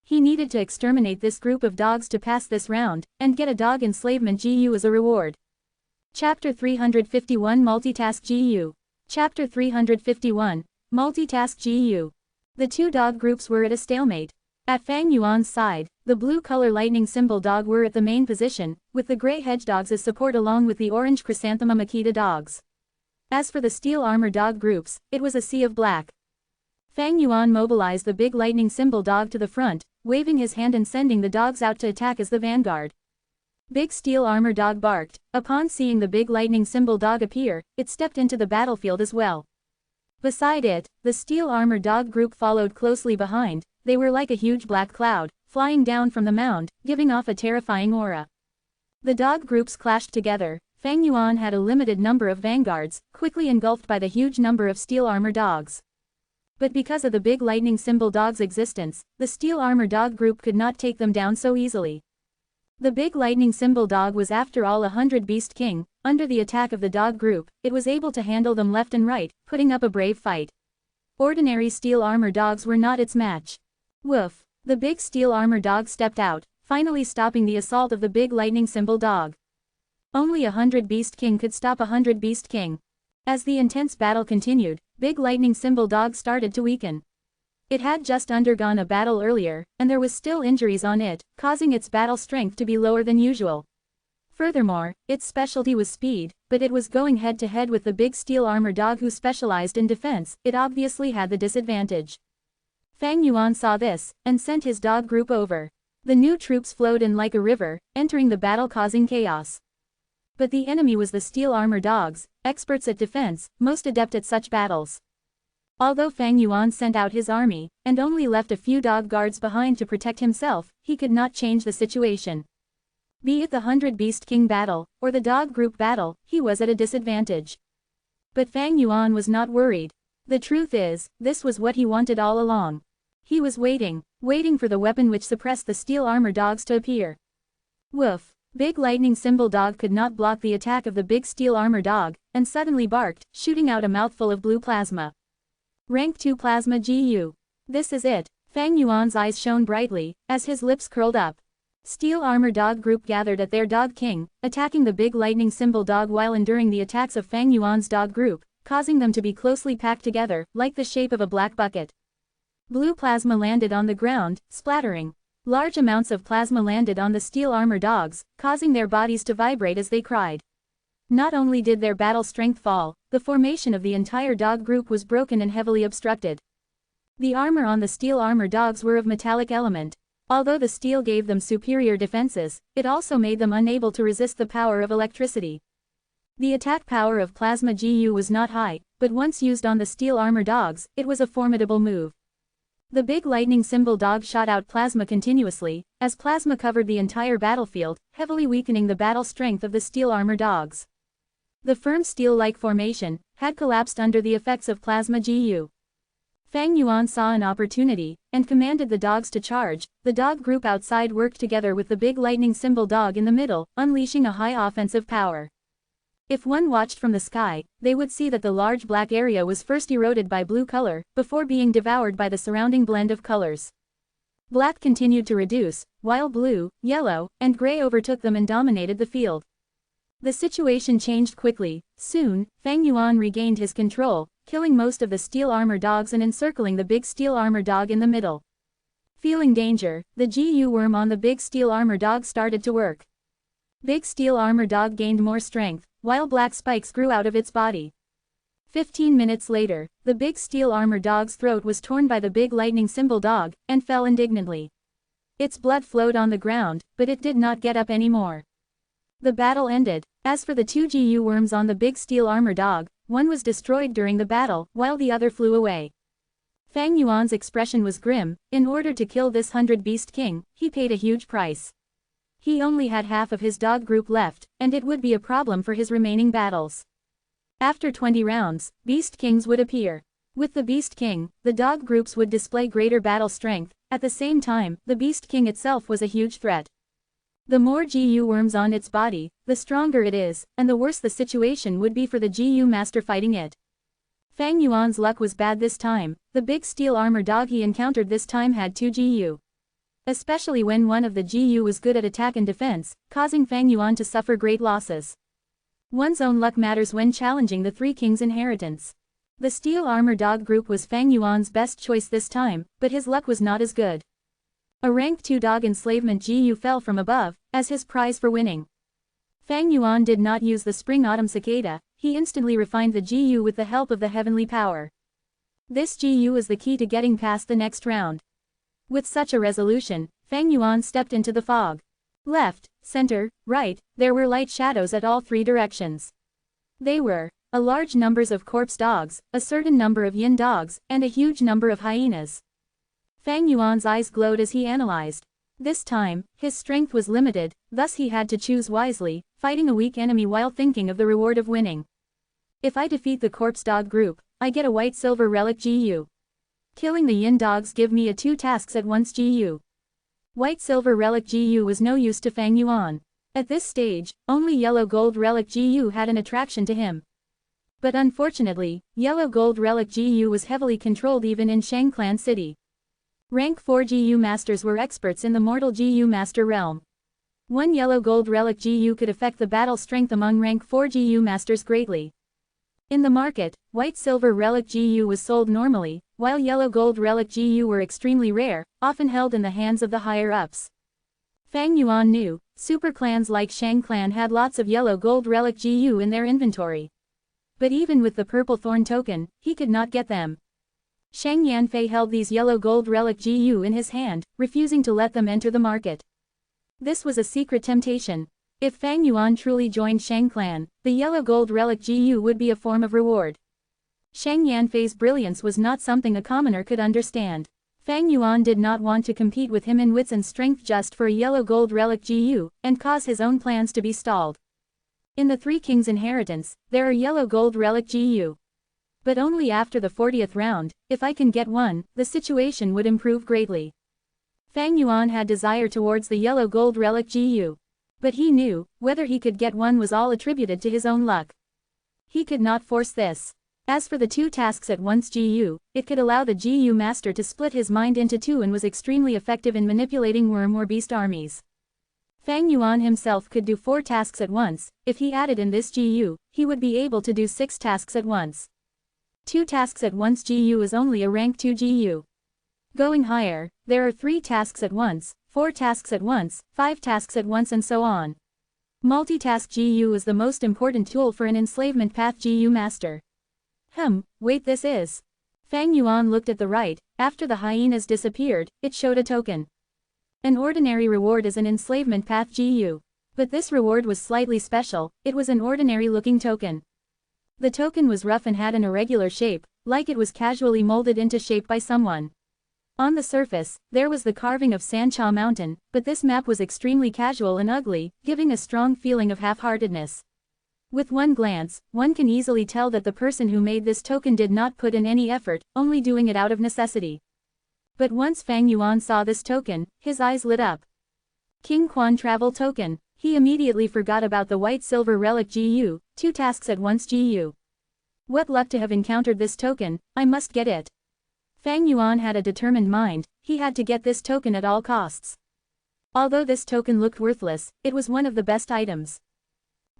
He needed to exterminate this group of dogs to pass this round, and get a dog enslavement GU as a reward. Chapter 351 Multitask GU. Chapter 351, Multitask GU. The two dog groups were at a stalemate. At Fang Yuan's side, the blue color lightning symbol dog were at the main position, with the gray hedgedogs as support along with the orange chrysanthemum Akita dogs. As for the steel armor dog groups, it was a sea of black. Fang Yuan mobilized the big lightning symbol dog to the front, waving his hand and sending the dogs out to attack as the vanguard. Big steel armor dog barked. Upon seeing the big lightning symbol dog appear, it stepped into the battlefield as well. Beside it, the steel armor dog group followed closely behind. They were like a huge black cloud, flying down from the mound, giving off a terrifying aura. The dog groups clashed together. Fang Yuan had a limited number of vanguards, quickly engulfed by the huge number of steel armor dogs. But because of the big lightning symbol dog's existence, the steel armor dog group could not take them down so easily. The big lightning symbol dog was after all a 100 Beast King. Under the attack of the dog group, it was able to handle them left and right, putting up a brave fight. Ordinary steel armor dogs were not its match. Woof! The big steel armor dog stepped out, finally stopping the assault of the big lightning symbol dog. Only a 100 Beast King could stop a 100 Beast King. As the intense battle continued, big lightning symbol dog started to weaken. It had just undergone a battle earlier, and there was still injuries on it, causing its battle strength to be lower than usual. Furthermore, its specialty was speed, but it was going head-to-head with the big steel armor dog who specialized in defense. It obviously had the disadvantage. Fang Yuan saw this, and sent his dog group over. The new troops flowed in like a river, entering the battle causing chaos. But the enemy was the steel armor dogs, experts at defense, most adept at such battles. Although Fang Yuan sent out his army, and only left a few dog guards behind to protect himself, he could not change the situation. Be it the 100 Beast King battle, or the dog group battle, he was at a disadvantage. But Fang Yuan was not worried. The truth is, this was what he wanted all along. He was waiting for the weapon which suppressed the steel armor dogs to appear. Woof! Big lightning symbol dog could not block the attack of the big steel armor dog, and suddenly barked, shooting out a mouthful of blue plasma. Rank 2 plasma GU. This is it. Fang Yuan's eyes shone brightly, as his lips curled up. Steel armor dog group gathered at their dog king, attacking the big lightning symbol dog while enduring the attacks of Fang Yuan's dog group, causing them to be closely packed together, like the shape of a black bucket. Blue plasma landed on the ground, splattering. Large amounts of plasma landed on the steel armor dogs, causing their bodies to vibrate as they cried. Not only did their battle strength fall, the formation of the entire dog group was broken and heavily obstructed. The armor on the steel armor dogs were of metallic element. Although the steel gave them superior defenses, it also made them unable to resist the power of electricity. The attack power of plasma GU was not high, but once used on the steel armor dogs, it was a formidable move. The big lightning symbol dog shot out plasma continuously, as plasma covered the entire battlefield, heavily weakening the battle strength of the steel armor dogs. The firm steel-like formation had collapsed under the effects of plasma GU. Fang Yuan saw an opportunity, and commanded the dogs to charge. The dog group outside worked together with the big lightning symbol dog in the middle, unleashing a high offensive power. If one watched from the sky, they would see that the large black area was first eroded by blue color, before being devoured by the surrounding blend of colors. Black continued to reduce, while blue, yellow, and gray overtook them and dominated the field. The situation changed quickly. Soon, Fang Yuan regained his control, killing most of the steel armor dogs and encircling the big steel armor dog in the middle. Feeling danger, the GU worm on the big steel armor dog started to work. Big steel armor dog gained more strength, while black spikes grew out of its body. 15 minutes later, the big steel armor dog's throat was torn by the big lightning symbol dog, and fell indignantly. Its blood flowed on the ground, but it did not get up anymore. The battle ended. As for the two GU worms on the big steel armor dog, one was destroyed during the battle, while the other flew away. Fang Yuan's expression was grim. In order to kill this 100 Beast King, he paid a huge price. He only had half of his dog group left, and it would be a problem for his remaining battles. After 20 rounds, Beast Kings would appear. With the Beast King, the dog groups would display greater battle strength. At the same time, the Beast King itself was a huge threat. The more GU worms on its body, the stronger it is, and the worse the situation would be for the GU master fighting it. Fang Yuan's luck was bad this time. The big steel armor dog he encountered this time had 2 GU. Especially when one of the GU was good at attack and defense, causing Fang Yuan to suffer great losses. One's own luck matters when challenging the Three Kings' inheritance. The steel armor dog group was Fang Yuan's best choice this time, but his luck was not as good. A rank 2 dog enslavement GU fell from above, as his prize for winning. Fang Yuan did not use the spring-autumn cicada, he instantly refined the GU with the help of the heavenly power. This GU is the key to getting past the next round. With such a resolution, Fang Yuan stepped into the fog. Left, center, right, there were light shadows at all 3 directions. They were a large numbers of corpse dogs, a certain number of yin dogs, and a huge number of hyenas. Fang Yuan's eyes glowed as he analyzed. This time, his strength was limited, thus he had to choose wisely, fighting a weak enemy while thinking of the reward of winning. If I defeat the corpse dog group, I get a white silver relic GU. Killing the yin dogs give me a 2 tasks at once GU. White silver relic GU was no use to Fang Yuan. At this stage, only yellow gold relic GU had an attraction to him. But unfortunately, yellow gold relic GU was heavily controlled even in Shangclan City. Rank 4 GU masters were experts in the mortal GU master realm. One yellow gold relic GU could affect the battle strength among rank 4 GU masters greatly. In the market, white silver relic GU was sold normally, while yellow gold relic GU were extremely rare, often held in the hands of the higher-ups. Fang Yuan knew, super clans like Shang Clan had lots of yellow gold relic GU in their inventory. But even with the purple thorn token, he could not get them. Shang Yanfei held these yellow gold relic GU in his hand, refusing to let them enter the market. This was a secret temptation. If Fang Yuan truly joined Shang Clan, the yellow gold relic GU would be a form of reward. Shang Yanfei's brilliance was not something a commoner could understand. Fang Yuan did not want to compete with him in wits and strength just for a yellow gold relic GU, and cause his own plans to be stalled. In the Three Kings' inheritance, there are yellow gold relic GU. But only after the 40th round, if I can get one, the situation would improve greatly. Fang Yuan had desire towards the yellow gold relic GU. But he knew, whether he could get one was all attributed to his own luck. He could not force this. As for the 2 tasks at once GU, it could allow the GU master to split his mind into 2 and was extremely effective in manipulating worm or beast armies. Fang Yuan himself could do 4 tasks at once. If he added in this GU, he would be able to do 6 tasks at once. 2 tasks at once GU is only a rank 2 GU. Going higher, there are 3 tasks at once, 4 tasks at once, 5 tasks at once and so on. Multitask GU is the most important tool for an enslavement path GU master. Wait, this is. Fang Yuan looked at the right. After the hyenas disappeared, it showed a token. An ordinary reward is an enslavement path GU. But this reward was slightly special, it was an ordinary-looking token. The token was rough and had an irregular shape, like it was casually molded into shape by someone. On the surface, there was the carving of Sancha Mountain, but this map was extremely casual and ugly, giving a strong feeling of half-heartedness. With one glance, one can easily tell that the person who made this token did not put in any effort, only doing it out of necessity. But once Fang Yuan saw this token, his eyes lit up. King Quan Travel Token. He immediately forgot about the white silver relic GU, 2 tasks at once GU. What luck to have encountered this token, I must get it. Fang Yuan had a determined mind, he had to get this token at all costs. Although this token looked worthless, it was one of the best items.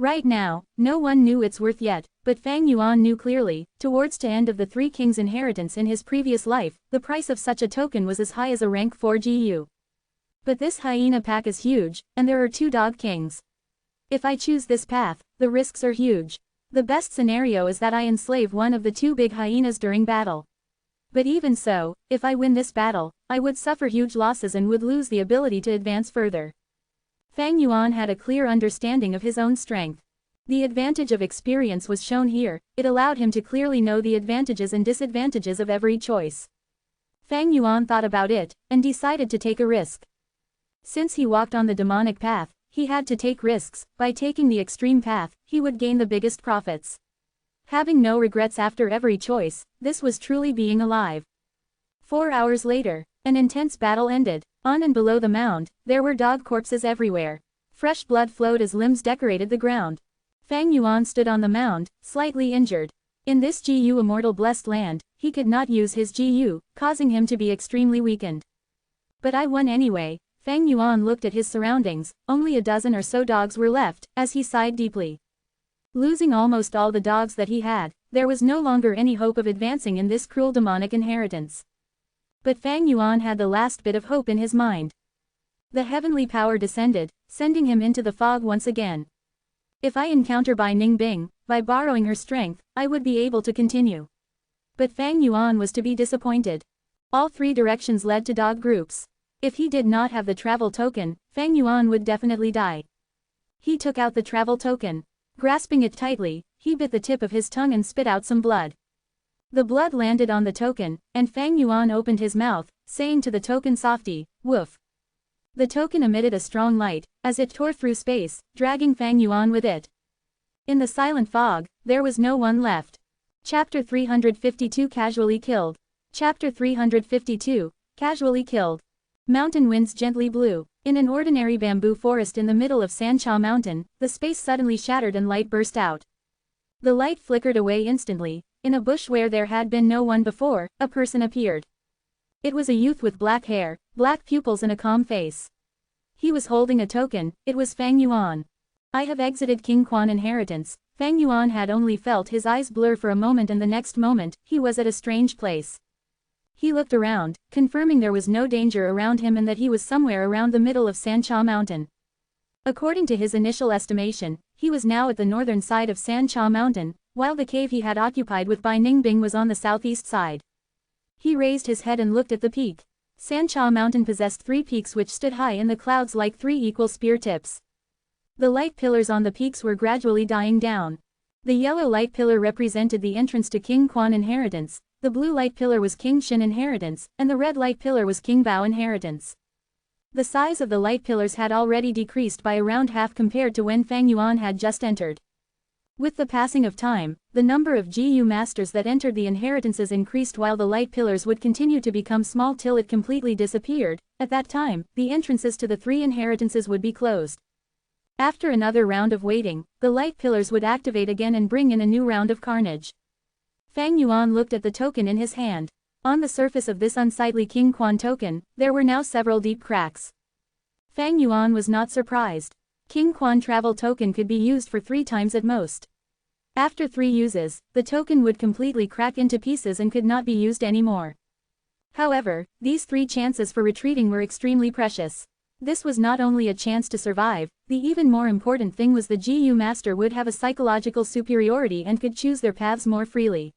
Right now, no one knew its worth yet, but Fang Yuan knew clearly, towards the end of the Three Kings' inheritance in his previous life, the price of such a token was as high as a rank 4 GU. But this hyena pack is huge, and there are 2 dog kings. If I choose this path, the risks are huge. The best scenario is that I enslave one of the 2 big hyenas during battle. But even so, if I win this battle, I would suffer huge losses and would lose the ability to advance further. Fang Yuan had a clear understanding of his own strength. The advantage of experience was shown here, it allowed him to clearly know the advantages and disadvantages of every choice. Fang Yuan thought about it, and decided to take a risk. Since he walked on the demonic path, he had to take risks. By taking the extreme path, he would gain the biggest profits. Having no regrets after every choice, this was truly being alive. 4 hours later, an intense battle ended. On and below the mound, there were dog corpses everywhere. Fresh blood flowed as limbs decorated the ground. Fang Yuan stood on the mound, slightly injured. In this Gu Immortal blessed land, he could not use his Gu, causing him to be extremely weakened. But I won anyway. Fang Yuan looked at his surroundings, only a dozen or so dogs were left, as he sighed deeply. Losing almost all the dogs that he had, there was no longer any hope of advancing in this cruel demonic inheritance. But Fang Yuan had the last bit of hope in his mind. The heavenly power descended, sending him into the fog once again. If I encounter Bai Ningbing, by borrowing her strength, I would be able to continue. But Fang Yuan was to be disappointed. All 3 directions led to dog groups. If he did not have the travel token, Fang Yuan would definitely die. He took out the travel token. Grasping it tightly, he bit the tip of his tongue and spit out some blood. The blood landed on the token, and Fang Yuan opened his mouth, saying to the token softly, "Woof." The token emitted a strong light, as it tore through space, dragging Fang Yuan with it. In the silent fog, there was no one left. Chapter 352 Casually Killed. Chapter 352, Casually Killed. Mountain winds gently blew. In an ordinary bamboo forest in the middle of Sancha Mountain, the space suddenly shattered and light burst out. The light flickered away instantly. In a bush where there had been no one before, a person appeared. It was a youth with black hair, black pupils and a calm face. He was holding a token. It was Fang Yuan. I have exited King Quan inheritance. Fang Yuan had only felt his eyes blur for a moment, and the next moment, he was at a strange place. He looked around, confirming there was no danger around him and that he was somewhere around the middle of Sancha Mountain. According to his initial estimation, he was now at the northern side of Sancha Mountain, while the cave he had occupied with Bai Ningbing was on the southeast side. He raised his head and looked at the peak. Sancha Mountain possessed 3 peaks which stood high in the clouds like 3 equal spear tips. The light pillars on the peaks were gradually dying down. The yellow light pillar represented the entrance to King Quan inheritance, the blue light pillar was King Shin inheritance, and the red light pillar was King Bao inheritance. The size of the light pillars had already decreased by around half compared to when Fang Yuan had just entered. With the passing of time, the number of Gu masters that entered the inheritances increased while the light pillars would continue to become small till it completely disappeared. At that time, the entrances to the 3 inheritances would be closed. After another round of waiting, the light pillars would activate again and bring in a new round of carnage. Fang Yuan looked at the token in his hand. On the surface of this unsightly King Quan token, there were now several deep cracks. Fang Yuan was not surprised. King Quan travel token could be used for 3 times at most. After 3 uses, the token would completely crack into pieces and could not be used anymore. However, these 3 chances for retreating were extremely precious. This was not only a chance to survive, the even more important thing was the Gu master would have a psychological superiority and could choose their paths more freely.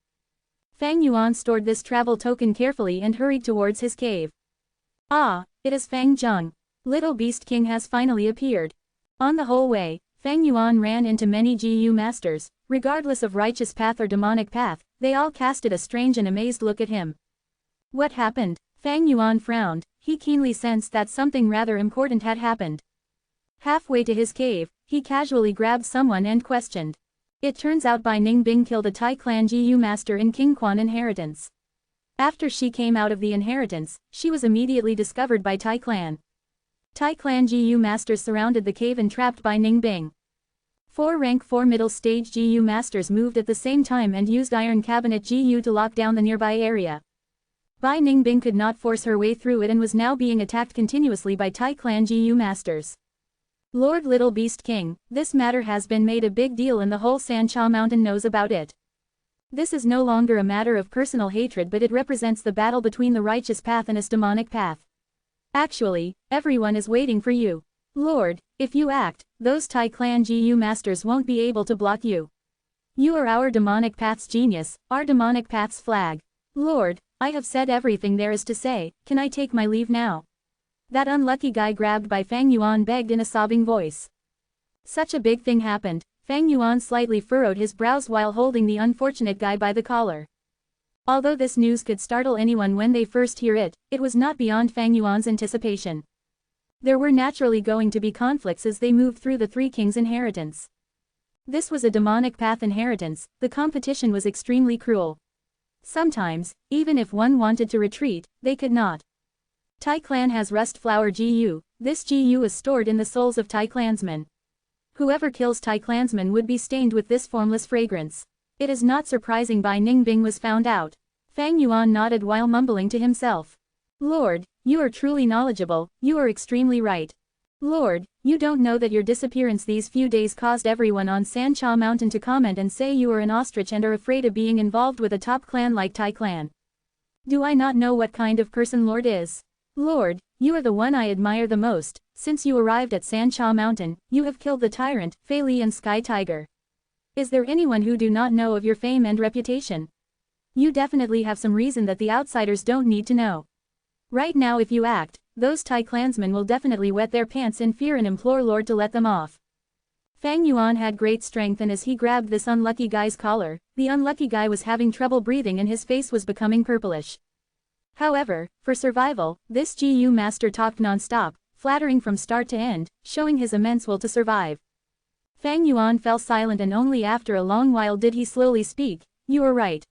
Fang Yuan stored this travel token carefully and hurried towards his cave. Ah, it is Fang Zheng. Little Beast King has finally appeared. On the whole way, Fang Yuan ran into many Gu masters. Regardless of righteous path or demonic path, they all casted a strange and amazed look at him. What happened? Fang Yuan frowned. He keenly sensed that something rather important had happened. Halfway to his cave, he casually grabbed someone and questioned. It turns out Bai Ningbing killed a Tai clan Gu master in King Quan inheritance. After she came out of the inheritance, she was immediately discovered by Tai clan. Tai clan Gu masters surrounded the cave and trapped Bai Ningbing. 4 rank 4 middle stage Gu masters moved at the same time and used iron cabinet Gu to lock down the nearby area. Bai Ningbing could not force her way through it and was now being attacked continuously by Tai clan Gu masters. Lord Little Beast King, this matter has been made a big deal and the whole Sancha Mountain knows about it. This is no longer a matter of personal hatred, but it represents the battle between the righteous path and its demonic path. Actually, everyone is waiting for you. Lord, if you act, those Tai clan Gu masters won't be able to block you. You are our demonic path's genius, our demonic path's flag. Lord, I have said everything there is to say, can I take my leave now? That unlucky guy grabbed by Fang Yuan begged in a sobbing voice. Such a big thing happened. Fang Yuan slightly furrowed his brows while holding the unfortunate guy by the collar. Although this news could startle anyone when they first hear it, it was not beyond Fang Yuan's anticipation. There were naturally going to be conflicts as they moved through the 3 kings' inheritance. This was a demonic path inheritance, the competition was extremely cruel. Sometimes, even if one wanted to retreat, they could not. Tai clan has rust flower GU, this GU is stored in the souls of Tai clansmen. Whoever kills Tai clansmen would be stained with this formless fragrance. It is not surprising Bai Ningbing was found out. Fang Yuan nodded while mumbling to himself. Lord, you are truly knowledgeable, you are extremely right. Lord, you don't know that your disappearance these few days caused everyone on Sancha Mountain to comment and say you are an ostrich and are afraid of being involved with a top clan like Tai clan. Do I not know what kind of person Lord is? Lord, you are the one I admire the most. Since you arrived at Sancha Mountain, you have killed the tyrant, Fei Li and Sky Tiger. Is there anyone who do not know of your fame and reputation? You definitely have some reason that the outsiders don't need to know. Right now if you act, those Tai clansmen will definitely wet their pants in fear and implore Lord to let them off. Fang Yuan had great strength and as he grabbed this unlucky guy's collar, the unlucky guy was having trouble breathing and his face was becoming purplish. However, for survival, this GU master talked non-stop, flattering from start to end, showing his immense will to survive. Fang Yuan fell silent and only after a long while did he slowly speak, "You are right."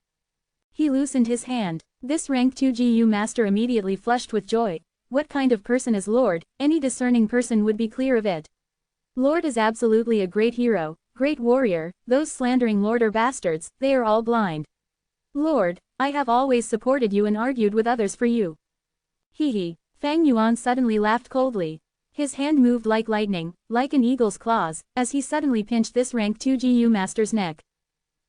He loosened his hand. This rank 2 GU master immediately flushed with joy. What kind of person is Lord? Any discerning person would be clear of it. Lord is absolutely a great hero, great warrior, those slandering Lord are bastards, they are all blind. Lord, I have always supported you and argued with others for you. Hee hee. Fang Yuan suddenly laughed coldly. His hand moved like lightning, like an eagle's claws, as he suddenly pinched this rank 2 GU master's neck.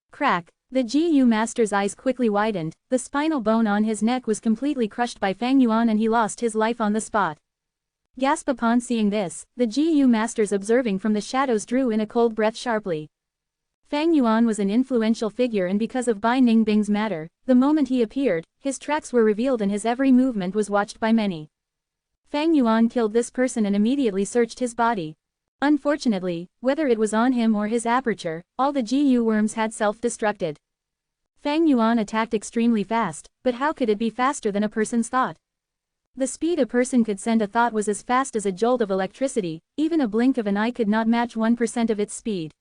Crack. The GU master's eyes quickly widened, the spinal bone on his neck was completely crushed by Fang Yuan and he lost his life on the spot. Gasp upon seeing this, the GU masters observing from the shadows drew in a cold breath sharply. Fang Yuan was an influential figure and because of Bai Ningbing's matter, the moment he appeared, his tracks were revealed and his every movement was watched by many. Fang Yuan killed this person and immediately searched his body. Unfortunately, whether it was on him or his aperture, all the GU worms had self-destructed. Fang Yuan attacked extremely fast, but how could it be faster than a person's thought? The speed a person could send a thought was as fast as a jolt of electricity, even a blink of an eye could not match 1% of its speed.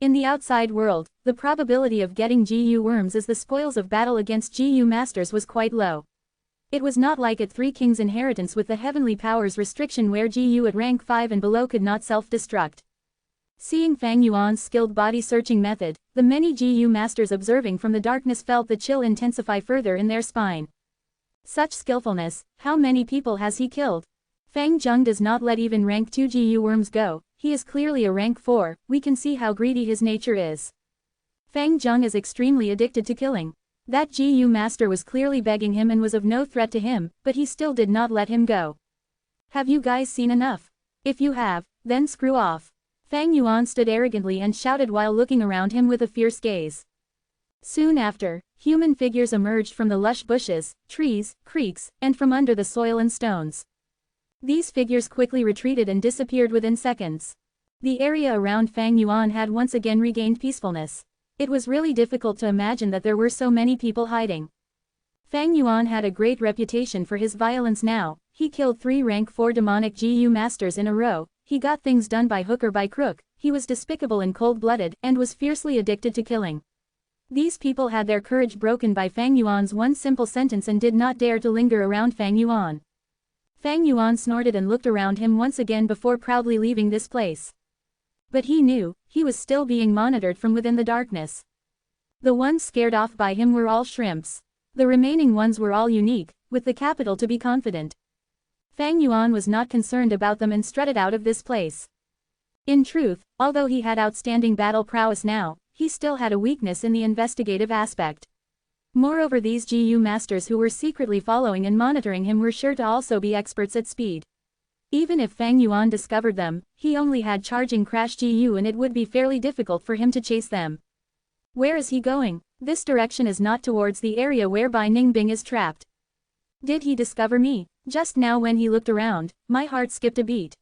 In the outside world, the probability of getting GU worms as the spoils of battle against GU masters was quite low. It was not like at Three Kings Inheritance with the Heavenly Powers restriction where GU at rank 5 and below could not self-destruct. Seeing Fang Yuan's skilled body-searching method, the many GU masters observing from the darkness felt the chill intensify further in their spine. Such skillfulness, how many people has he killed? Fang Zheng does not let even rank 2 GU worms go, he is clearly a rank 4, we can see how greedy his nature is. Fang Zheng is extremely addicted to killing. That GU master was clearly begging him and was of no threat to him, but he still did not let him go. Have you guys seen enough? If you have, then screw off. Fang Yuan stood arrogantly and shouted while looking around him with a fierce gaze. Soon after, human figures emerged from the lush bushes, trees, creeks, and from under the soil and stones. These figures quickly retreated and disappeared within seconds. The area around Fang Yuan had once again regained peacefulness. It was really difficult to imagine that there were so many people hiding. Fang Yuan had a great reputation for his violence now, he killed 3 rank 4 demonic GU masters in a row, he got things done by hook or by crook, he was despicable and cold-blooded and was fiercely addicted to killing. These people had their courage broken by Fang Yuan's one simple sentence and did not dare to linger around Fang Yuan. Fang Yuan snorted and looked around him once again before proudly leaving this place. But he knew, he was still being monitored from within the darkness. The ones scared off by him were all shrimps. The remaining ones were all unique, with the capital to be confident. Fang Yuan was not concerned about them and strutted out of this place. In truth, although he had outstanding battle prowess now, he still had a weakness in the investigative aspect. Moreover, these GU masters who were secretly following and monitoring him were sure to also be experts at speed. Even if Fang Yuan discovered them, he only had charging crash GU and it would be fairly difficult for him to chase them. Where is he going? This direction is not towards the area where Bai Ningbing is trapped. Did he discover me? Just now when he looked around, my heart skipped a beat.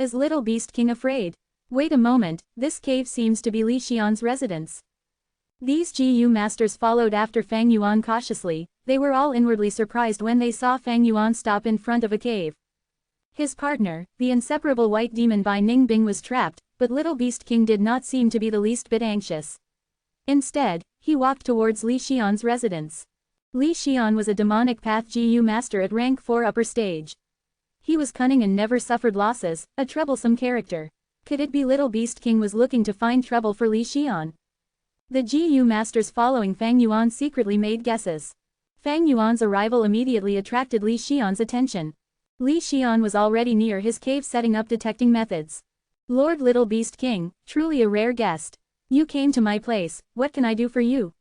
Is Little Beast King afraid? Wait a moment, this cave seems to be Li Xian's residence. These GU masters followed after Fang Yuan cautiously, they were all inwardly surprised when they saw Fang Yuan stop in front of a cave. His partner, the inseparable white demon Bai Ningbing was trapped, but Little Beast King did not seem to be the least bit anxious. Instead, he walked towards Li Xian's residence. Li Xian was a demonic path GU master at rank 4 upper stage. He was cunning and never suffered losses, a troublesome character. Could it be Little Beast King was looking to find trouble for Li Xian? The GU masters following Fang Yuan secretly made guesses. Fang Yuan's arrival immediately attracted Li Xian's attention. Li Xian was already near his cave setting up detecting methods. Lord Little Beast King, truly a rare guest. You came to my place, what can I do for you?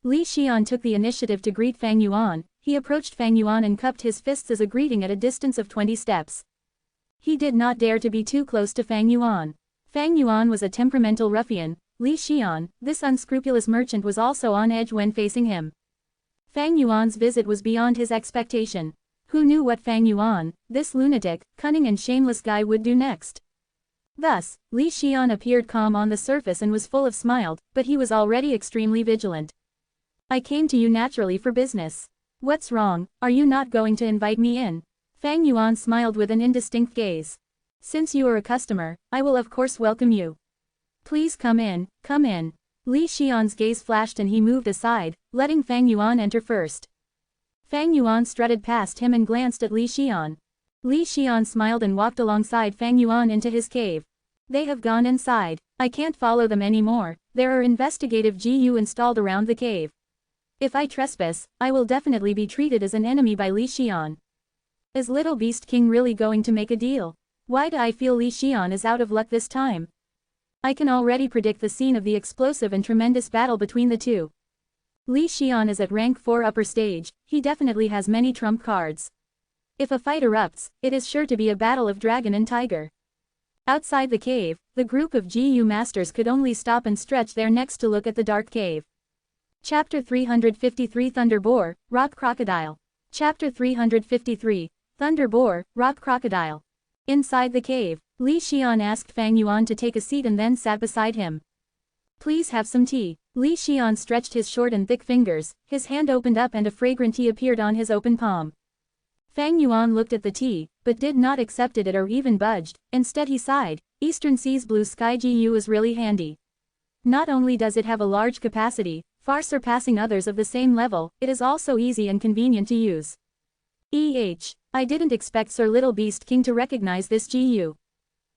Li Xian took the initiative to greet Fang Yuan. He approached Fang Yuan and cupped his fists as a greeting at a distance of 20 steps. He did not dare to be too close to Fang Yuan. Fang Yuan was a temperamental ruffian. Li Xian, this unscrupulous merchant, was also on edge when facing him. Fang Yuan's visit was beyond his expectation. Who knew what Fang Yuan, this lunatic, cunning and shameless guy, would do next? Thus, Li Xian appeared calm on the surface and was full of smiles, but he was already extremely vigilant. I came to you naturally for business. What's wrong, are you not going to invite me in? Fang Yuan smiled with an indistinct gaze. Since you are a customer, I will of course welcome you. Please come in, come in. Li Xian's gaze flashed and he moved aside, letting Fang Yuan enter first. Fang Yuan strutted past him and glanced at Li Xian. Li Xian smiled and walked alongside Fang Yuan into his cave. They have gone inside. I can't follow them anymore. There are investigative GU installed around the cave. If I trespass, I will definitely be treated as an enemy by Li Xian. Is Little Beast King really going to make a deal? Why do I feel Li Xian is out of luck this time? I can already predict the scene of the explosive and tremendous battle between the two. Li Xian is at rank 4 upper stage, he definitely has many trump cards. If a fight erupts, it is sure to be a battle of dragon and tiger. Outside the cave, the group of GU masters could only stop and stretch their necks to look at the dark cave. Chapter 353 Thunder Boar, Rock Crocodile. Chapter 353, Thunder Boar, Rock Crocodile. Inside the cave, Li Xian asked Fang Yuan to take a seat and then sat beside him. Please have some tea. Li Xian stretched his short and thick fingers, his hand opened up and a fragrant tea appeared on his open palm. Fang Yuan looked at the tea, but did not accept it or even budged. Instead he sighed. Eastern Sea's blue sky GU is really handy. Not only does it have a large capacity, far surpassing others of the same level, it is also easy and convenient to use. I didn't expect Sir Little Beast King to recognize this GU.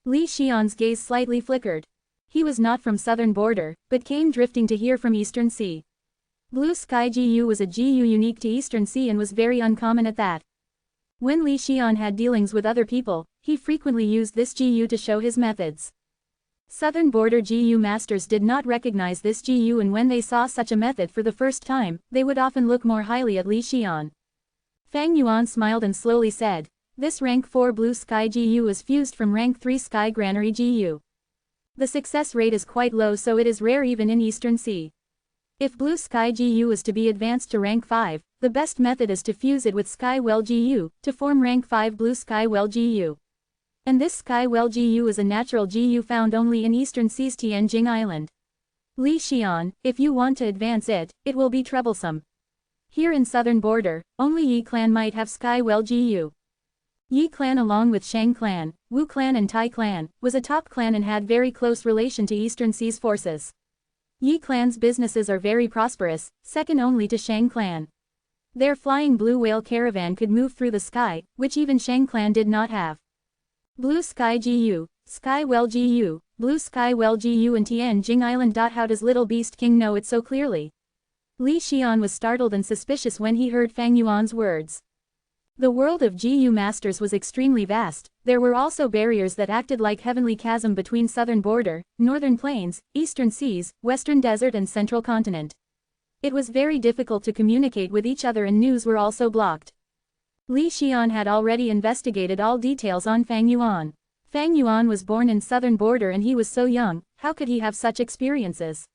Li Xian's gaze slightly flickered. He was not from southern border, but came drifting to here from Eastern Sea. Blue Sky GU was a GU unique to Eastern Sea and was very uncommon at that. When Li Xian had dealings with other people, he frequently used this GU to show his methods. Southern border GU masters did not recognize this GU, and when they saw such a method for the first time, they would often look more highly at Li Xian. Fang Yuan smiled and slowly said, this rank 4 blue sky GU is fused from rank 3 sky granary GU. The success rate is quite low, so it is rare even in Eastern Sea. If blue sky GU is to be advanced to rank 5, the best method is to fuse it with sky well GU, to form rank 5 blue sky well GU. And this sky well GU is a natural GU found only in Eastern Sea's Tianjing Island. Li Xian, if you want to advance it, it will be troublesome. Here in southern border, only Yi clan might have sky well GU. Yi clan along with Shang clan, Wu clan and Tai clan, was a top clan and had very close relation to Eastern Sea's forces. Yi clan's businesses are very prosperous, second only to Shang clan. Their flying blue whale caravan could move through the sky, which even Shang clan did not have. Blue Sky GU, Sky Well GU, Blue Sky Well GU and Tianjing Island. How does Little Beast King know it so clearly? Li Xian was startled and suspicious when he heard Fang Yuan's words. The world of GU masters was extremely vast. There were also barriers that acted like heavenly chasm between southern border, northern plains, eastern seas, western desert and central continent. It was very difficult to communicate with each other and news were also blocked. Li Xian had already investigated all details on Fang Yuan. Fang Yuan was born in southern border and he was so young, how could he have such experiences?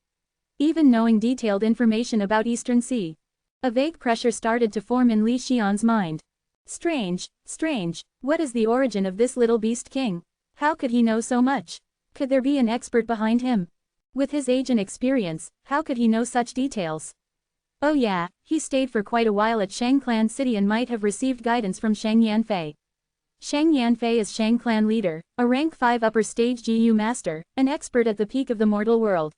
Even knowing detailed information about Eastern Sea. A vague pressure started to form in Li Xian's mind. Strange, strange, what is the origin of this Little Beast King? How could he know so much? Could there be an expert behind him? With his age and experience, how could he know such details? Oh yeah, he stayed for quite a while at Shang Clan City and might have received guidance from Shang Yanfei. Shang Yanfei is Shang clan leader, a rank 5 upper stage GU master, an expert at the peak of the mortal world.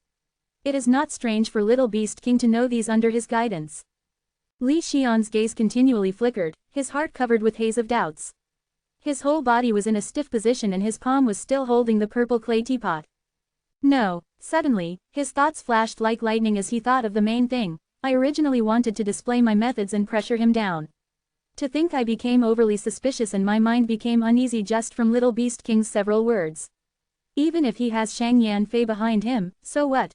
It is not strange for Little Beast King to know these under his guidance. Li Xian's gaze continually flickered, his heart covered with haze of doubts. His whole body was in a stiff position and his palm was still holding the purple clay teapot. No, suddenly, his thoughts flashed like lightning as he thought of the main thing. I originally wanted to display my methods and pressure him down. To think I became overly suspicious and my mind became uneasy just from Little Beast King's several words. Even if he has Shang Yanfei behind him, so what?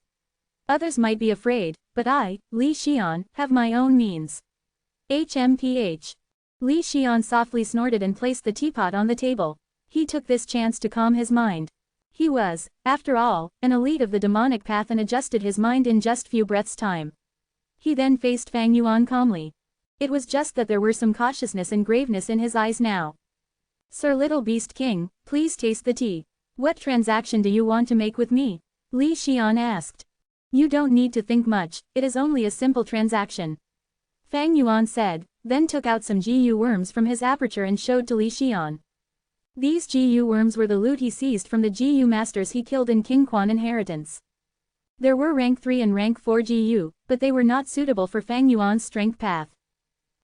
Others might be afraid, but I, Li Xian, have my own means. HMPH. Li Xian softly snorted and placed the teapot on the table. He took this chance to calm his mind. He was, after all, an elite of the demonic path and adjusted his mind in just few breaths' time. He then faced Fang Yuan calmly. It was just that there were some cautiousness and graveness in his eyes now. Sir Little Beast King, please taste the tea. What transaction do you want to make with me? Li Xian asked. You don't need to think much, it is only a simple transaction. Fang Yuan said, then took out some GU worms from his aperture and showed to Li Xian. These GU worms were the loot he seized from the GU masters he killed in King Quan inheritance. There were rank 3 and rank 4 GU, but they were not suitable for Fang Yuan's strength path.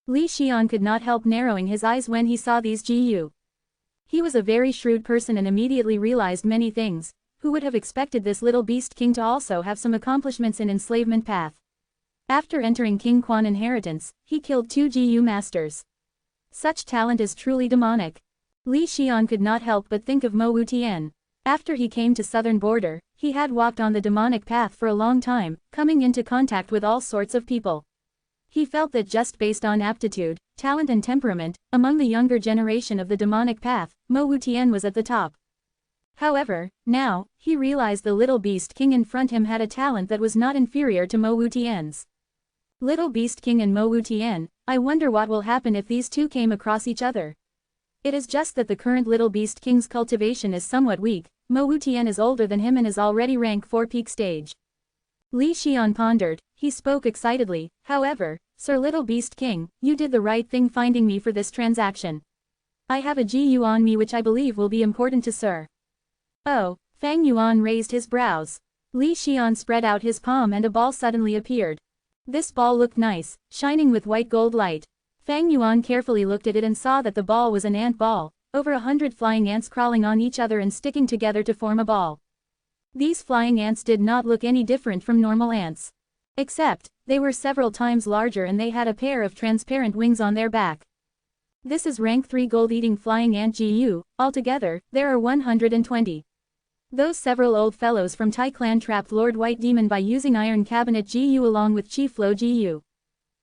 Li Xian could not help narrowing his eyes when he saw these GU. He was a very shrewd person and immediately realized many things. Who would have expected this Little Beast King to also have some accomplishments in enslavement path? After entering King Quan inheritance, he killed 2 GU masters. Such talent is truly demonic. Li Xian could not help but think of Mo Wutian. After he came to southern border, he had walked on the demonic path for a long time, coming into contact with all sorts of people. He felt that just based on aptitude, talent and temperament, among the younger generation of the demonic path, Mo Wutian was at the top. However, now, he realized the Little Beast King in front him had a talent that was not inferior to Mo Wutian's. Little Beast King and Mo Wutian, I wonder what will happen if these two came across each other. It is just that the current Little Beast King's cultivation is somewhat weak. Mo Wutian is older than him and is already rank 4 peak stage. Li Xian pondered, he spoke excitedly, however, Sir Little Beast King, you did the right thing finding me for this transaction. I have a GU on me which I believe will be important to Sir. Oh, Fang Yuan raised his brows. Li Xian spread out his palm and a ball suddenly appeared. This ball looked nice, shining with white gold light. Fang Yuan carefully looked at it and saw that the ball was an ant ball, over 100 flying ants crawling on each other and sticking together to form a ball. These flying ants did not look any different from normal ants. Except, they were several times larger and they had a pair of transparent wings on their back. This is rank 3 gold-eating flying ant GU, altogether, there are 120. Those several old fellows from Tai Clan trapped Lord White Demon by using Iron Cabinet GU along with Chief Flow GU.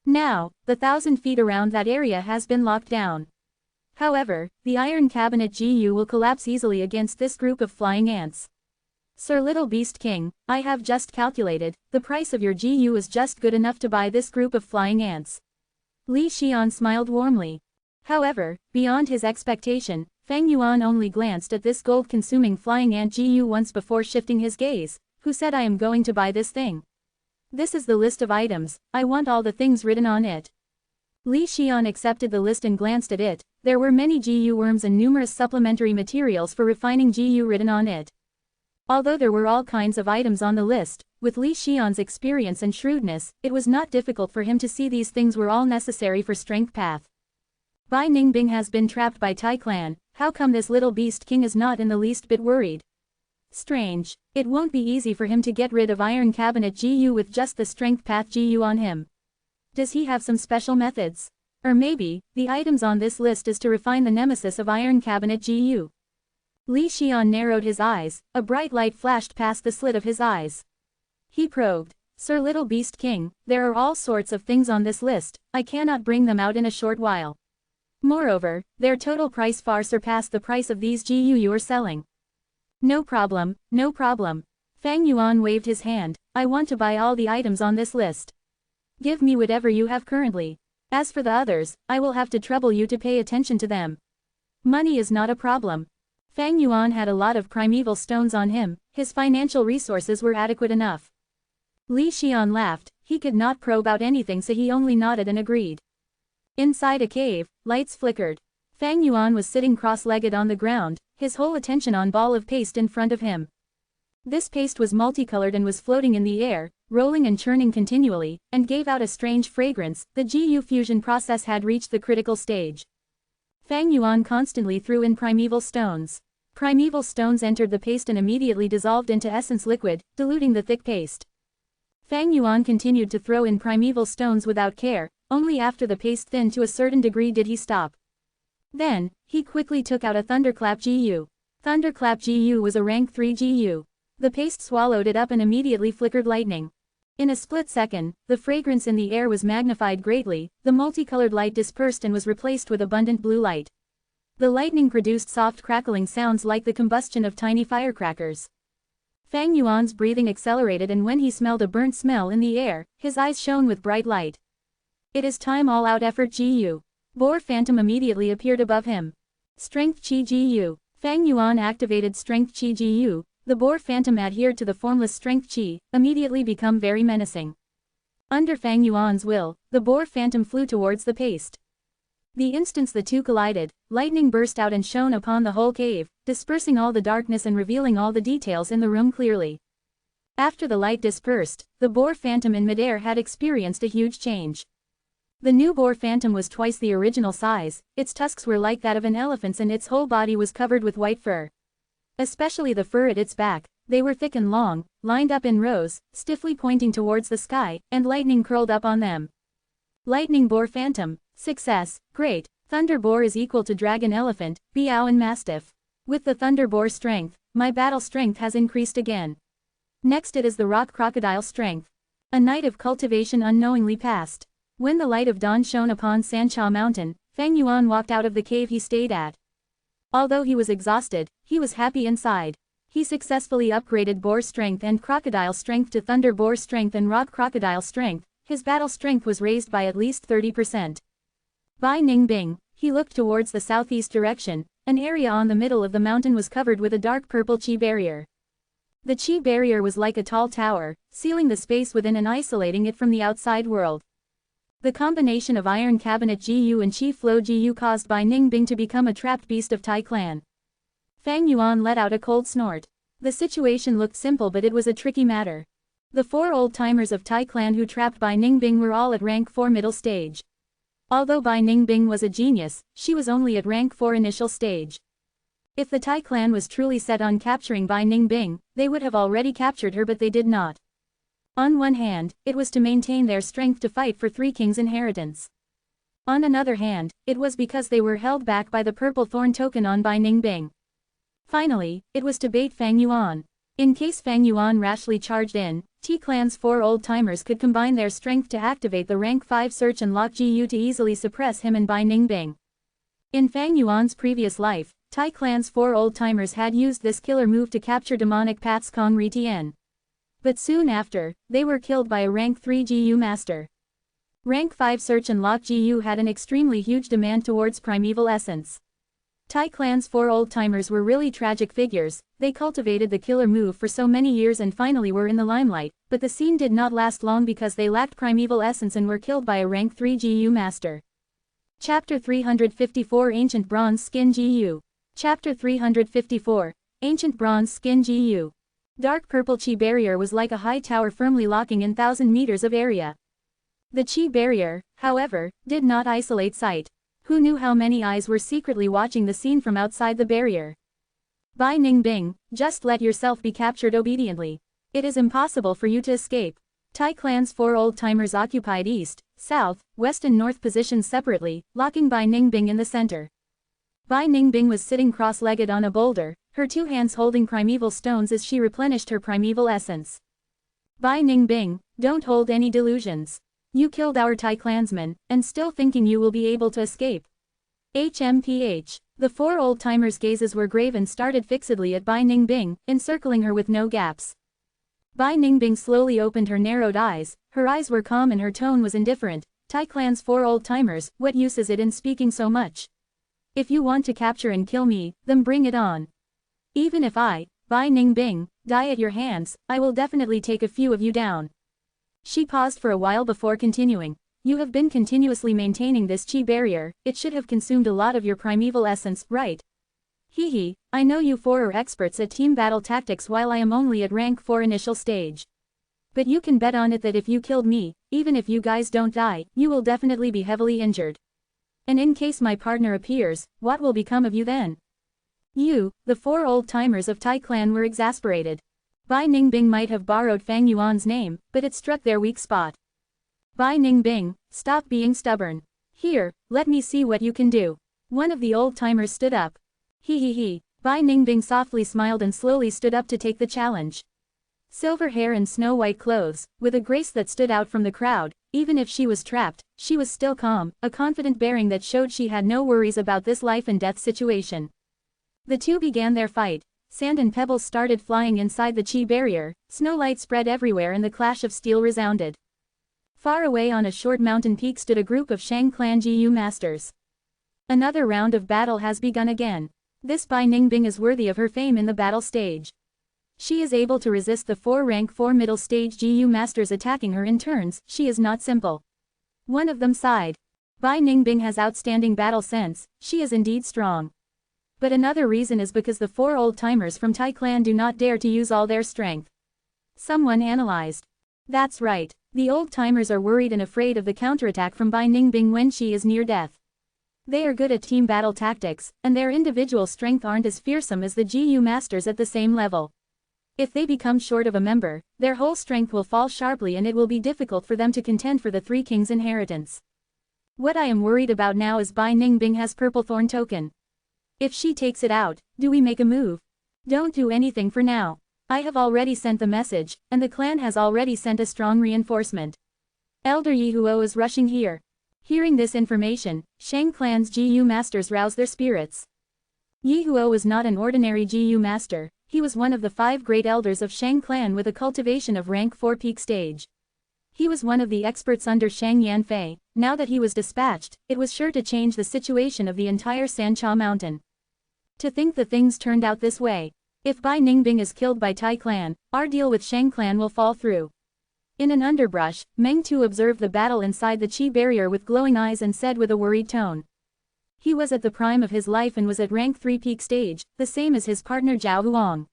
Now, the 1,000 feet around that area has been locked down. However, the Iron Cabinet GU will collapse easily against this group of flying ants. Sir Little Beast King, I have just calculated, the price of your GU is just good enough to buy this group of flying ants. Li Xian smiled warmly. However, beyond his expectation, Fang Yuan only glanced at this gold-consuming flying ant GU once before shifting his gaze. Who said I am going to buy this thing? This is the list of items, I want all the things written on it. Li Xian accepted the list and glanced at it. There were many GU worms and numerous supplementary materials for refining GU written on it. Although there were all kinds of items on the list, with Li Xian's experience and shrewdness, it was not difficult for him to see these things were all necessary for strength path. Bai Ningbing has been trapped by Tai Clan. How come this Little Beast King is not in the least bit worried? Strange. It won't be easy for him to get rid of Iron Cabinet GU with just the Strength Path GU on him. Does he have some special methods? Or maybe, the items on this list is to refine the nemesis of Iron Cabinet GU. Li Xian narrowed his eyes, a bright light flashed past the slit of his eyes. He probed, Sir Little Beast King, there are all sorts of things on this list, I cannot bring them out in a short while. Moreover, their total price far surpassed the price of these GU you are selling. No problem, no problem. Fang Yuan waved his hand, I want to buy all the items on this list. Give me whatever you have currently. As for the others, I will have to trouble you to pay attention to them. Money is not a problem. Fang Yuan had a lot of primeval stones on him, his financial resources were adequate enough. Li Xian laughed, he could not probe out anything so he only nodded and agreed. Inside a cave, lights flickered. Fang Yuan was sitting cross-legged on the ground, his whole attention on ball of paste in front of him. This paste was multicolored and was floating in the air, rolling and churning continually, and gave out a strange fragrance. The GU fusion process had reached the critical stage. Fang Yuan constantly threw in primeval stones. Primeval stones entered the paste and immediately dissolved into essence liquid, diluting the thick paste. Fang Yuan continued to throw in primeval stones without care, only after the paste thinned to a certain degree did he stop. Then, he quickly took out a Thunderclap GU. Thunderclap GU was a rank 3 GU. The paste swallowed it up and immediately flickered lightning. In a split second, the fragrance in the air was magnified greatly, the multicolored light dispersed and was replaced with abundant blue light. The lightning produced soft crackling sounds like the combustion of tiny firecrackers. Fang Yuan's breathing accelerated, and when he smelled a burnt smell in the air, his eyes shone with bright light. It is time, all-out effort GU. Boar Phantom immediately appeared above him. Strength Chi GU. Fang Yuan activated Strength Chi GU. The Boar Phantom adhered to the formless Strength Chi, immediately become very menacing. Under Fang Yuan's will, the Boar Phantom flew towards the paste. The instant the two collided, lightning burst out and shone upon the whole cave, dispersing all the darkness and revealing all the details in the room clearly. After the light dispersed, the Boar Phantom in midair had experienced a huge change. The new Boar Phantom was twice the original size, its tusks were like that of an elephant's and its whole body was covered with white fur. Especially the fur at its back, they were thick and long, lined up in rows, stiffly pointing towards the sky, and lightning curled up on them. Lightning Boar Phantom, success, great, Thunder Boar is equal to Dragon Elephant, Biao and Mastiff. With the Thunder Boar strength, my battle strength has increased again. Next it is the Rock Crocodile strength. A night of cultivation unknowingly passed. When the light of dawn shone upon Sancha Mountain, Fang Yuan walked out of the cave he stayed at. Although he was exhausted, he was happy inside. He successfully upgraded Boar Strength and Crocodile Strength to Thunder Boar Strength and Rock Crocodile Strength. His battle strength was raised by at least 30%. By Ningbing, he looked towards the southeast direction. An area on the middle of the mountain was covered with a dark purple Qi barrier. The Qi barrier was like a tall tower, sealing the space within and isolating it from the outside world. The combination of Iron Cabinet GU and Qi Flow GU caused Bai Ningbing to become a trapped beast of Tai clan. Fang Yuan let out a cold snort. The situation looked simple, but it was a tricky matter. The 4 old-timers of Tai clan who trapped Bai Ningbing were all at rank 4 middle stage. Although Bai Ningbing was a genius, she was only at rank 4 initial stage. If the Tai clan was truly set on capturing Bai Ningbing, they would have already captured her, but they did not. On one hand, it was to maintain their strength to fight for 3 kings' inheritance. On another hand, it was because they were held back by the purple thorn token on Bai Ningbing. Finally, it was to bait Fang Yuan. In case Fang Yuan rashly charged in, T-Clan's 4 old-timers could combine their strength to activate the rank 5 search and lock GU to easily suppress him and Bai Ningbing. In Fang Yuan's previous life, Tai Clan's 4 old-timers had used this killer move to capture demonic Pats Kong Ri Tien. But soon after, they were killed by a rank 3 GU master. Rank 5 search and lock GU had an extremely huge demand towards primeval essence. Tai Clan's 4 old-timers were really tragic figures. They cultivated the killer move for so many years and finally were in the limelight, but the scene did not last long because they lacked primeval essence and were killed by a rank 3 GU master. Chapter 354 Ancient Bronze Skin GU. Chapter 354 Ancient Bronze Skin GU. Dark purple Qi barrier was like a high tower firmly locking in 1,000 meters of area. The Qi barrier, however, did not isolate sight. Who knew how many eyes were secretly watching the scene from outside the barrier? Bai Ningbing, just let yourself be captured obediently. It is impossible for you to escape. Tai Clan's 4 old-timers occupied east, south, west and north positions separately, locking Bai Ningbing in the center. Bai Ningbing was sitting cross-legged on a boulder, her 2 hands holding primeval stones as she replenished her primeval essence. Bai Ningbing, don't hold any delusions. You killed our Tai clansmen, and still thinking you will be able to escape. HMPH. The 4 old-timers' gazes were grave and started fixedly at Bai Ningbing, encircling her with no gaps. Bai Ningbing slowly opened her narrowed eyes, her eyes were calm and her tone was indifferent. Tai clan's 4 old-timers, what use is it in speaking so much? If you want to capture and kill me, then bring it on. Even if I, Bai Ningbing, die at your hands, I will definitely take a few of you down. She paused for a while before continuing. You have been continuously maintaining this chi barrier, it should have consumed a lot of your primeval essence, right? Hehe, I know you four are experts at team battle tactics while I am only at rank 4 initial stage. But you can bet on it that if you killed me, even if you guys don't die, you will definitely be heavily injured. And in case my partner appears, what will become of you then? The 4 old-timers of Tai clan were exasperated. Bai Ningbing might have borrowed Fang Yuan's name, but it struck their weak spot. Bai Ningbing, stop being stubborn. Here, let me see what you can do. One of the old-timers stood up. He. Bai Ningbing softly smiled and slowly stood up to take the challenge. Silver hair and snow-white clothes, with a grace that stood out from the crowd, even if she was trapped, she was still calm, a confident bearing that showed she had no worries about this life-and-death situation. The two began their fight. Sand and pebbles started flying inside the chi barrier, snowlight spread everywhere and the clash of steel resounded. Far away on a short mountain peak stood a group of Shang clan GU masters. Another round of battle has begun again. This Bai Ningbing is worthy of her fame in the battle stage. She is able to resist the 4 rank 4 middle stage GU masters attacking her in turns, she is not simple. One of them sighed. Bai Ningbing has outstanding battle sense, she is indeed strong. But another reason is because the 4 old-timers from Tai clan do not dare to use all their strength. Someone analyzed. That's right, the old-timers are worried and afraid of the counterattack from Bai Ningbing when she is near death. They are good at team battle tactics, and their individual strength aren't as fearsome as the GU masters at the same level. If they become short of a member, their whole strength will fall sharply and it will be difficult for them to contend for the 3 kings' inheritance. What I am worried about now is Bai Ningbing has purple thorn token. If she takes it out, do we make a move? Don't do anything for now. I have already sent the message, and the clan has already sent a strong reinforcement. Elder Yihuo is rushing here. Hearing this information, Shang clan's GU masters roused their spirits. Yihuo was not an ordinary GU master, he was one of the 5 great elders of Shang clan with a cultivation of rank 4 peak stage. He was one of the experts under Shang Yanfei. Now that he was dispatched, it was sure to change the situation of the entire Sancha mountain. To think the things turned out this way. If Bai Ningbing is killed by Tai clan, our deal with Shang clan will fall through. In an underbrush, Meng Tu observed the battle inside the chi barrier with glowing eyes and said with a worried tone. He was at the prime of his life and was at rank 3 peak stage, the same as his partner Zhao Huang.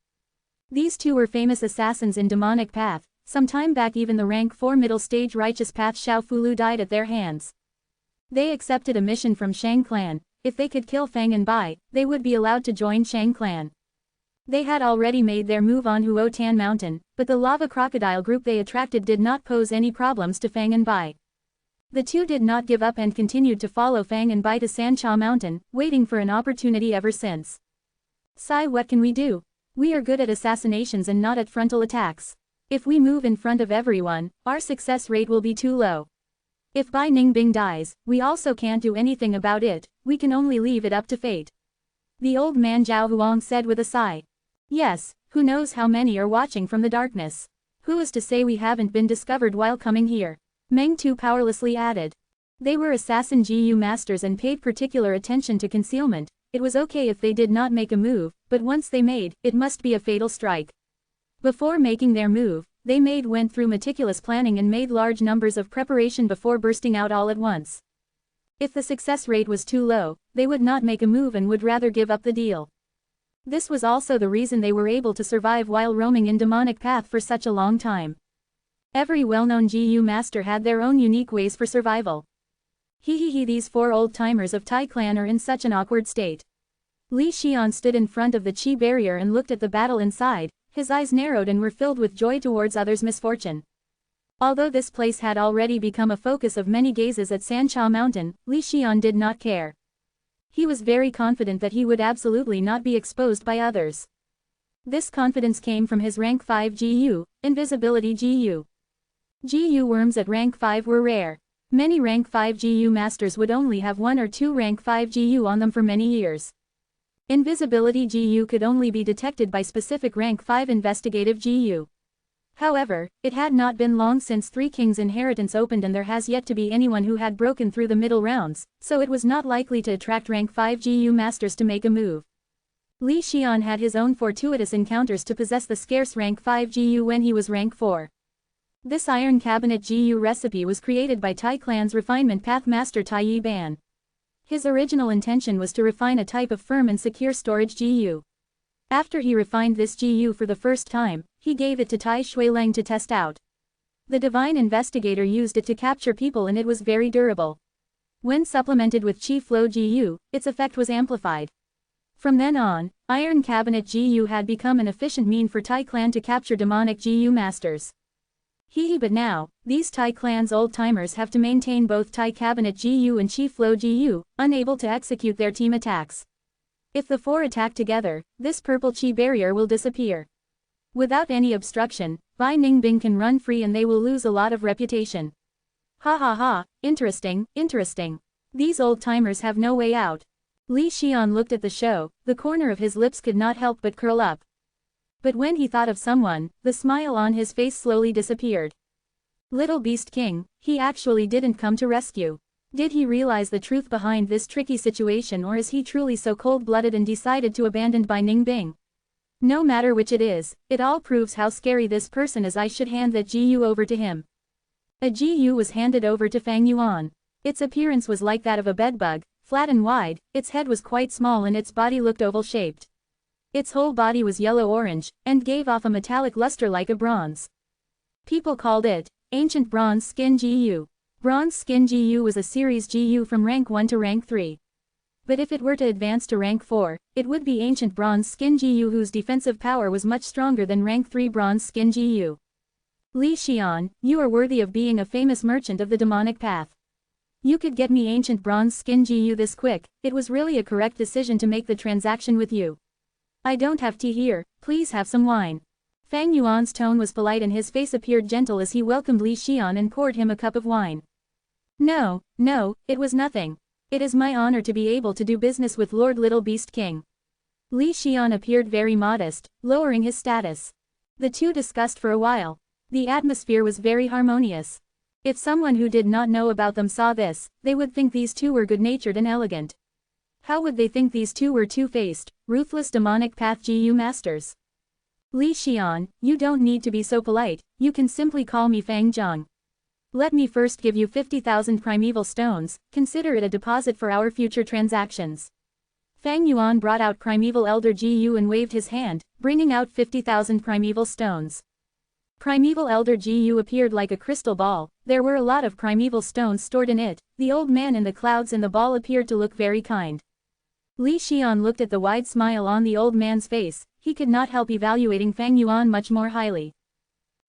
These two were famous assassins in demonic path. Some time back even the rank 4 middle stage righteous path Xiao Fulu died at their hands. They accepted a mission from Shang clan. If they could kill Fang and Bai, they would be allowed to join Shang clan. They had already made their move on Huo Tan Mountain, but the lava crocodile group they attracted did not pose any problems to Fang and Bai. The two did not give up and continued to follow Fang and Bai to Sancha Mountain, waiting for an opportunity ever since. Sai, what can we do? We are good at assassinations and not at frontal attacks. If we move in front of everyone, our success rate will be too low. If Bai Ningbing dies, we also can't do anything about it, we can only leave it up to fate. The old man Zhao Huang said with a sigh. Yes, who knows how many are watching from the darkness. Who is to say we haven't been discovered while coming here? Meng Tu powerlessly added. They were assassin GU masters and paid particular attention to concealment. It was okay if they did not make a move, but once they made, it must be a fatal strike. Before making their move, they went through meticulous planning and made large numbers of preparation before bursting out all at once. If the success rate was too low, they would not make a move and would rather give up the deal. This was also the reason they were able to survive while roaming in demonic path for such a long time. Every well-known GU master had their own unique ways for survival. These 4 old-timers of Tai clan are in such an awkward state. Li Xian stood in front of the chi barrier and looked at the battle inside, his eyes narrowed and were filled with joy towards others' misfortune. Although this place had already become a focus of many gazes at Sancha Mountain, Li Xian did not care. He was very confident that he would absolutely not be exposed by others. This confidence came from his rank 5 GU, invisibility GU. GU worms at rank 5 were rare. Many rank 5 GU masters would only have 1 or 2 rank 5 GU on them for many years. Invisibility GU could only be detected by specific rank 5 investigative GU. However, it had not been long since 3 Kings' Inheritance opened and there has yet to be anyone who had broken through the middle rounds, so it was not likely to attract rank 5 GU masters to make a move. Li Xian had his own fortuitous encounters to possess the scarce rank 5 GU when he was rank 4. This iron cabinet GU recipe was created by Tai Clan's refinement path master Tai Yi Ban. His original intention was to refine a type of firm and secure storage GU. After he refined this GU for the first time, he gave it to Tai Shuileng to test out. The divine investigator used it to capture people and it was very durable. When supplemented with Qi Flow GU, its effect was amplified. From then on, Iron Cabinet GU had become an efficient mean for Tai Clan to capture demonic GU masters. But now, these Tai Clan's old-timers have to maintain both Tai Cabinet GU and Qi Flow GU, unable to execute their team attacks. If the four attack together, this purple Qi barrier will disappear. Without any obstruction, Bai Ningbing can run free and they will lose a lot of reputation. Ha ha ha, interesting, interesting. These old-timers have no way out. Li Xian looked at the show, the corner of his lips could not help but curl up. But when he thought of someone, the smile on his face slowly disappeared. Little Beast King, he actually didn't come to rescue. Did he realize the truth behind this tricky situation, or is he truly so cold-blooded and decided to abandon Bai Ningbing? No matter which it is, it all proves how scary this person is. I should hand that GU over to him. A GU was handed over to Fang Yuan. Its appearance was like that of a bedbug, flat and wide, its head was quite small and its body looked oval-shaped. Its whole body was yellow-orange, and gave off a metallic luster like a bronze. People called it Ancient Bronze Skin GU. Bronze Skin GU was a series GU from rank 1 to rank 3. But if it were to advance to rank 4, it would be Ancient Bronze Skin GU, whose defensive power was much stronger than rank 3 Bronze Skin GU. Li Xian, you are worthy of being a famous merchant of the demonic path. You could get me Ancient Bronze Skin GU this quick. It was really a correct decision to make the transaction with you. I don't have tea here, please have some wine. Fang Yuan's tone was polite and his face appeared gentle as he welcomed Li Xian and poured him a cup of wine. No, it was nothing. It is my honor to be able to do business with Lord Little Beast King. Li Xian appeared very modest, lowering his status. The two discussed for a while. The atmosphere was very harmonious. If someone who did not know about them saw this, they would think these two were good-natured and elegant. How would they think these two were two-faced, ruthless demonic path GU masters? Li Xian, you don't need to be so polite, you can simply call me Fang Zhang. Let me first give you 50,000 primeval stones, consider it a deposit for our future transactions. Fang Yuan brought out Primeval Elder GU and waved his hand, bringing out 50,000 primeval stones. Primeval Elder GU appeared like a crystal ball, there were a lot of primeval stones stored in it. The old man in the clouds and the ball appeared to look very kind. Li Xian looked at the wide smile on the old man's face, he could not help evaluating Fang Yuan much more highly.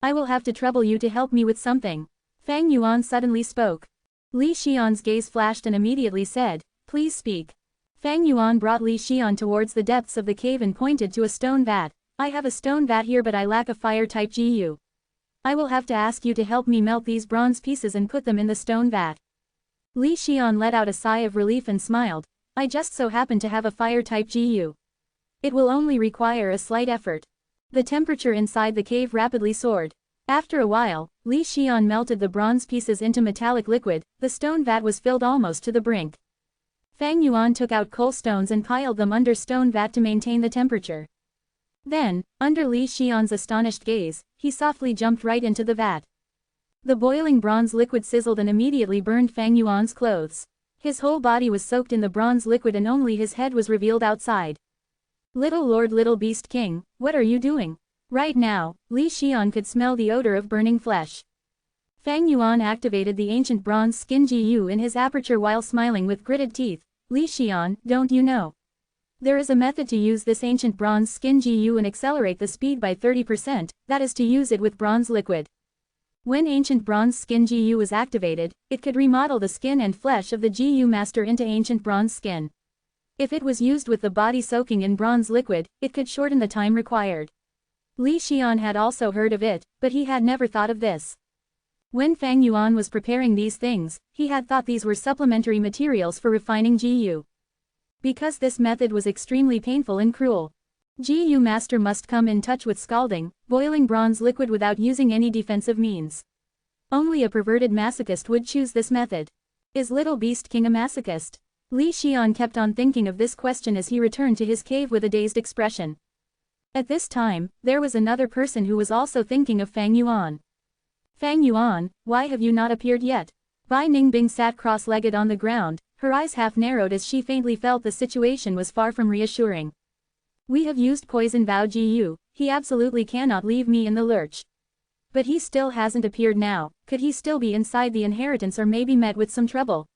I will have to trouble you to help me with something. Fang Yuan suddenly spoke. Li Xian's gaze flashed and immediately said, please speak. Fang Yuan brought Li Xian towards the depths of the cave and pointed to a stone vat. I have a stone vat here, but I lack a fire-type GU. I will have to ask you to help me melt these bronze pieces and put them in the stone vat. Li Xian let out a sigh of relief and smiled. I just so happen to have a fire-type GU. It will only require a slight effort. The temperature inside the cave rapidly soared. After a while, Li Xian melted the bronze pieces into metallic liquid, the stone vat was filled almost to the brink. Fang Yuan took out coal stones and piled them under stone vat to maintain the temperature. Then, under Li Xian's astonished gaze, he softly jumped right into the vat. The boiling bronze liquid sizzled and immediately burned Fang Yuan's clothes. His whole body was soaked in the bronze liquid and only his head was revealed outside. Little Lord Little Beast King, what are you doing? Right now, Li Xian could smell the odor of burning flesh. Fang Yuan activated the ancient bronze skin GU in his aperture while smiling with gritted teeth. Li Xian, don't you know? There is a method to use this ancient bronze skin GU and accelerate the speed by 30%, that is to use it with bronze liquid. When ancient bronze skin GU is activated, it could remodel the skin and flesh of the GU master into ancient bronze skin. If it was used with the body soaking in bronze liquid, it could shorten the time required. Li Xian had also heard of it, but he had never thought of this. When Fang Yuan was preparing these things, he had thought these were supplementary materials for refining GU. Because this method was extremely painful and cruel. GU master must come in touch with scalding, boiling bronze liquid without using any defensive means. Only a perverted masochist would choose this method. Is Little Beast King a masochist? Li Xian kept on thinking of this question as he returned to his cave with a dazed expression. At this time, there was another person who was also thinking of Fang Yuan. Fang Yuan, why have you not appeared yet? Bai Ningbing sat cross-legged on the ground, her eyes half narrowed as she faintly felt the situation was far from reassuring. We have used poison Bao Jiyu, he absolutely cannot leave me in the lurch. But he still hasn't appeared now, could he still be inside the inheritance or maybe met with some trouble?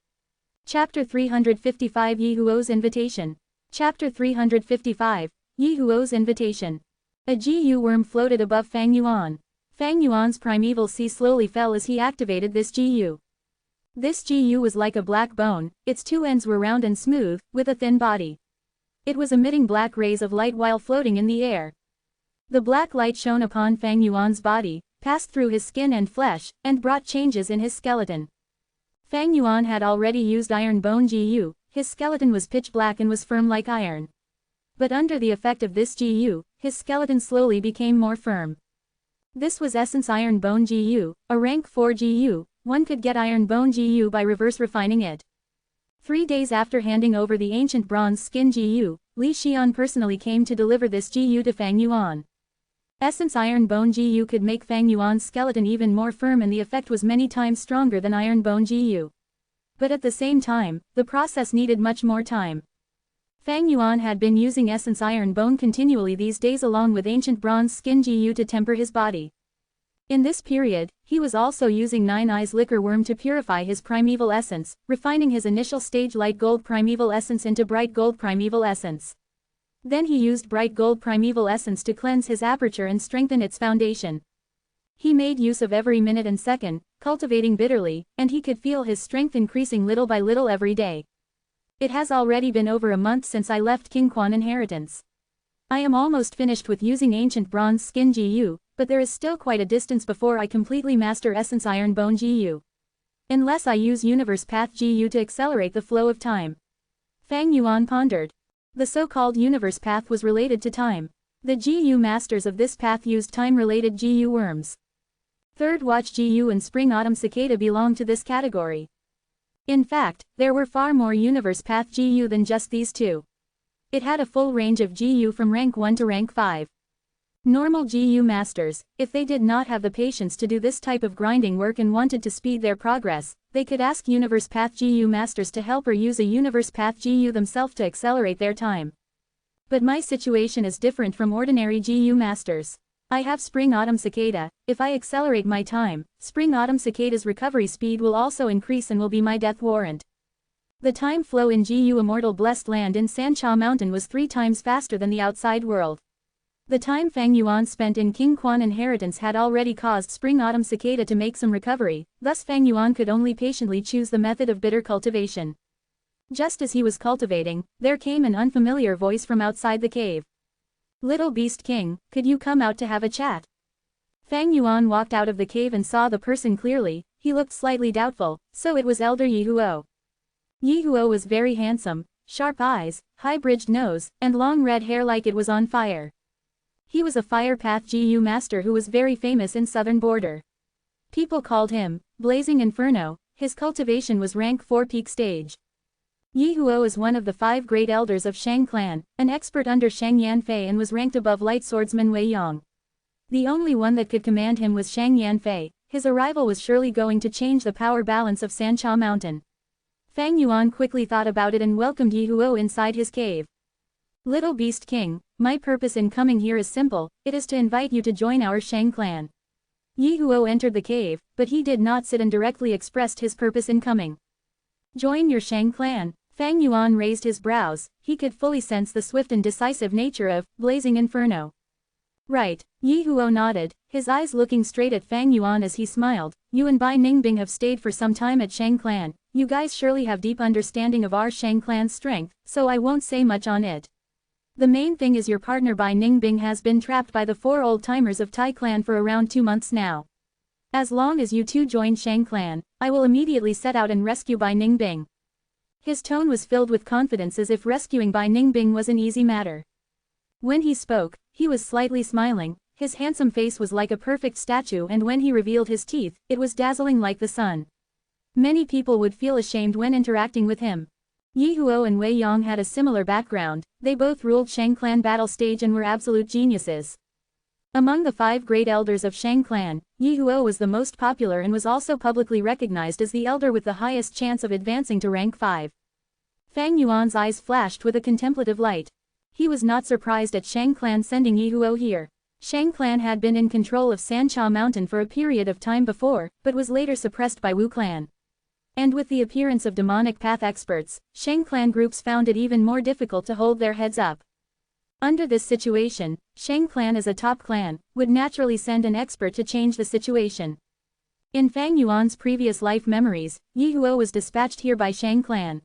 Chapter 355 Yi Huo's Invitation. Chapter 355, Yi Huo's Invitation. A Jiyu worm floated above Fang Yuan. Fang Yuan's primeval sea slowly fell as he activated this Jiyu. This Jiyu was like a black bone, its two ends were round and smooth, with a thin body. It was emitting black rays of light while floating in the air. The black light shone upon Fang Yuan's body, passed through his skin and flesh, and brought changes in his skeleton. Fang Yuan had already used Iron Bone Jiyu, his skeleton was pitch black and was firm like iron. But under the effect of this Jiyu, his skeleton slowly became more firm. This was Essence Iron Bone Jiyu, a rank 4 Jiyu, one could get Iron Bone Jiyu by reverse refining it. 3 days after handing over the ancient bronze skin Jiyu, Li Xian personally came to deliver this Jiyu to Fang Yuan. Essence Iron Bone Jiyu could make Fang Yuan's skeleton even more firm and the effect was many times stronger than Iron Bone Jiyu. But at the same time, the process needed much more time. Fang Yuan had been using Essence Iron Bone continually these days along with ancient bronze skin Jiyu to temper his body. In this period, he was also using Nine Eyes Liquor Worm to purify his primeval essence, refining his initial stage light gold primeval essence into bright gold primeval essence. Then he used bright gold primeval essence to cleanse his aperture and strengthen its foundation. He made use of every minute and second, cultivating bitterly, and he could feel his strength increasing little by little every day. It has already been over a month since I left King Quan inheritance. I am almost finished with using ancient bronze skin Jiyu, but there is still quite a distance before I completely master Essence Iron Bone Jiyu. Unless I use Universe Path Jiyu to accelerate the flow of time. Fang Yuan pondered. The so-called Universe Path was related to time. The Jiyu masters of this path used time-related Jiyu worms. Third Watch Jiyu and Spring Autumn Cicada belong to this category. In fact, there were far more Universe Path Jiyu than just these two. It had a full range of Jiyu from rank 1 to rank 5. Normal Jiyu masters, if they did not have the patience to do this type of grinding work and wanted to speed their progress, they could ask Universe Path Jiyu masters to help or use a Universe Path Jiyu themselves to accelerate their time. But my situation is different from ordinary Jiyu masters. I have Spring Autumn Cicada. If I accelerate my time, Spring Autumn Cicada's recovery speed will also increase and will be my death warrant. The time flow in Jiyu Immortal Blessed Land in Sancha Mountain was 3 times faster than the outside world. The time Fang Yuan spent in King Quan inheritance had already caused Spring Autumn Cicada to make some recovery, thus Fang Yuan could only patiently choose the method of bitter cultivation. Just as he was cultivating, there came an unfamiliar voice from outside the cave. Little Beast King, could you come out to have a chat? Fang Yuan walked out of the cave and saw the person clearly, he looked slightly doubtful, so it was Elder Yi Huo. Yi Huo was very handsome, sharp eyes, high-bridged nose, and long red hair like it was on fire. He was a Fire Path Jiyu master who was very famous in southern border. People called him Blazing Inferno, his cultivation was rank 4 peak stage. Yi Huo is one of the 5 great elders of Shang clan, an expert under Shang Yanfei and was ranked above light swordsman Wei Yong. The only one that could command him was Shang Yanfei, his arrival was surely going to change the power balance of Sancha Mountain. Fang Yuan quickly thought about it and welcomed Yi Huo inside his cave. Little Beast King, my purpose in coming here is simple, it is to invite you to join our Shang clan. Yi Huo entered the cave, but he did not sit and directly expressed his purpose in coming. Join your Shang clan. Fang Yuan raised his brows, he could fully sense the swift and decisive nature of Blazing Inferno. Right, Yi Huo nodded, his eyes looking straight at Fang Yuan as he smiled, you and Bai Ningbing have stayed for some time at Shang clan, you guys surely have deep understanding of our Shang clan's strength, so I won't say much on it. The main thing is your partner Bai Ningbing has been trapped by the 4 old-timers of Tai clan for around 2 months now. As long as you two join Shang clan, I will immediately set out and rescue Bai Ningbing. His tone was filled with confidence as if rescuing Bai Ningbing was an easy matter. When he spoke, he was slightly smiling, his handsome face was like a perfect statue and when he revealed his teeth, it was dazzling like the sun. Many people would feel ashamed when interacting with him. Yi Huo and Wei Yong had a similar background, they both ruled Shang clan battle stage and were absolute geniuses. Among the 5 great elders of Shang clan, Yi Huo was the most popular and was also publicly recognized as the elder with the highest chance of advancing to rank 5. Fang Yuan's eyes flashed with a contemplative light. He was not surprised at Shang clan sending Yi Huo here. Shang clan had been in control of Sancha Mountain for a period of time before, but was later suppressed by Wu clan. And with the appearance of demonic path experts, Shang clan groups found it even more difficult to hold their heads up. Under this situation, Shang clan as a top clan, would naturally send an expert to change the situation. In Fang Yuan's previous life memories, Yi Huo was dispatched here by Shang clan.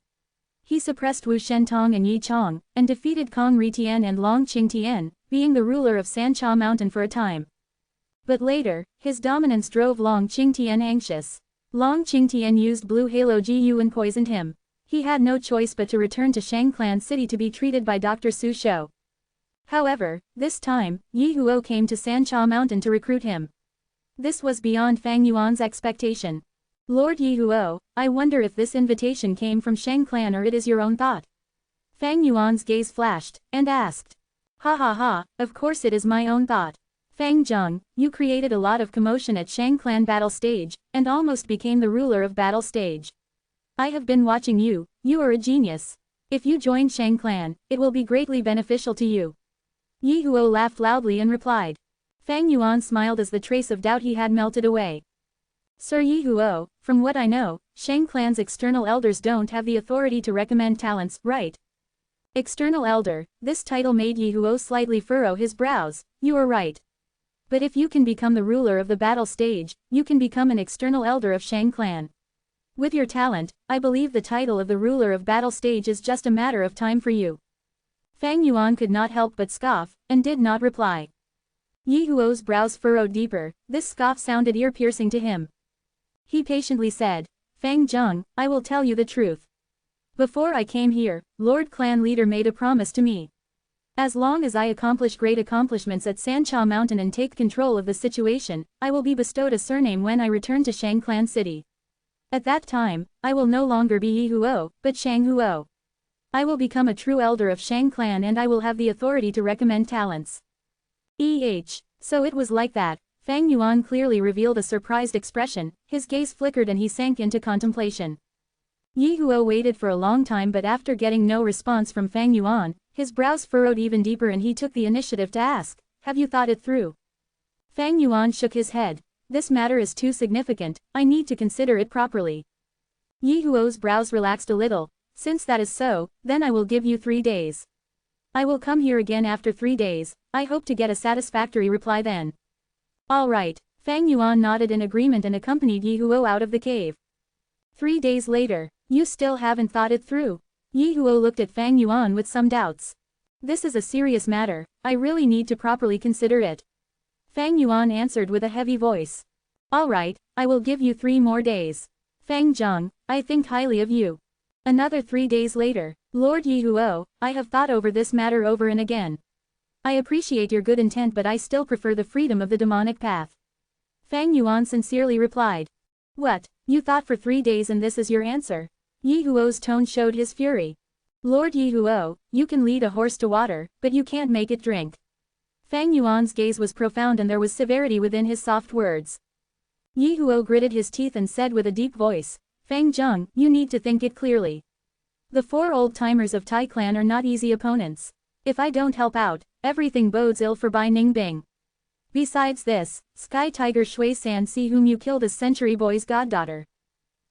He suppressed Wu Shentong and Yi Chong, and defeated Kong Ritian and Long Qingtian, being the ruler of Sancha Mountain for a time. But later, his dominance drove Long Qingtian anxious. Long Qingtian used Blue Halo Gu and poisoned him. He had no choice but to return to Shang clan city to be treated by Dr. Su Shou. However, this time, Yi Huo came to Sancha Mountain to recruit him. This was beyond Fang Yuan's expectation. Lord Yi Huo, I wonder if this invitation came from Shang clan or it is your own thought. Fang Yuan's gaze flashed, and asked. Ha ha ha, of course it is my own thought. Fang Zheng, you created a lot of commotion at Shang clan battle stage, and almost became the ruler of battle stage. I have been watching you, you are a genius. If you join Shang clan, it will be greatly beneficial to you. Yi Huo laughed loudly and replied. Fang Yuan smiled as the trace of doubt he had melted away. Sir Yi Huo, from what I know, Shang clan's external elders don't have the authority to recommend talents, right? External elder, this title made Yi Huo slightly furrow his brows. You are right. But if you can become the ruler of the battle stage, you can become an external elder of Shang clan. With your talent, I believe the title of the ruler of battle stage is just a matter of time for you. Fang Yuan could not help but scoff, and did not reply. Yi Huo's brows furrowed deeper. This scoff sounded ear-piercing to him. He patiently said, Fang Zheng, I will tell you the truth. Before I came here, Lord Clan Leader made a promise to me. As long as I accomplish great accomplishments at Sancha Mountain and take control of the situation, I will be bestowed a surname when I return to Shang Clan City. At that time, I will no longer be Yi Huo, but Shang Huo. I will become a true elder of Shang Clan and I will have the authority to recommend talents. So it was like that. Fang Yuan clearly revealed a surprised expression, his gaze flickered and he sank into contemplation. Yi Huo waited for a long time but after getting no response from Fang Yuan, his brows furrowed even deeper and he took the initiative to ask, have you thought it through? Fang Yuan shook his head. This matter is too significant, I need to consider it properly. Yi Huo's brows relaxed a little. Since that is so, then I will give you 3 days. I will come here again after 3 days, I hope to get a satisfactory reply then. All right, Fang Yuan nodded in agreement and accompanied Yi Huo out of the cave. 3 days later, you still haven't thought it through. Yi Huo looked at Fang Yuan with some doubts. This is a serious matter, I really need to properly consider it. Fang Yuan answered with a heavy voice. All right, I will give you 3 more days. Fang Zheng, I think highly of you. Another 3 days later, Lord Yi Huo, I have thought over this matter over and again. I appreciate your good intent but I still prefer the freedom of the demonic path. Fang Yuan sincerely replied. What, you thought for 3 days and this is your answer? Yi Huo's tone showed his fury. Lord Yi Huo, you can lead a horse to water, but you can't make it drink. Fang Yuan's gaze was profound and there was severity within his soft words. Yi Huo gritted his teeth and said with a deep voice, Fang Zheng, you need to think it clearly. The 4 old-timers of Tai Clan are not easy opponents. If I don't help out, everything bodes ill for Bai Ningbing. Besides this, Sky Tiger Shui San Si whom you killed is Century Boy's goddaughter.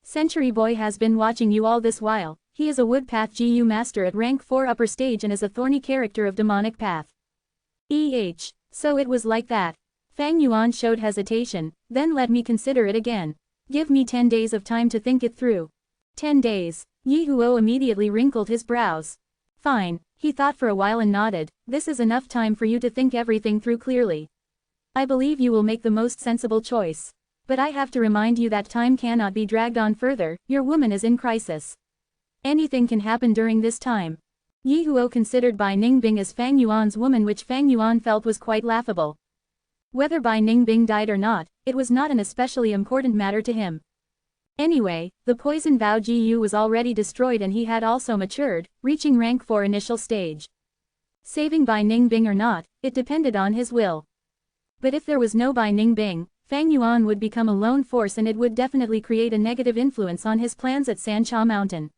Century Boy has been watching you all this while, he is a Woodpath GU master at rank 4 upper stage and is a thorny character of demonic path. So it was like that. Fang Yuan showed hesitation, then let me consider it again. Give me 10 days of time to think it through. 10 days. Yi Huo immediately wrinkled his brows. Fine, he thought for a while and nodded, this is enough time for you to think everything through clearly. I believe you will make the most sensible choice. But I have to remind you that time cannot be dragged on further, your woman is in crisis. Anything can happen during this time. Yi Huo considered Bai Ningbing as Fang Yuan's woman which Fang Yuan felt was quite laughable. Whether Bai Ningbing died or not, it was not an especially important matter to him. Anyway, the poison vow Gu was already destroyed and he had also matured, reaching rank 4 initial stage. Saving Bai Ningbing or not, it depended on his will. But if there was no Bai Ningbing, Fang Yuan would become a lone force and it would definitely create a negative influence on his plans at Sancha Mountain.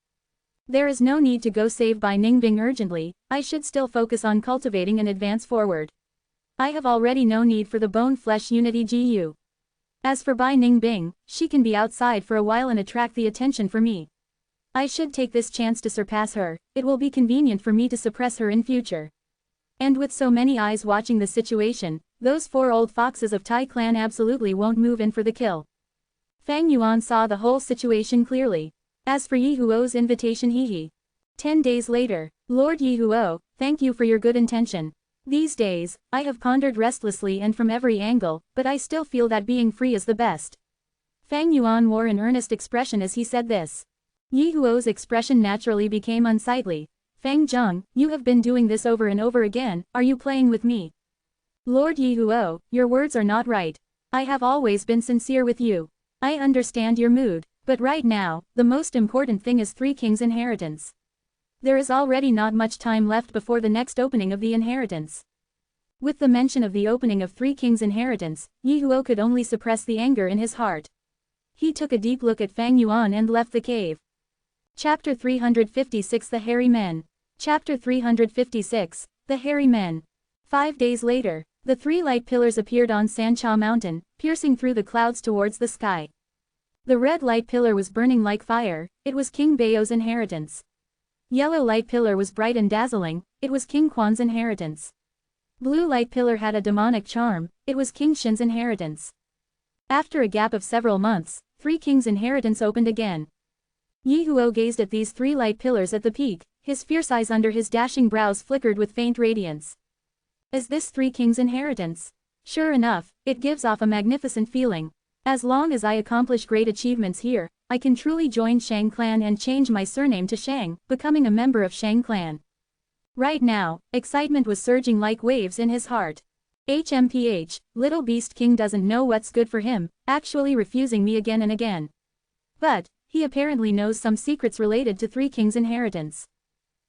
There is no need to go save Bai Ningbing urgently, I should still focus on cultivating and advance forward. I have already no need for the bone-flesh unity GU. As for Bai Ningbing, she can be outside for a while and attract the attention for me. I should take this chance to surpass her, it will be convenient for me to suppress her in future. And with so many eyes watching the situation, those 4 old foxes of Tai clan absolutely won't move in for the kill. Fang Yuan saw the whole situation clearly. As for Yi Huo's invitation, 10 days later, Lord Yi Huo, thank you for your good intention. These days, I have pondered restlessly and from every angle, but I still feel that being free is the best. Fang Yuan wore an earnest expression as he said this. Yi Huo's expression naturally became unsightly. Fang Zheng, you have been doing this over and over again, are you playing with me? Lord Yi Huo, your words are not right. I have always been sincere with you. I understand your mood, but right now, the most important thing is Three Kings' inheritance. There is already not much time left before the next opening of the inheritance. With the mention of the opening of Three Kings' inheritance, Yi Huo could only suppress the anger in his heart. He took a deep look at Fang Yuan and left the cave. Chapter 356 The Hairy Men. Chapter 356, The Hairy Men. 5 days later, the 3 light pillars appeared on Sancha Mountain, piercing through the clouds towards the sky. The red light pillar was burning like fire, it was King Bao's inheritance. Yellow light pillar was bright and dazzling, it was King Quan's inheritance. Blue light pillar had a demonic charm, it was King Shin's inheritance. After a gap of several months, Three Kings' inheritance opened again. Yi Huo gazed at these 3 light pillars at the peak, his fierce eyes under his dashing brows flickered with faint radiance. Is this Three Kings' inheritance? Sure enough, it gives off a magnificent feeling. As long as I accomplish great achievements here, I can truly join Shang clan and change my surname to Shang, becoming a member of Shang clan. Right now, excitement was surging like waves in his heart. HMPH, Little Beast King doesn't know what's good for him, actually refusing me again and again. But, he apparently knows some secrets related to Three Kings' inheritance.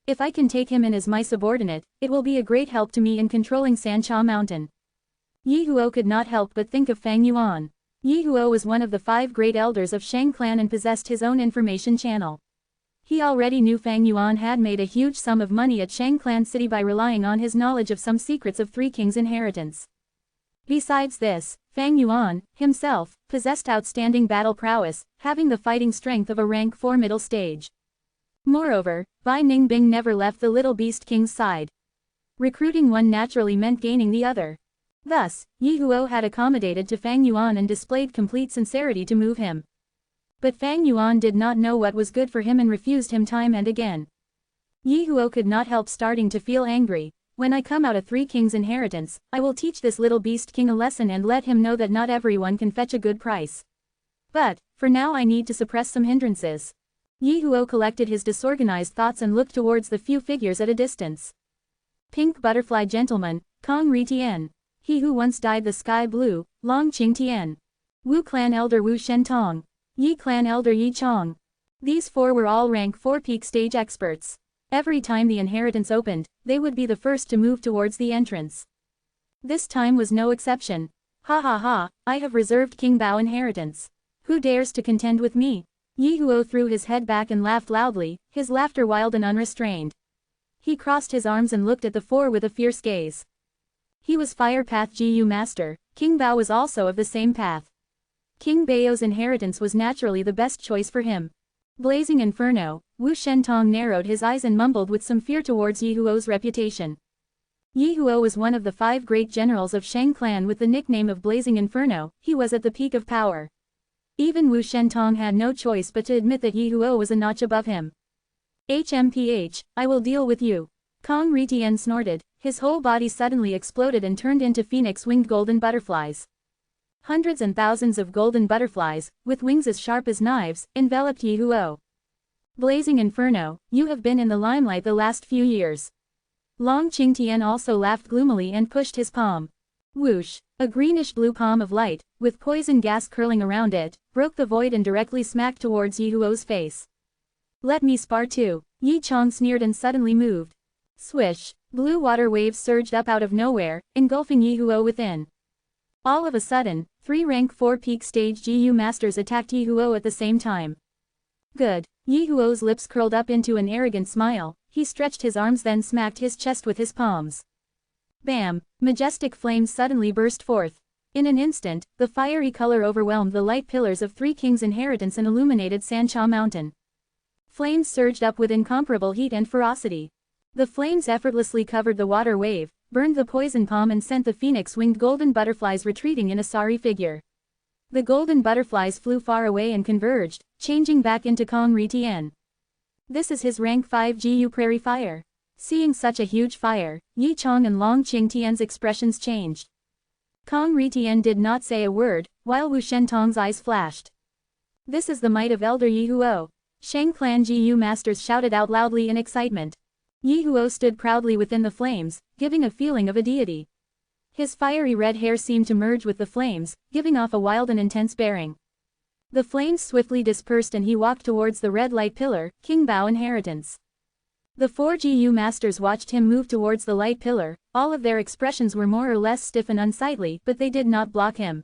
If I can take him in as my subordinate, it will be a great help to me in controlling Sancha Mountain. Yi Huo could not help but think of Fang Yuan. Yi Huo was one of the 5 great elders of Shang clan and possessed his own information channel. He already knew Fang Yuan had made a huge sum of money at Shang clan city by relying on his knowledge of some secrets of Three Kings' inheritance. Besides this, Fang Yuan, himself, possessed outstanding battle prowess, having the fighting strength of a rank 4 middle stage. Moreover, Bai Ningbing never left the Little Beast King's side. Recruiting one naturally meant gaining the other. Thus, Yi Huo had accommodated to Fang Yuan and displayed complete sincerity to move him. But Fang Yuan did not know what was good for him and refused him time and again. Yi Huo could not help starting to feel angry. When I come out of Three Kings' inheritance, I will teach this Little Beast King a lesson and let him know that not everyone can fetch a good price. But, for now I need to suppress some hindrances. Yi Huo collected his disorganized thoughts and looked towards the few figures at a distance. Pink Butterfly Gentleman, Kong Ri Tian. He who once dyed the sky blue, Long Qing Tian. Wu Clan Elder Wu Shentong. Yi Clan Elder Yi Chong. These 4 were all rank 4 peak stage experts. Every time the inheritance opened, they would be the first to move towards the entrance. This time was no exception. Ha ha ha, I have reserved King Bao inheritance. Who dares to contend with me? Yi Huo threw his head back and laughed loudly, his laughter wild and unrestrained. He crossed his arms and looked at the 4 with a fierce gaze. He was Fire Path GU Master, King Bao was also of the same path. King Bao's inheritance was naturally the best choice for him. Blazing Inferno, Wu Shentong narrowed his eyes and mumbled with some fear towards Yi Huo's reputation. Yi Huo was one of the 5 great generals of Shang clan with the nickname of Blazing Inferno, he was at the peak of power. Even Wu Shentong had no choice but to admit that Yi Huo was a notch above him. HMPH, I will deal with you. Kong Ritian snorted, his whole body suddenly exploded and turned into phoenix-winged golden butterflies. Hundreds and thousands of golden butterflies, with wings as sharp as knives, enveloped Yi Huo. Blazing Inferno, you have been in the limelight the last few years. Long Qing Tian also laughed gloomily and pushed his palm. Whoosh, a greenish-blue palm of light, with poison gas curling around it, broke the void and directly smacked towards Yi Huo's face. Let me spar too, Yi Chong sneered and suddenly moved. Swish, blue water waves surged up out of nowhere, engulfing Yi Huo within. All of a sudden, 3 rank 4 peak stage GU masters attacked Yi Huo at the same time. Good. Yi Huo's lips curled up into an arrogant smile, he stretched his arms then smacked his chest with his palms. Bam! Majestic flames suddenly burst forth. In an instant, the fiery color overwhelmed the light pillars of 3 kings' inheritance and illuminated Sancha Mountain. Flames surged up with incomparable heat and ferocity. The flames effortlessly covered the water wave, burned the poison palm and sent the phoenix-winged golden butterflies retreating in a sorry figure. The golden butterflies flew far away and converged, changing back into Kong Ritian. This is his rank 5 GU prairie fire. Seeing such a huge fire, Yi Chong and Long Qingtian's expressions changed. Kong Ritian did not say a word, while Wu Shentong's eyes flashed. This is the might of Elder Yi Huo. Shang Clan GU masters shouted out loudly in excitement. Yi Huo stood proudly within the flames, giving a feeling of a deity. His fiery red hair seemed to merge with the flames, giving off a wild and intense bearing. The flames swiftly dispersed and he walked towards the red light pillar, King Bao inheritance. The 4 GU masters watched him move towards the light pillar, all of their expressions were more or less stiff and unsightly, but they did not block him.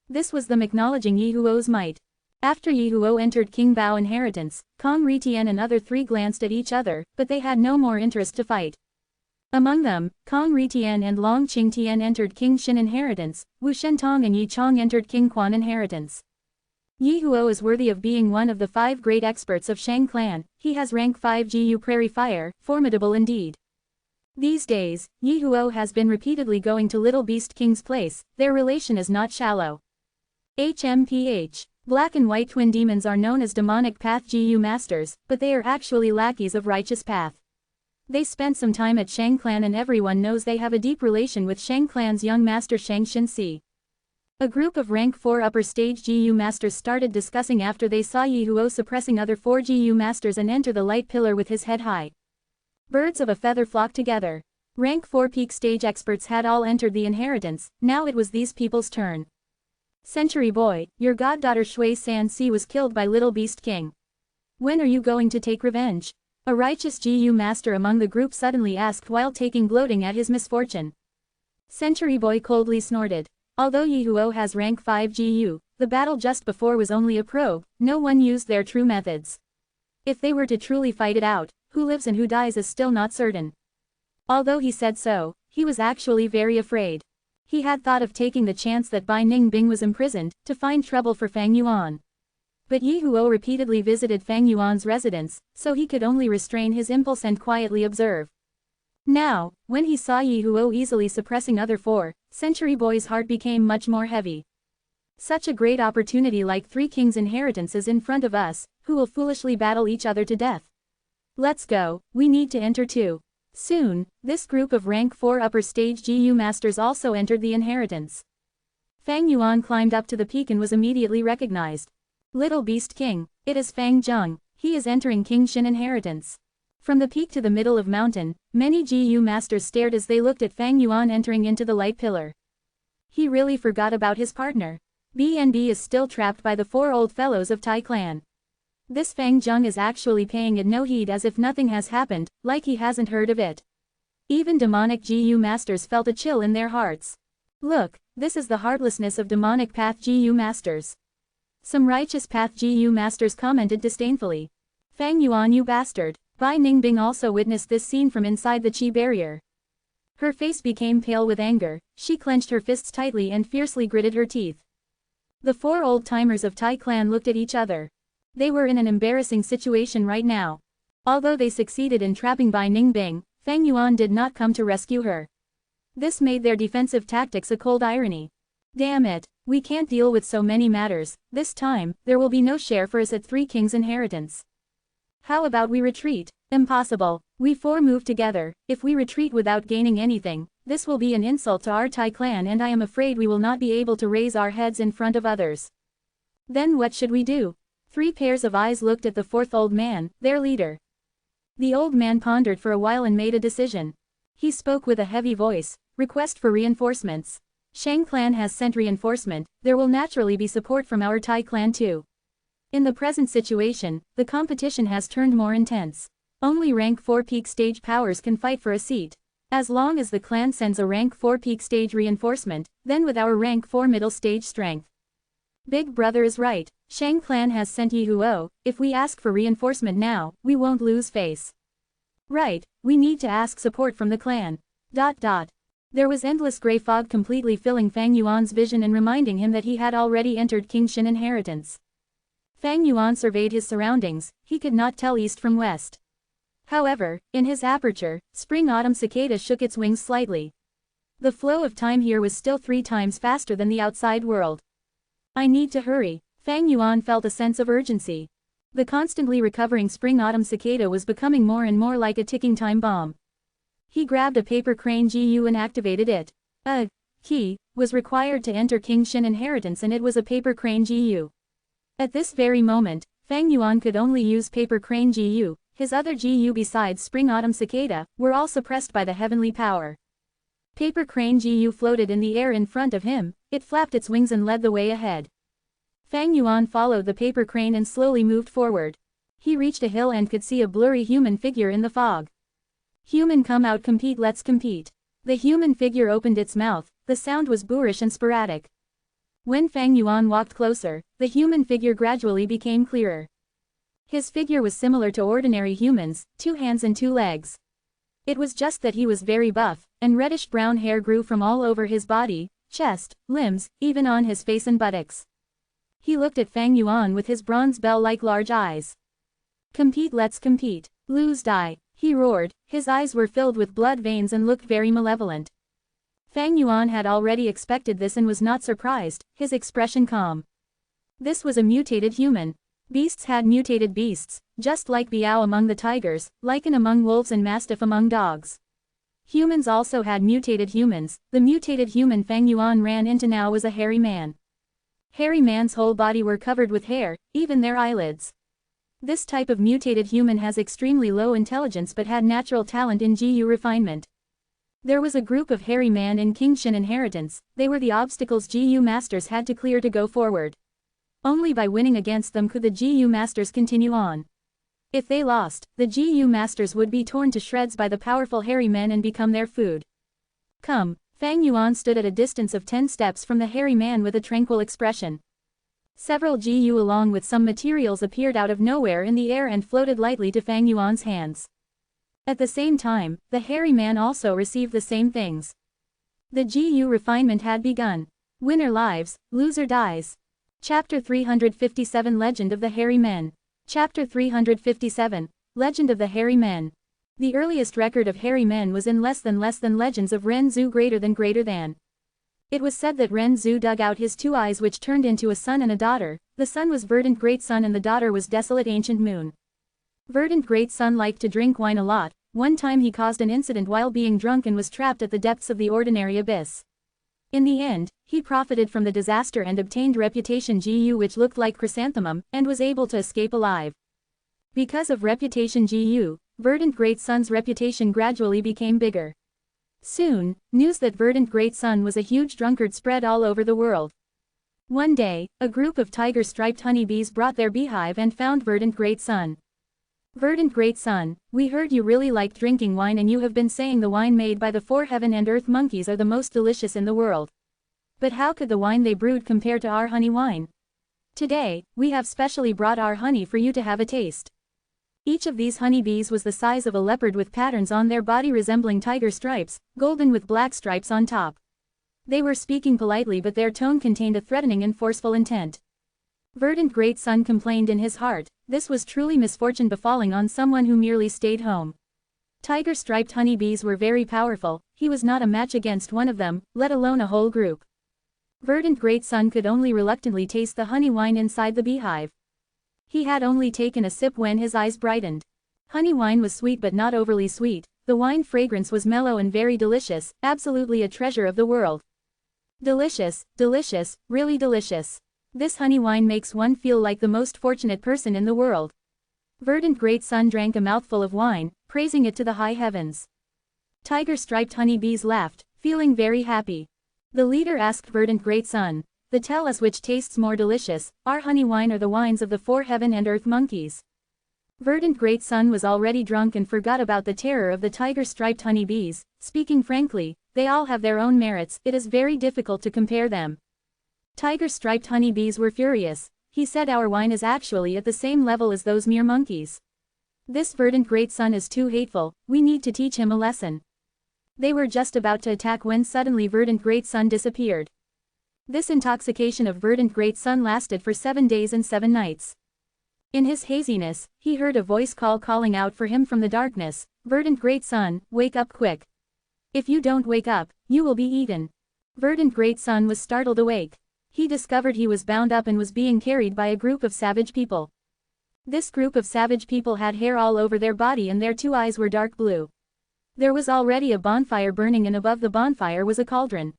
This was them acknowledging Yi Huo's might. After Yi Huo entered King Bao inheritance, Kong Ritian and other 3 glanced at each other, but they had no more interest to fight. Among them, Kong Ritian and Long Qingtian entered King Xin inheritance, Wu Shentong and Yi Chong entered King Quan inheritance. Yi Huo is worthy of being one of the 5 great experts of Shang Clan, he has rank 5 GU prairie fire, formidable indeed. These days, Yi Huo has been repeatedly going to Little Beast King's place, their relation is not shallow. HMPH. Black and white twin demons are known as demonic path GU masters, but they are actually lackeys of righteous path. They spent some time at Shang Clan and everyone knows they have a deep relation with Shang Clan's young master Shang Xinxi. A group of rank 4 upper stage GU masters started discussing after they saw Yi Huo suppressing other 4 GU masters and enter the light pillar with his head high. Birds of a feather flocked together. Rank 4 peak stage experts had all entered the inheritance, now it was these people's turn. Century boy, your goddaughter Shui San Si was killed by Little Beast King. When are you going to take revenge? A righteous GU master among the group suddenly asked while taking gloating at his misfortune. Century boy coldly snorted. Although Yi Huo has rank 5 GU, the battle just before was only a probe, no one used their true methods. If they were to truly fight it out, who lives and who dies is still not certain. Although he said so, he was actually very afraid. He had thought of taking the chance that Bai Ningbing was imprisoned, to find trouble for Fang Yuan. But Yi Huo repeatedly visited Fang Yuan's residence, so he could only restrain his impulse and quietly observe. Now, when he saw Yi Huo easily suppressing other 4, Century Boy's heart became much more heavy. Such a great opportunity like 3 kings' inheritance is in front of us, who will foolishly battle each other to death. Let's go, we need to enter too. Soon, this group of rank 4 upper stage GU masters also entered the inheritance. Fang Yuan climbed up to the peak and was immediately recognized. Little Beast King, it is Fang Zheng, he is entering King Xin inheritance. From the peak to the middle of mountain, many GU masters stared as they looked at Fang Yuan entering into the light pillar. He really forgot about his partner. BNB is still trapped by the 4 old fellows of Tai Clan. This Fang Zheng is actually paying it no heed as if nothing has happened, like he hasn't heard of it. Even demonic GU masters felt a chill in their hearts. Look, this is the heartlessness of demonic path GU masters. Some righteous path GU masters commented disdainfully. Fang Yuan, you bastard. Bai Ningbing also witnessed this scene from inside the Qi barrier. Her face became pale with anger, she clenched her fists tightly and fiercely gritted her teeth. The 4 old-timers of Tai Clan looked at each other. They were in an embarrassing situation right now. Although they succeeded in trapping Bai Ningbing, Fang Yuan did not come to rescue her. This made their defensive tactics a cold irony. Damn it, we can't deal with so many matters, this time, there will be no share for us at 3 kings' inheritance. How about we retreat? Impossible. We 4 move together, if we retreat without gaining anything, this will be an insult to our Tai Clan and I am afraid we will not be able to raise our heads in front of others. Then what should we do? 3 pairs of eyes looked at the 4th old man, their leader. The old man pondered for a while and made a decision. He spoke with a heavy voice, request for reinforcements. Shang Clan has sent reinforcement, there will naturally be support from our Tai Clan too. In the present situation, the competition has turned more intense. Only rank 4 peak stage powers can fight for a seat. As long as the clan sends a rank 4 peak stage reinforcement, then with our rank 4 middle stage strength. Big brother is right, Shang clan has sent Yihuo, if we ask for reinforcement now, we won't lose face. Right, we need to ask support from the clan. There was endless grey fog completely filling Fang Yuan's vision and reminding him that he had already entered Qingshan inheritance. Fang Yuan surveyed his surroundings, he could not tell east from west. However, in his aperture, spring-autumn cicada shook its wings slightly. The flow of time here was still 3 times faster than the outside world. I need to hurry. Fang Yuan felt a sense of urgency. The constantly recovering spring-autumn cicada was becoming more and more like a ticking time bomb. He grabbed a paper crane GU and activated it. A key was required to enter Qingshan inheritance and it was a paper crane GU. At this very moment, Fang Yuan could only use paper crane GU. His other GU besides spring-autumn cicada were all suppressed by the heavenly power. Paper crane GU floated in the air in front of him, it flapped its wings and led the way ahead. Fang Yuan followed the paper crane and slowly moved forward. He reached a hill and could see a blurry human figure in the fog. Human, come out, compete, let's compete. The human figure opened its mouth, the sound was boorish and sporadic. When Fang Yuan walked closer, the human figure gradually became clearer. His figure was similar to ordinary humans, 2 hands and 2 legs. It was just that he was very buff, and reddish-brown hair grew from all over his body, chest, limbs, even on his face and buttocks. He looked at Fang Yuan with his bronze bell-like large eyes. Compete, let's compete. Lose, die, he roared, his eyes were filled with blood veins and looked very malevolent. Fang Yuan had already expected this and was not surprised, his expression calm. This was a mutated human. Beasts had mutated beasts, just like Biao among the tigers, lichen among wolves and mastiff among dogs. Humans also had mutated humans. The mutated human Fang Yuan ran into now was a hairy man. Hairy man's whole body were covered with hair, even their eyelids. This type of mutated human has extremely low intelligence but had natural talent in GU refinement. There was a group of hairy man in Qingshan inheritance, they were the obstacles GU masters had to clear to go forward. Only by winning against them could the GU masters continue on. If they lost, the GU masters would be torn to shreds by the powerful hairy men and become their food. Come, Fang Yuan stood at a distance of 10 steps from the hairy man with a tranquil expression. Several GU along with some materials appeared out of nowhere in the air and floated lightly to Fang Yuan's hands. At the same time, the hairy man also received the same things. The GU refinement had begun. Winner lives, loser dies. Chapter 357 Legend of the Hairy Men. Chapter 357, Legend of the Hairy Men. The earliest record of hairy men was in less than legends of Ren Zhu greater than. It was said that Ren Zhu dug out his 2 eyes which turned into a son and a daughter. The son was Verdant Great Sun and the daughter was Desolate Ancient Moon. Verdant Great Sun liked to drink wine a lot. One time he caused an incident while being drunk and was trapped at the depths of the ordinary abyss. In the end, he profited from the disaster and obtained reputation GU which looked like chrysanthemum, and was able to escape alive. Because of reputation GU, Verdant Great Sun's reputation gradually became bigger. Soon, news that Verdant Great Sun was a huge drunkard spread all over the world. One day, a group of tiger-striped honeybees brought their beehive and found Verdant Great Sun. Verdant Great Sun, we heard you really liked drinking wine and you have been saying the wine made by the 4 heaven and earth monkeys are the most delicious in the world. But how could the wine they brewed compare to our honey wine? Today, we have specially brought our honey for you to have a taste. Each of these honeybees was the size of a leopard with patterns on their body resembling tiger stripes, golden with black stripes on top. They were speaking politely but their tone contained a threatening and forceful intent. Verdant Great Sun complained in his heart, this was truly misfortune befalling on someone who merely stayed home. Tiger-striped honeybees were very powerful, he was not a match against one of them, let alone a whole group. Verdant Great Sun could only reluctantly taste the honey wine inside the beehive. He had only taken a sip when his eyes brightened. Honey wine was sweet but not overly sweet, the wine fragrance was mellow and very delicious, absolutely a treasure of the world. Delicious, delicious, really delicious. This honey wine makes one feel like the most fortunate person in the world. Verdant Great Sun drank a mouthful of wine, praising it to the high heavens. Tiger-striped honeybees laughed, feeling very happy. The leader asked Verdant Great Sun, tell us which tastes more delicious, our honey wine or the wines of the 4 heaven and earth monkeys. Verdant Great Sun was already drunk and forgot about the terror of the tiger-striped honeybees. Speaking frankly, they all have their own merits, it is very difficult to compare them. Tiger-striped honeybees were furious. He said our wine is actually at the same level as those mere monkeys. This Verdant Great Sun is too hateful, we need to teach him a lesson. They were just about to attack when suddenly Verdant Great Sun disappeared. This intoxication of Verdant Great Sun lasted for 7 days and 7 nights. In his haziness, he heard a voice calling out for him from the darkness, "Verdant Great Sun, wake up quick. If you don't wake up, you will be eaten." Verdant Great Sun was startled awake. He discovered he was bound up and was being carried by a group of savage people. This group of savage people had hair all over their body and their 2 eyes were dark blue. There was already a bonfire burning and above the bonfire was a cauldron.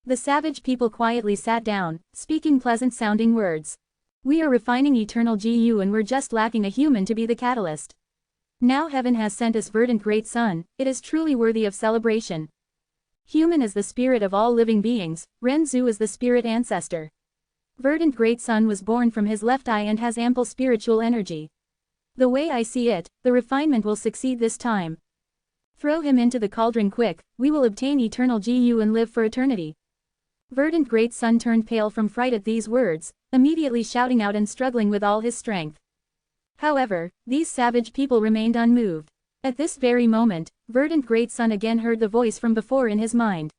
The savage people quietly sat down, speaking pleasant-sounding words. "We are refining eternal GU and we're just lacking a human to be the catalyst. Now heaven has sent us Verdant Great Sun, it is truly worthy of celebration. Human is the spirit of all living beings, Renzu is the spirit ancestor. Verdant Great Sun was born from his left eye and has ample spiritual energy. The way I see it, the refinement will succeed this time. Throw him into the cauldron quick, we will obtain eternal GU and live for eternity." Verdant Great Sun turned pale from fright at these words, immediately shouting out and struggling with all his strength. However, these savage people remained unmoved. At this very moment, Verdant Great Sun again heard the voice from before in his mind.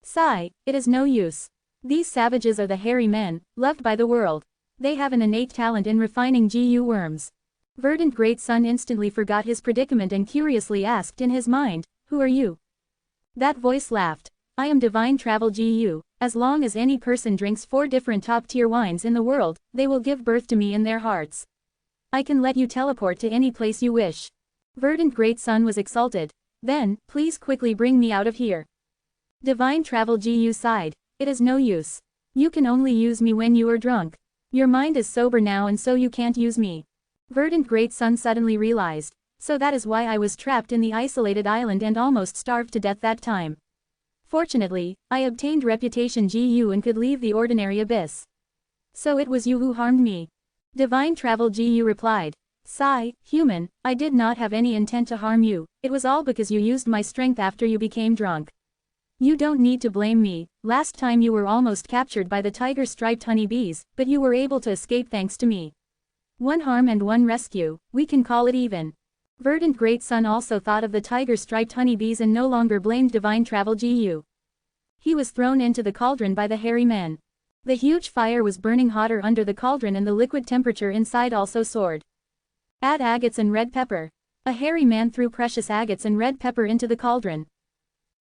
"Sigh, it is no use. These savages are the hairy men, loved by the world. They have an innate talent in refining GU worms." Verdant Great Sun instantly forgot his predicament and curiously asked in his mind, "Who are you?" That voice laughed. "I am Divine Travel GU, as long as any person drinks 4 different top-tier wines in the world, they will give birth to me in their hearts. I can let you teleport to any place you wish." Verdant Great Sun was exalted. "Then, please quickly bring me out of here." Divine Travel GU sighed. "It is no use. You can only use me when you are drunk. Your mind is sober now and so you can't use me." Verdant Great Sun suddenly realized. "So that is why I was trapped in the isolated island and almost starved to death that time. Fortunately, I obtained reputation GU and could leave the ordinary abyss. So it was you who harmed me." Divine Travel GU replied. "Sigh, human, I did not have any intent to harm you, it was all because you used my strength after you became drunk. You don't need to blame me, last time you were almost captured by the tiger-striped honeybees, but you were able to escape thanks to me. 1 harm and 1 rescue, we can call it even." Verdant Great Sun also thought of the tiger-striped honeybees and no longer blamed Divine Travel GU. He was thrown into the cauldron by the hairy men. The huge fire was burning hotter under the cauldron and the liquid temperature inside also soared. "Add agates and red pepper." A hairy man threw precious agates and red pepper into the cauldron.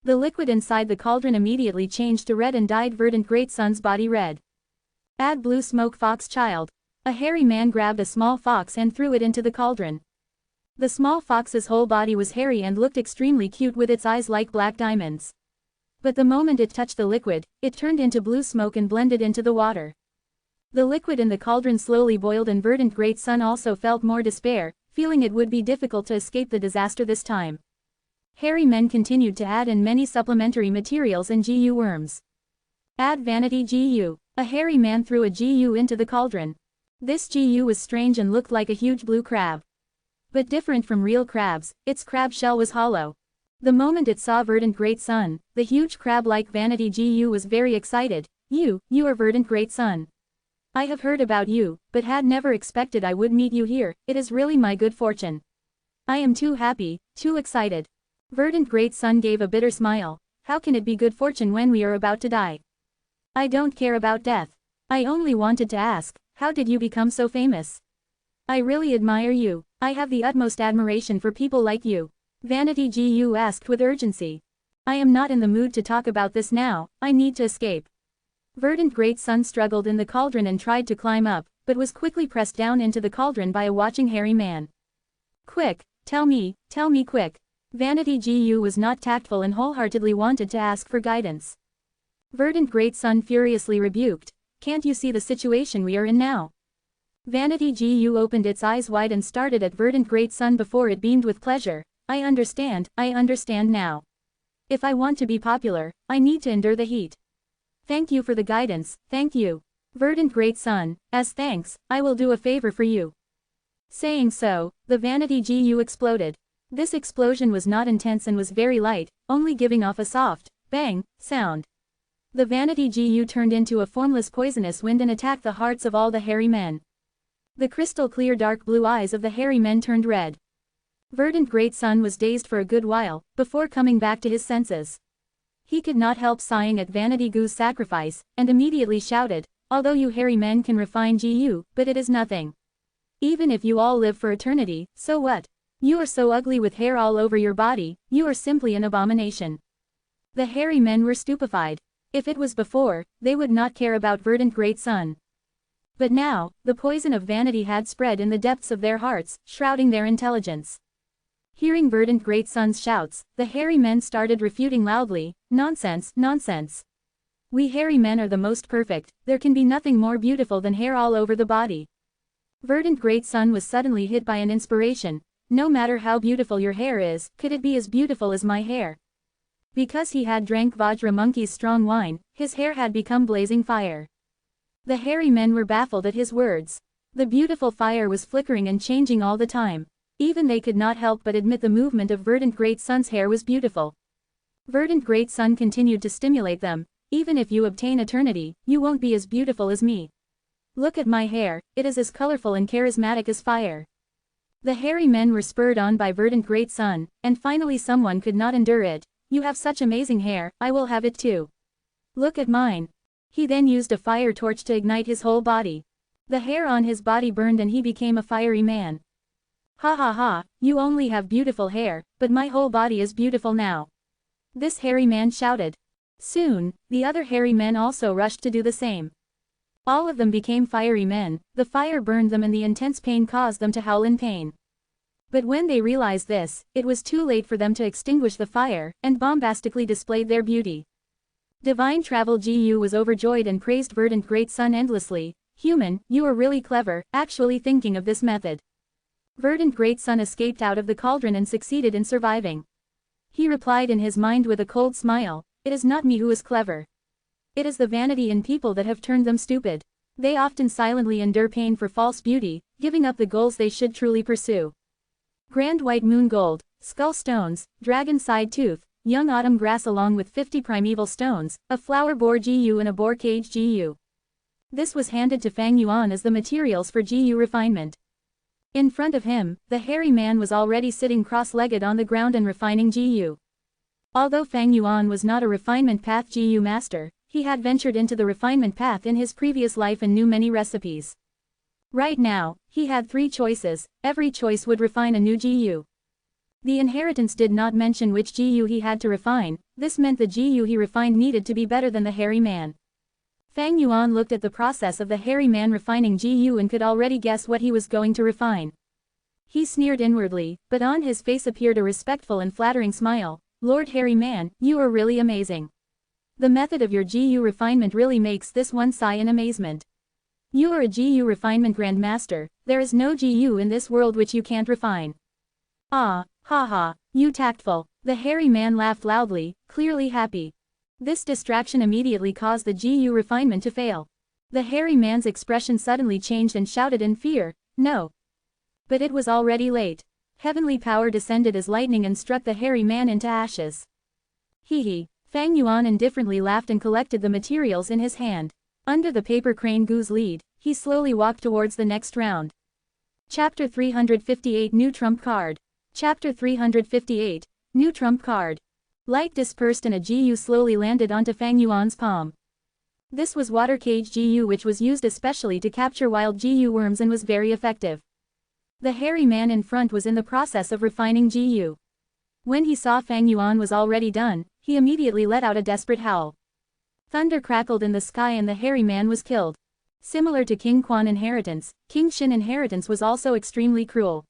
The liquid inside the cauldron immediately changed to red and dyed Verdant Great Sun's body red. "Add blue smoke fox child." A hairy man grabbed a small fox and threw it into the cauldron. The small fox's whole body was hairy and looked extremely cute with its eyes like black diamonds. But the moment it touched the liquid, it turned into blue smoke and blended into the water. The liquid in the cauldron slowly boiled and Verdant Great Sun also felt more despair, feeling it would be difficult to escape the disaster this time. Hairy men continued to add in many supplementary materials and GU worms. "Add vanity GU." A hairy man threw a GU into the cauldron. This GU was strange and looked like a huge blue crab. But different from real crabs, its crab shell was hollow. The moment it saw Verdant Great Sun, the huge crab-like vanity GU was very excited. You are Verdant Great Sun. I have heard about you, but had never expected I would meet you here, it is really my good fortune. I am too happy, too excited." Verdant Great Sun gave a bitter smile. "How can it be good fortune when we are about to die? I don't care about death. I only wanted to ask, how did you become so famous? I really admire you, I have the utmost admiration for people like you." Vanity GU asked with urgency. "I am not in the mood to talk about this now, I need to escape." Verdant Great Sun struggled in the cauldron and tried to climb up, but was quickly pressed down into the cauldron by a watching hairy man. "Quick, tell me quick." Vanity GU was not tactful and wholeheartedly wanted to ask for guidance. Verdant Great Sun furiously rebuked. "Can't you see the situation we are in now?" Vanity GU opened its eyes wide and started at Verdant Great Sun before it beamed with pleasure. I understand now. If I want to be popular, I need to endure the heat. Thank you for the guidance, thank you. Verdant Great Sun, as thanks, I will do a favor for you. Saying so, the vanity GU exploded. This explosion was not intense and was very light, only giving off a soft, bang, sound. The vanity GU turned into a formless poisonous wind and attacked the hearts of all the hairy men. The crystal clear dark blue eyes of the hairy men turned red. Verdant Great Sun was dazed for a good while, before coming back to his senses. He could not help sighing at Vanity Gu's sacrifice, and immediately shouted, "Although you hairy men can refine GU, but it is nothing. Even if you all live for eternity, so what? You are so ugly with hair all over your body, you are simply an abomination." The hairy men were stupefied. If it was before, they would not care about Verdant Great Sun. But now, the poison of vanity had spread in the depths of their hearts, shrouding their intelligence. Hearing Verdant Great Sun's shouts, the hairy men started refuting loudly, "Nonsense, nonsense. We hairy men are the most perfect, there can be nothing more beautiful than hair all over the body." Verdant Great Sun was suddenly hit by an inspiration. No matter how beautiful your hair is, could it be as beautiful as my hair? Because he had drank Vajra Monkey's strong wine, his hair had become blazing fire. The hairy men were baffled at his words. The beautiful fire was flickering and changing all the time. Even they could not help but admit the movement of Verdant Great Sun's hair was beautiful. Verdant Great Sun continued to stimulate them. "Even if you obtain eternity, you won't be as beautiful as me. Look at my hair, it is as colorful and charismatic as fire." The hairy men were spurred on by Verdant Great Sun, and finally someone could not endure it. "You have such amazing hair, I will have it too. Look at mine." He then used a fire torch to ignite his whole body. The hair on his body burned and he became a fiery man. "Ha ha ha, you only have beautiful hair, but my whole body is beautiful now." This hairy man shouted. Soon, the other hairy men also rushed to do the same. All of them became fiery men, the fire burned them and the intense pain caused them to howl in pain. But when they realized this, it was too late for them to extinguish the fire, and bombastically displayed their beauty. Divine Travel GU was overjoyed and praised Verdant Great Sun endlessly. "Human, you are really clever, actually thinking of this method." Verdant Great Sun escaped out of the cauldron and succeeded in surviving. He replied in his mind with a cold smile, "It is not me who is clever. It is the vanity in people that have turned them stupid. They often silently endure pain for false beauty, giving up the goals they should truly pursue." Grand White Moon Gold, Skull Stones, Dragon Side Tooth, Young Autumn Grass along with 50 Primeval Stones, a Flower Boar GU and a Boar Cage GU. This was handed to Fang Yuan as the materials for GU refinement. In front of him, the hairy man was already sitting cross-legged on the ground and refining GU. Although Fang Yuan was not a refinement path GU master, he had ventured into the refinement path in his previous life and knew many recipes. Right now, he had 3 choices, every choice would refine a new GU. The inheritance did not mention which GU he had to refine, this meant the GU he refined needed to be better than the hairy man. Fang Yuan looked at the process of the hairy man refining GU and could already guess what he was going to refine. He sneered inwardly, but on his face appeared a respectful and flattering smile. "Lord Hairy Man, you are really amazing. The method of your GU refinement really makes this one sigh in amazement. You are a GU refinement grandmaster, there is no GU in this world which you can't refine." "Ah, ha ha, you tactful." The hairy man laughed loudly, clearly happy. This distraction immediately caused the GU refinement to fail. The hairy man's expression suddenly changed and shouted in fear, "No!" But it was already late. Heavenly power descended as lightning and struck the hairy man into ashes. Hee. Fang Yuan indifferently laughed and collected the materials in his hand. Under the paper crane Gu's lead, he slowly walked towards the next round. Chapter 358 New Trump Card. Chapter 358, New Trump Card. Light dispersed and a GU slowly landed onto Fang Yuan's palm. This was Water Cage GU which was used especially to capture wild GU worms and was very effective. The hairy man in front was in the process of refining GU. When he saw Fang Yuan was already done, he immediately let out a desperate howl. Thunder crackled in the sky and the hairy man was killed. Similar to King Quan inheritance, King Shin inheritance was also extremely cruel.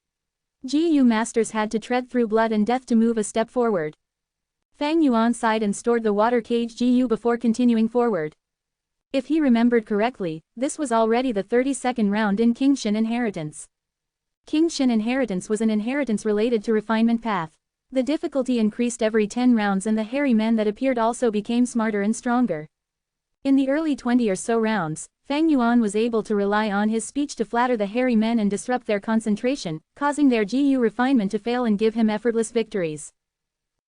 GU masters had to tread through blood and death to move a step forward. Fang Yuan sighed and stored the Water Cage GU before continuing forward. If he remembered correctly, this was already the 32nd round in King Shin inheritance. King Shin inheritance was an inheritance related to refinement path. The difficulty increased every 10 rounds and the hairy men that appeared also became smarter and stronger. In the early 20 or so rounds, Fang Yuan was able to rely on his speech to flatter the hairy men and disrupt their concentration, causing their GU refinement to fail and give him effortless victories.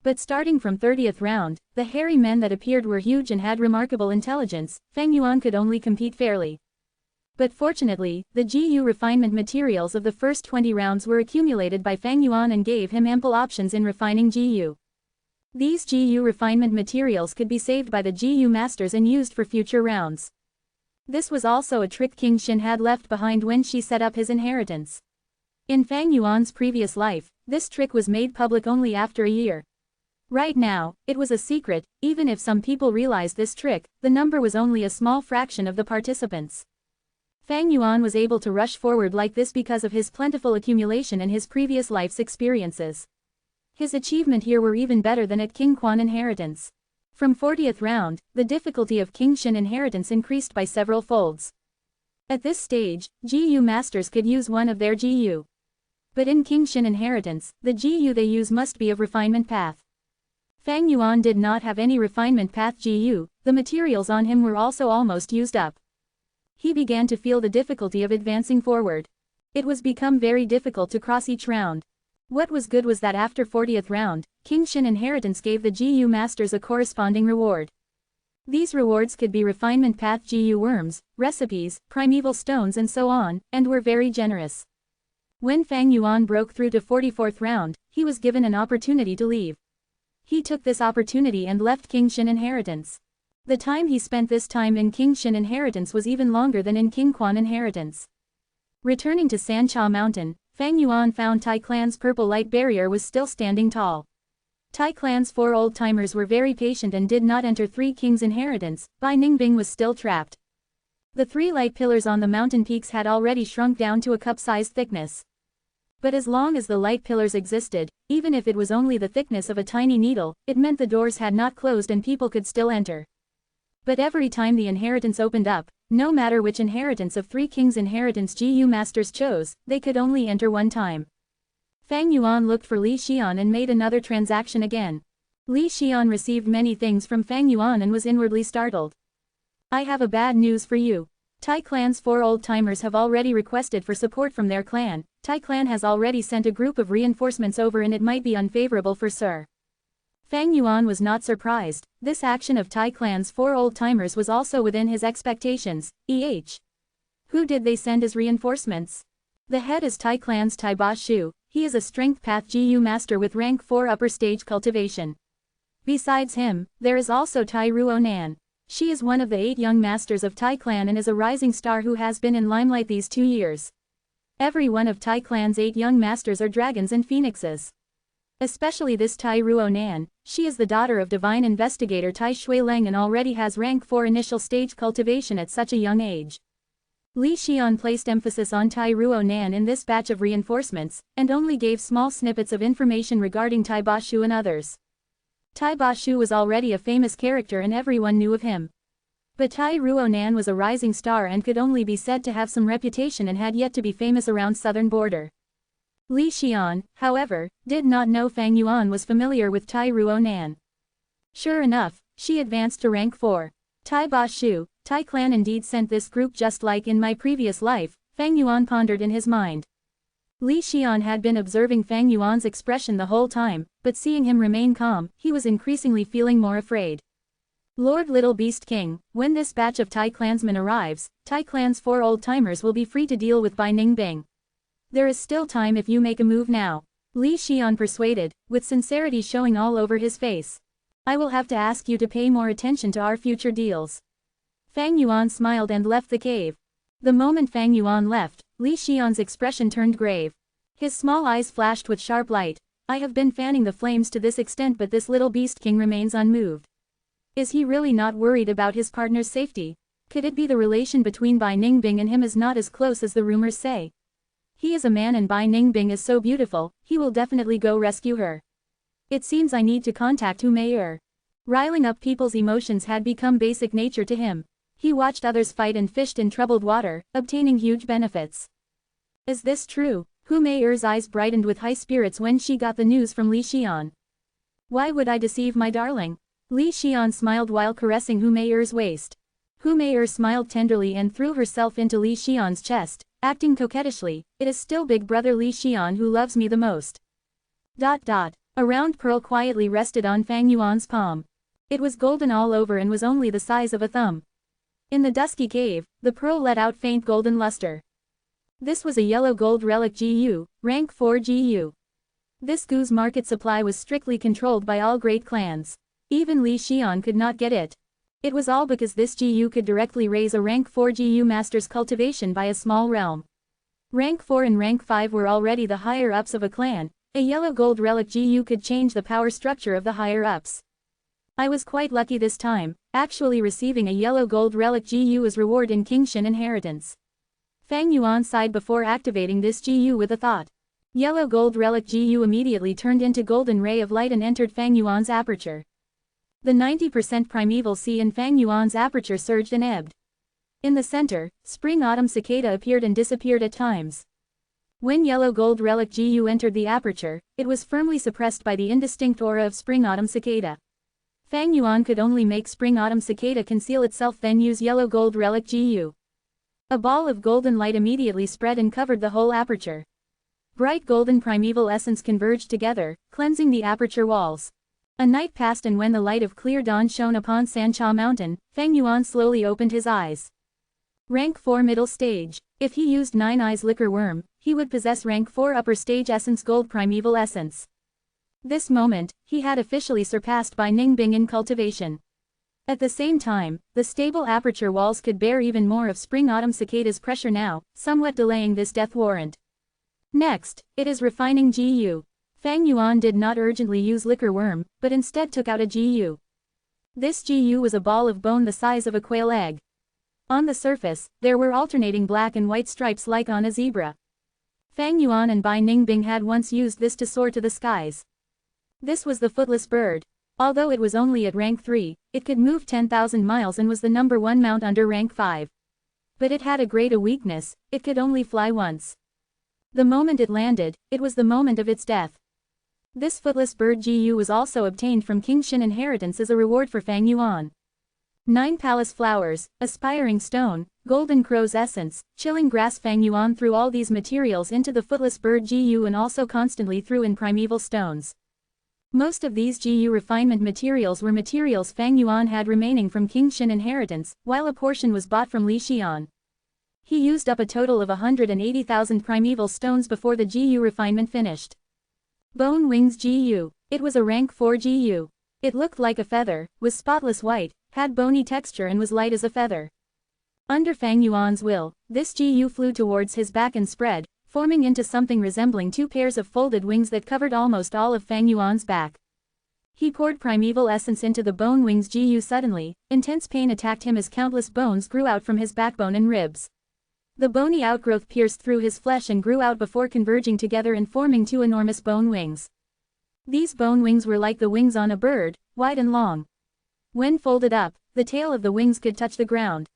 But starting from 30th round, the hairy men that appeared were huge and had remarkable intelligence. Fang Yuan could only compete fairly. But fortunately, the GU refinement materials of the first 20 rounds were accumulated by Fang Yuan and gave him ample options in refining GU. These GU refinement materials could be saved by the GU masters and used for future rounds. This was also a trick King Xin had left behind when she set up his inheritance. In Fang Yuan's previous life, this trick was made public only after a year. Right now, it was a secret. Even if some people realized this trick, the number was only a small fraction of the participants. Fang Yuan was able to rush forward like this because of his plentiful accumulation and his previous life's experiences. His achievement here were even better than at King Quan inheritance. From 40th round, the difficulty of King Xin inheritance increased by several folds. At this stage, GU masters could use one of their GU. But in King Xin inheritance, the GU they use must be of refinement path. Fang Yuan did not have any refinement path GU, the materials on him were also almost used up. He began to feel the difficulty of advancing forward. It was become very difficult to cross each round. What was good was that after 40th round, King Xin inheritance gave the GU masters a corresponding reward. These rewards could be refinement path GU worms, recipes, primeval stones and so on, and were very generous. When Fang Yuan broke through to 44th round, he was given an opportunity to leave. He took this opportunity and left King Xin inheritance. The time he spent this time in King Xin inheritance was even longer than in King Quan inheritance. Returning to Sancha Mountain, Fang Yuan found Tai Clan's purple light barrier was still standing tall. Tai Clan's 4 old-timers were very patient and did not enter 3 kings' inheritance. Bai Ningbing was still trapped. The 3 light pillars on the mountain peaks had already shrunk down to a cup-sized thickness. But as long as the light pillars existed, even if it was only the thickness of a tiny needle, it meant the doors had not closed and people could still enter. But every time the inheritance opened up, no matter which inheritance of 3 kings' inheritance GU masters chose, they could only enter one time. Fang Yuan looked for Li Xian and made another transaction again. Li Xian received many things from Fang Yuan and was inwardly startled. I have a bad news for you. Tai Clan's 4 old-timers have already requested for support from their clan. Tai Clan has already sent a group of reinforcements over and it might be unfavorable for Sir. Fang Yuan was not surprised. This action of Tai Clan's 4 old-timers was also within his expectations. Who did they send as reinforcements? The head is Tai Clan's Tai Ba Shu. He is a strength path GU master with rank 4 upper stage cultivation. Besides him, there is also Tai Ruo Nan. She is one of the 8 young masters of Tai Clan and is a rising star who has been in limelight these 2 years. Every one of Tai Clan's 8 young masters are dragons and phoenixes. Especially this Tai Ruo Nan, she is the daughter of divine investigator Tai Shui Leng and already has rank 4 initial stage cultivation at such a young age. Li Xian placed emphasis on Tai Ruo Nan in this batch of reinforcements, and only gave small snippets of information regarding Tai Ba Shu and others. Tai Ba Shu was already a famous character and everyone knew of him. But Tai Ruo Nan was a rising star and could only be said to have some reputation and had yet to be famous around southern border. Li Xian, however, did not know Fang Yuan was familiar with Tai Ruo Nan. Sure enough, she advanced to rank 4. Tai Ba Shu, Tai Clan indeed sent this group just like in my previous life, Fang Yuan pondered in his mind. Li Xian had been observing Fang Yuan's expression the whole time, but seeing him remain calm, he was increasingly feeling more afraid. Lord Little Beast King, when this batch of Tai clansmen arrives, Tai Clan's 4 old-timers will be free to deal with Bai Ningbing. There is still time if you make a move now. Li Xian persuaded, with sincerity showing all over his face. I will have to ask you to pay more attention to our future deals. Fang Yuan smiled and left the cave. The moment Fang Yuan left, Li Xian's expression turned grave. His small eyes flashed with sharp light. I have been fanning the flames to this extent but this little beast king remains unmoved. Is he really not worried about his partner's safety? Could it be the relation between Bai Ningbing and him is not as close as the rumors say? He is a man and Bai Ningbing is so beautiful, he will definitely go rescue her. It seems I need to contact Hu Mei'er. Riling up people's emotions had become basic nature to him. He watched others fight and fished in troubled water, obtaining huge benefits. Is this true? Hu Mei'er's eyes brightened with high spirits when she got the news from Li Xian. Why would I deceive my darling? Li Xian smiled while caressing Hu Mei'er's waist. Hu Mei smiled tenderly and threw herself into Li Xian's chest, acting coquettishly. It is still big brother Li Xian who loves me the most. A round pearl quietly rested on Fang Yuan's palm. It was golden all over and was only the size of a thumb. In the dusky cave, the pearl let out faint golden luster. This was a yellow gold relic GU, rank 4 GU. This Gu's market supply was strictly controlled by all great clans. Even Li Xian could not get it. It was all because this GU could directly raise a rank 4 GU master's cultivation by a small realm. Rank 4 and rank 5 were already the higher-ups of a clan. A yellow gold relic GU could change the power structure of the higher-ups. I was quite lucky this time, actually receiving a yellow gold relic GU as reward in kingship inheritance. Fang Yuan sighed before activating this GU with a thought. Yellow gold relic GU immediately turned into golden ray of light and entered Fang Yuan's aperture. The 90% primeval sea in Fang Yuan's aperture surged and ebbed. In the center, spring-autumn cicada appeared and disappeared at times. When yellow gold relic GU entered the aperture, it was firmly suppressed by the indistinct aura of spring-autumn cicada. Fang Yuan could only make spring-autumn cicada conceal itself, then use yellow gold relic GU. A ball of golden light immediately spread and covered the whole aperture. Bright golden primeval essence converged together, cleansing the aperture walls. A night passed, and when the light of clear dawn shone upon Sancha Mountain, Fang Yuan slowly opened his eyes. Rank 4 middle stage. If he used 9 Eyes Liquor Worm, he would possess rank 4 upper stage essence gold primeval essence. This moment, he had officially surpassed Bai Ningbing in cultivation. At the same time, the stable aperture walls could bear even more of spring-autumn cicada's pressure now, somewhat delaying this death warrant. Next, it is refining GU. Fang Yuan did not urgently use Liquor Worm, but instead took out a GU. This GU was a ball of bone the size of a quail egg. On the surface, there were alternating black and white stripes like on a zebra. Fang Yuan and Bai Ningbing had once used this to soar to the skies. This was the footless bird. Although it was only at rank 3, it could move 10,000 miles and was the number 1 mount under rank 5. But it had a great weakness: it could only fly once. The moment it landed, it was the moment of its death. This footless bird GU was also obtained from kingship inheritance as a reward for Fang Yuan. 9 palace flowers, aspiring stone, golden crow's essence, chilling grass. Fang Yuan threw all these materials into the footless bird GU and also constantly threw in primeval stones. Most of these GU refinement materials were materials Fang Yuan had remaining from kingship inheritance, while a portion was bought from Li Xian. He used up a total of 180,000 primeval stones before the GU refinement finished. Bone Wings GU. It was a rank 4 GU. It looked like a feather, was spotless white, had bony texture and was light as a feather. Under Fang Yuan's will, this GU flew towards his back and spread, forming into something resembling 2 pairs of folded wings that covered almost all of Fang Yuan's back. He poured primeval essence into the Bone Wings GU. Suddenly, intense pain attacked him as countless bones grew out from his backbone and ribs. The bony outgrowth pierced through his flesh and grew out before converging together and forming 2 enormous bone wings. These bone wings were like the wings on a bird, wide and long. When folded up, the tail of the wings could touch the ground.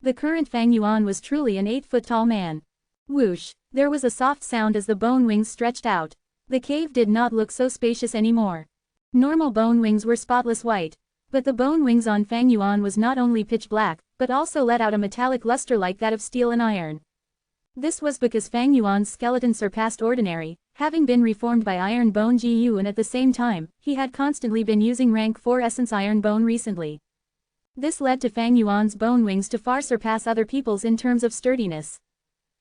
The current Fang Yuan was truly an 8-foot-tall man. Whoosh! There was a soft sound as the bone wings stretched out. The cave did not look so spacious anymore. Normal bone wings were spotless white. But the bone wings on Fang Yuan was not only pitch black, but also let out a metallic luster like that of steel and iron. This was because Fang Yuan's skeleton surpassed ordinary, having been reformed by Iron Bone GU, and at the same time, he had constantly been using rank 4 essence Iron Bone recently. This led to Fang Yuan's bone wings to far surpass other people's in terms of sturdiness.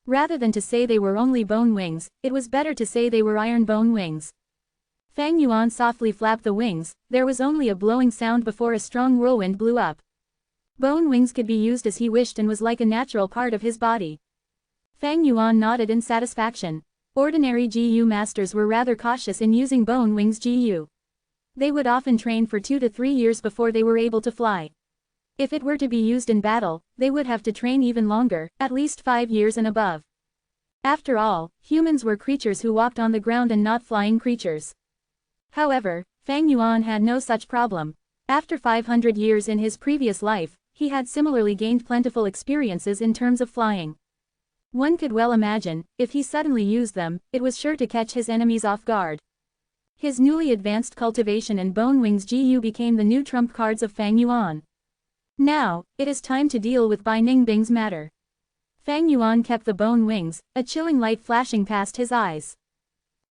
Rather than to say they were only bone wings, it was better to say they were iron bone wings. Fang Yuan softly flapped the wings. There was only a blowing sound before a strong whirlwind blew up. Bone wings could be used as he wished and was like a natural part of his body. Fang Yuan nodded in satisfaction. Ordinary GU masters were rather cautious in using Bone Wings GU. They would often train for 2 to 3 years before they were able to fly. If it were to be used in battle, they would have to train even longer, at least 5 years and above. After all, humans were creatures who walked on the ground and not flying creatures. However, Fang Yuan had no such problem. After 500 years in his previous life, he had similarly gained plentiful experiences in terms of flying. One could well imagine, if he suddenly used them, it was sure to catch his enemies off guard. His newly advanced cultivation and Bone Wings GU became the new trump cards of Fang Yuan. Now, it is time to deal with Bai Ningbing's matter. Fang Yuan kept the bone wings, a chilling light flashing past his eyes.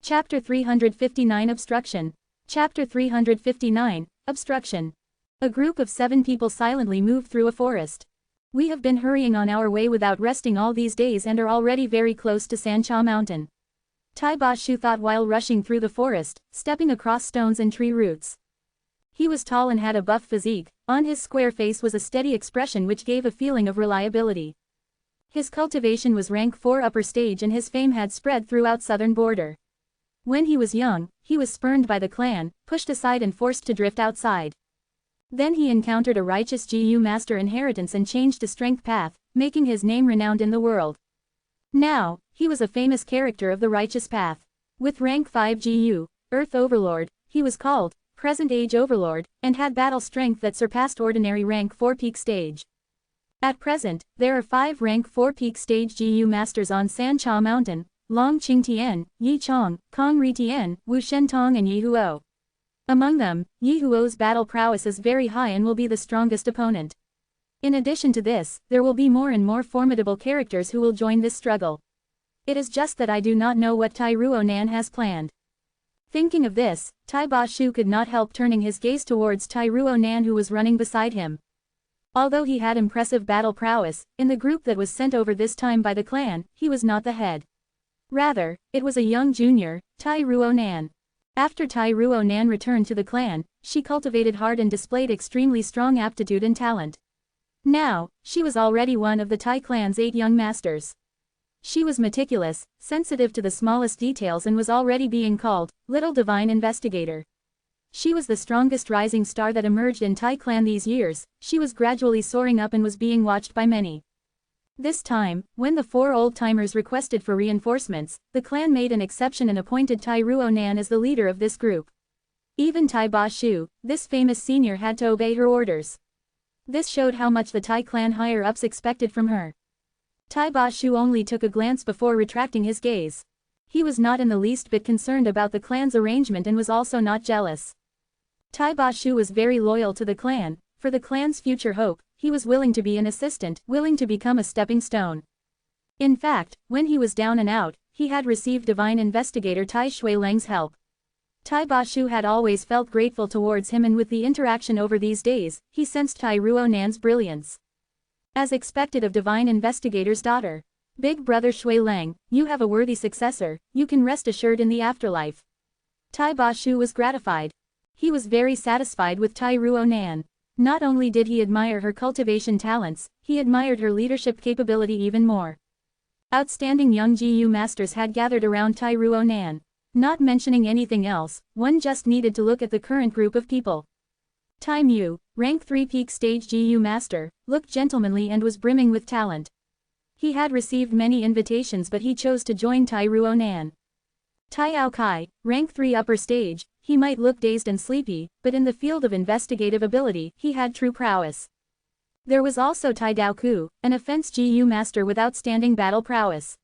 Chapter 359 Obstruction. Chapter 359, Obstruction. A group of 7 people silently moved through a forest. We have been hurrying on our way without resting all these days and are already very close to Sancha Mountain. Tai Ba Shu thought while rushing through the forest, stepping across stones and tree roots. He was tall and had a buff physique, on his square face was a steady expression which gave a feeling of reliability. His cultivation was rank 4 upper stage and his fame had spread throughout southern border. When he was young, he was spurned by the clan, pushed aside and forced to drift outside. Then he encountered a righteous GU master inheritance and changed to strength path, making his name renowned in the world. Now, he was a famous character of the righteous path. With rank 5 GU, Earth Overlord, he was called Present Age Overlord, and had battle strength that surpassed ordinary rank 4 peak stage. At present, there are 5 rank 4 peak stage GU masters on Sancha Mountain, Long Qing Tian, Yi Chong, Kong Ri Tian, Wu Shen Tong and Yi Huo. Among them, Yi Huo's battle prowess is very high and will be the strongest opponent. In addition to this, there will be more and more formidable characters who will join this struggle. It is just that I do not know what Tai Ruonan has planned. Thinking of this, Tai Ba Shu could not help turning his gaze towards Tai Ruonan who was running beside him. Although he had impressive battle prowess, in the group that was sent over this time by the clan, he was not the head. Rather, it was a young junior, Tai Ruonan. After Tai Ruonan returned to the clan, she cultivated hard and displayed extremely strong aptitude and talent. Now, she was already one of the Tai clan's 8 young masters. She was meticulous, sensitive to the smallest details and was already being called Little Divine Investigator. She was the strongest rising star that emerged in Tai clan these years. She was gradually soaring up and was being watched by many. This time, when the 4 old-timers requested for reinforcements, the clan made an exception and appointed Tai Ruonan as the leader of this group. Even Tai Ba Shu, this famous senior, had to obey her orders. This showed how much the Tai clan higher-ups expected from her. Tai Ba Shu only took a glance before retracting his gaze. He was not in the least bit concerned about the clan's arrangement and was also not jealous. Tai Ba Shu was very loyal to the clan. For the clan's future hope, he was willing to be an assistant, willing to become a stepping stone. In fact, when he was down and out, he had received Divine Investigator Tai Shuileng's help. Tai Ba Shu had always felt grateful towards him, and with the interaction over these days, he sensed Tai Ruonan's brilliance. As expected of Divine Investigator's daughter. Big brother Shuileng, you have a worthy successor, you can rest assured in the afterlife. Tai Ba Shu was gratified. He was very satisfied with Tai Ruonan. Not only did he admire her cultivation talents, he admired her leadership capability even more. Outstanding young GU masters had gathered around Tai Ruonan. Not mentioning anything else, one just needed to look at the current group of people. Tai Mu, rank 3 peak stage GU master, looked gentlemanly and was brimming with talent. He had received many invitations but he chose to join Tai Ruonan. Tai Ao Kai, rank 3 upper stage, he might look dazed and sleepy, but in the field of investigative ability, he had true prowess. There was also Tai Dao Ku, an offense GU master with outstanding battle prowess.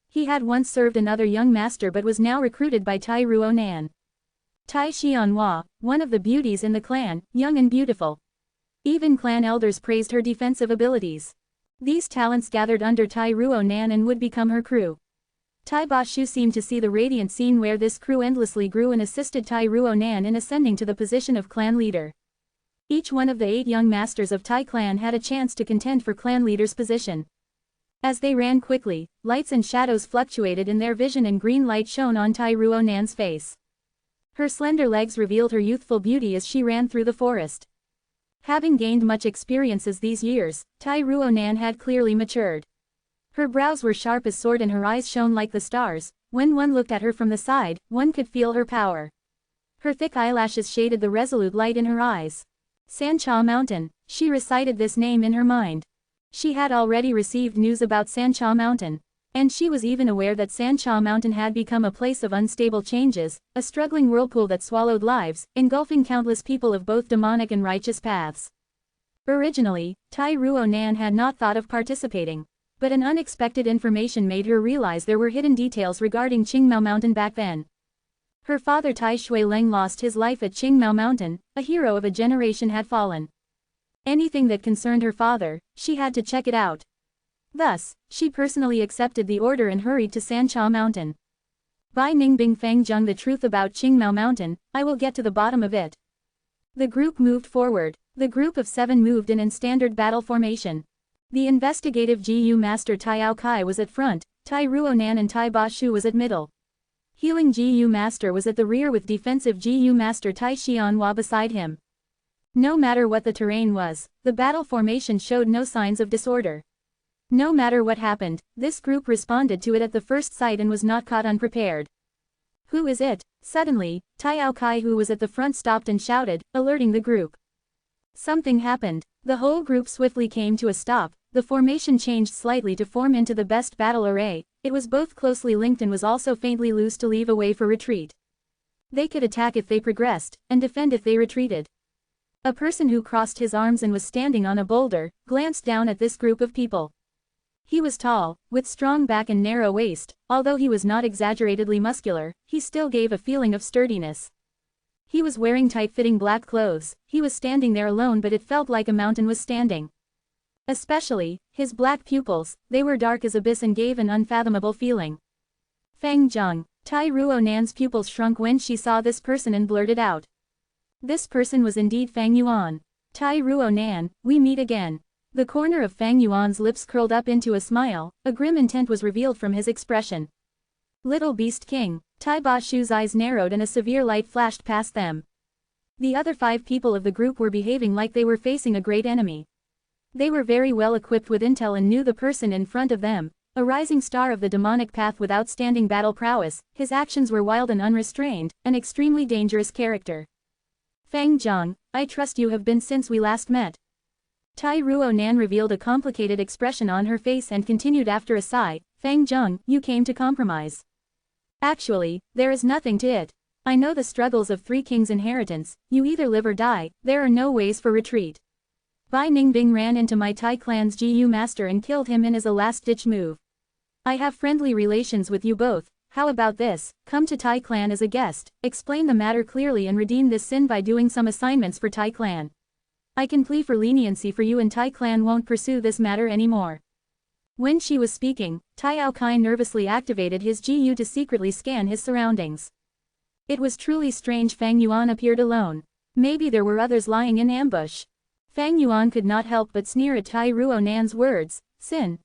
He had once served another young master but was now recruited by Tai Ruonan. Tai Xianhua, one of the beauties in the clan, young and beautiful. Even clan elders praised her defensive abilities. These talents gathered under Tai Ruonan and would become her crew. Tai Ba Shu seemed to see the radiant scene where this crew endlessly grew and assisted Tai Ruonan in ascending to the position of clan leader. Each one of the 8 young masters of Tai clan had a chance to contend for clan leader's position. As they ran quickly, lights and shadows fluctuated in their vision and green light shone on Tai Ruonan's face. Her slender legs revealed her youthful beauty as she ran through the forest. Having gained much experiences these years, Tai Ruonan had clearly matured. Her brows were sharp as sword and her eyes shone like the stars. When one looked at her from the side, one could feel her power. Her thick eyelashes shaded the resolute light in her eyes. Sancha Mountain, she recited this name in her mind. She had already received news about Sancha Mountain. And she was even aware that Sancha Mountain had become a place of unstable changes, a struggling whirlpool that swallowed lives, engulfing countless people of both demonic and righteous paths. Originally, Tai Ruonan had not thought of participating. But an unexpected information made her realize there were hidden details regarding Qingmao Mountain back then. Her father Tai Shuileng lost his life at Qingmao Mountain, a hero of a generation had fallen. Anything that concerned her father, she had to check it out. Thus, she personally accepted the order and hurried to Sancha Mountain. By Ningbing Fang Zheng the truth about Qingmao Mountain, I will get to the bottom of it. The group moved forward. The group of 7 moved in standard battle formation. The investigative GU Master Tai Ao Kai was at front, Tai Ruonan and Tai Ba Shu was at middle. Healing GU Master was at the rear with defensive GU Master Tai Xianhua beside him. No matter what the terrain was, the battle formation showed no signs of disorder. No matter what happened, this group responded to it at the first sight and was not caught unprepared. Who is it? Suddenly, Tai Ao Kai who was at the front stopped and shouted, alerting the group. Something happened. The whole group swiftly came to a stop. The formation changed slightly to form into the best battle array. It was both closely linked and was also faintly loose to leave a way for retreat. They could attack if they progressed, and defend if they retreated. A person who crossed his arms and was standing on a boulder, glanced down at this group of people. He was tall, with strong back and narrow waist. Although he was not exaggeratedly muscular, he still gave a feeling of sturdiness. He was wearing tight-fitting black clothes. He was standing there alone, but it felt like a mountain was standing. Especially, his black pupils, they were dark as abyss and gave an unfathomable feeling. Fang Zheng. Tai Ruonan's pupils shrunk when she saw this person and blurted out. This person was indeed Fang Yuan. Tai Ruonan, we meet again. The corner of Fang Yuan's lips curled up into a smile. A grim intent was revealed from his expression. Little Beast King. Tai Ba Shu's eyes narrowed and a severe light flashed past them. The other 5 people of the group were behaving like they were facing a great enemy. They were very well equipped with intel and knew the person in front of them, a rising star of the demonic path with outstanding battle prowess. His actions were wild and unrestrained, an extremely dangerous character. Fang Zheng, I trust you have been since we last met. Tai Ruonan revealed a complicated expression on her face and continued after a sigh, Fang Zheng, you came to compromise. Actually, there is nothing to it. I know the struggles of 3 kings' inheritance. You either live or die. There are no ways for retreat. Bai Ningbing ran into my Tai clan's GU master and killed him in as a last-ditch move. I have friendly relations with you both. How about this? Come to Tai clan as a guest, explain the matter clearly and redeem this sin by doing some assignments for Tai clan. I can plea for leniency for you and Tai clan won't pursue this matter anymore. When she was speaking, Tai Ao Kai nervously activated his GU to secretly scan his surroundings. It was truly strange Fang Yuan appeared alone. Maybe there were others lying in ambush. Fang Yuan could not help but sneer at Tai Ruonan's words, sin.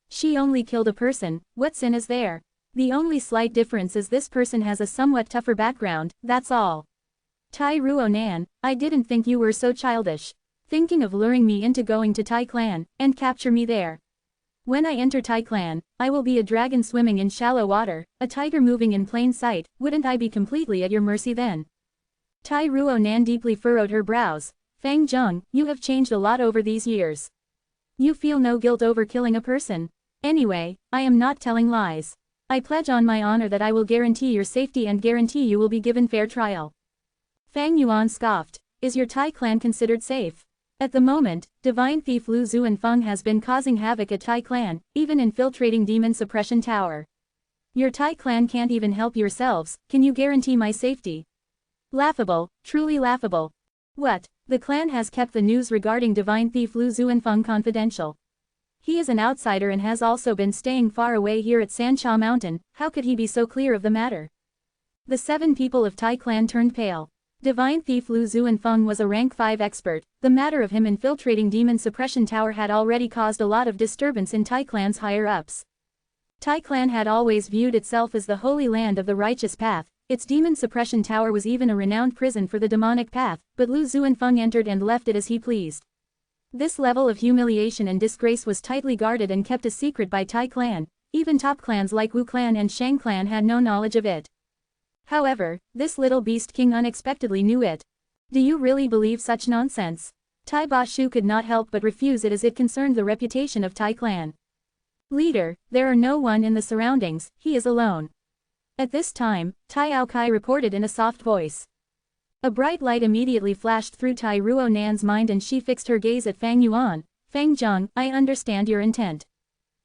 She only killed a person, what sin is there? The only slight difference is this person has a somewhat tougher background, that's all. Tai Ruonan, I didn't think you were so childish. Thinking of luring me into going to Tai clan, and capture me there. When I enter Tai clan, I will be a dragon swimming in shallow water, a tiger moving in plain sight, wouldn't I be completely at your mercy then? Tai Ruonan deeply furrowed her brows. Fang Zheng, you have changed a lot over these years. You feel no guilt over killing a person. Anyway, I am not telling lies. I pledge on my honor that I will guarantee your safety and guarantee you will be given fair trial. Fang Yuan scoffed. Is your Tai clan considered safe? At the moment, divine thief Lu Zuanfeng has been causing havoc at Tai clan, even infiltrating Demon Suppression Tower. Your Tai clan can't even help yourselves, can you guarantee my safety? Laughable, truly laughable. What? The clan has kept the news regarding divine thief Lu Zuanfeng confidential. He is an outsider and has also been staying far away here at Sancha Mountain, how could he be so clear of the matter? The 7 people of Tai clan turned pale. Divine thief Lu Zuanfeng was a rank 5 expert. The matter of him infiltrating Demon Suppression Tower had already caused a lot of disturbance in Tai clan's higher-ups. Tai clan had always viewed itself as the holy land of the righteous path. Its Demon Suppression Tower was even a renowned prison for the demonic path, but Lu Zuanfeng entered and left it as he pleased. This level of humiliation and disgrace was tightly guarded and kept a secret by Tai clan. Even top clans like Wu clan and Shang clan had no knowledge of it. However, this little beast king unexpectedly knew it. Do you really believe such nonsense? Tai Ba Shu could not help but refuse it as it concerned the reputation of Tai clan. Leader, there are no one in the surroundings, he is alone. At this time, Tai Ao Kai reported in a soft voice. A bright light immediately flashed through Tai Ruonan's mind and she fixed her gaze at Fang Yuan. Fang Zheng, I understand your intent.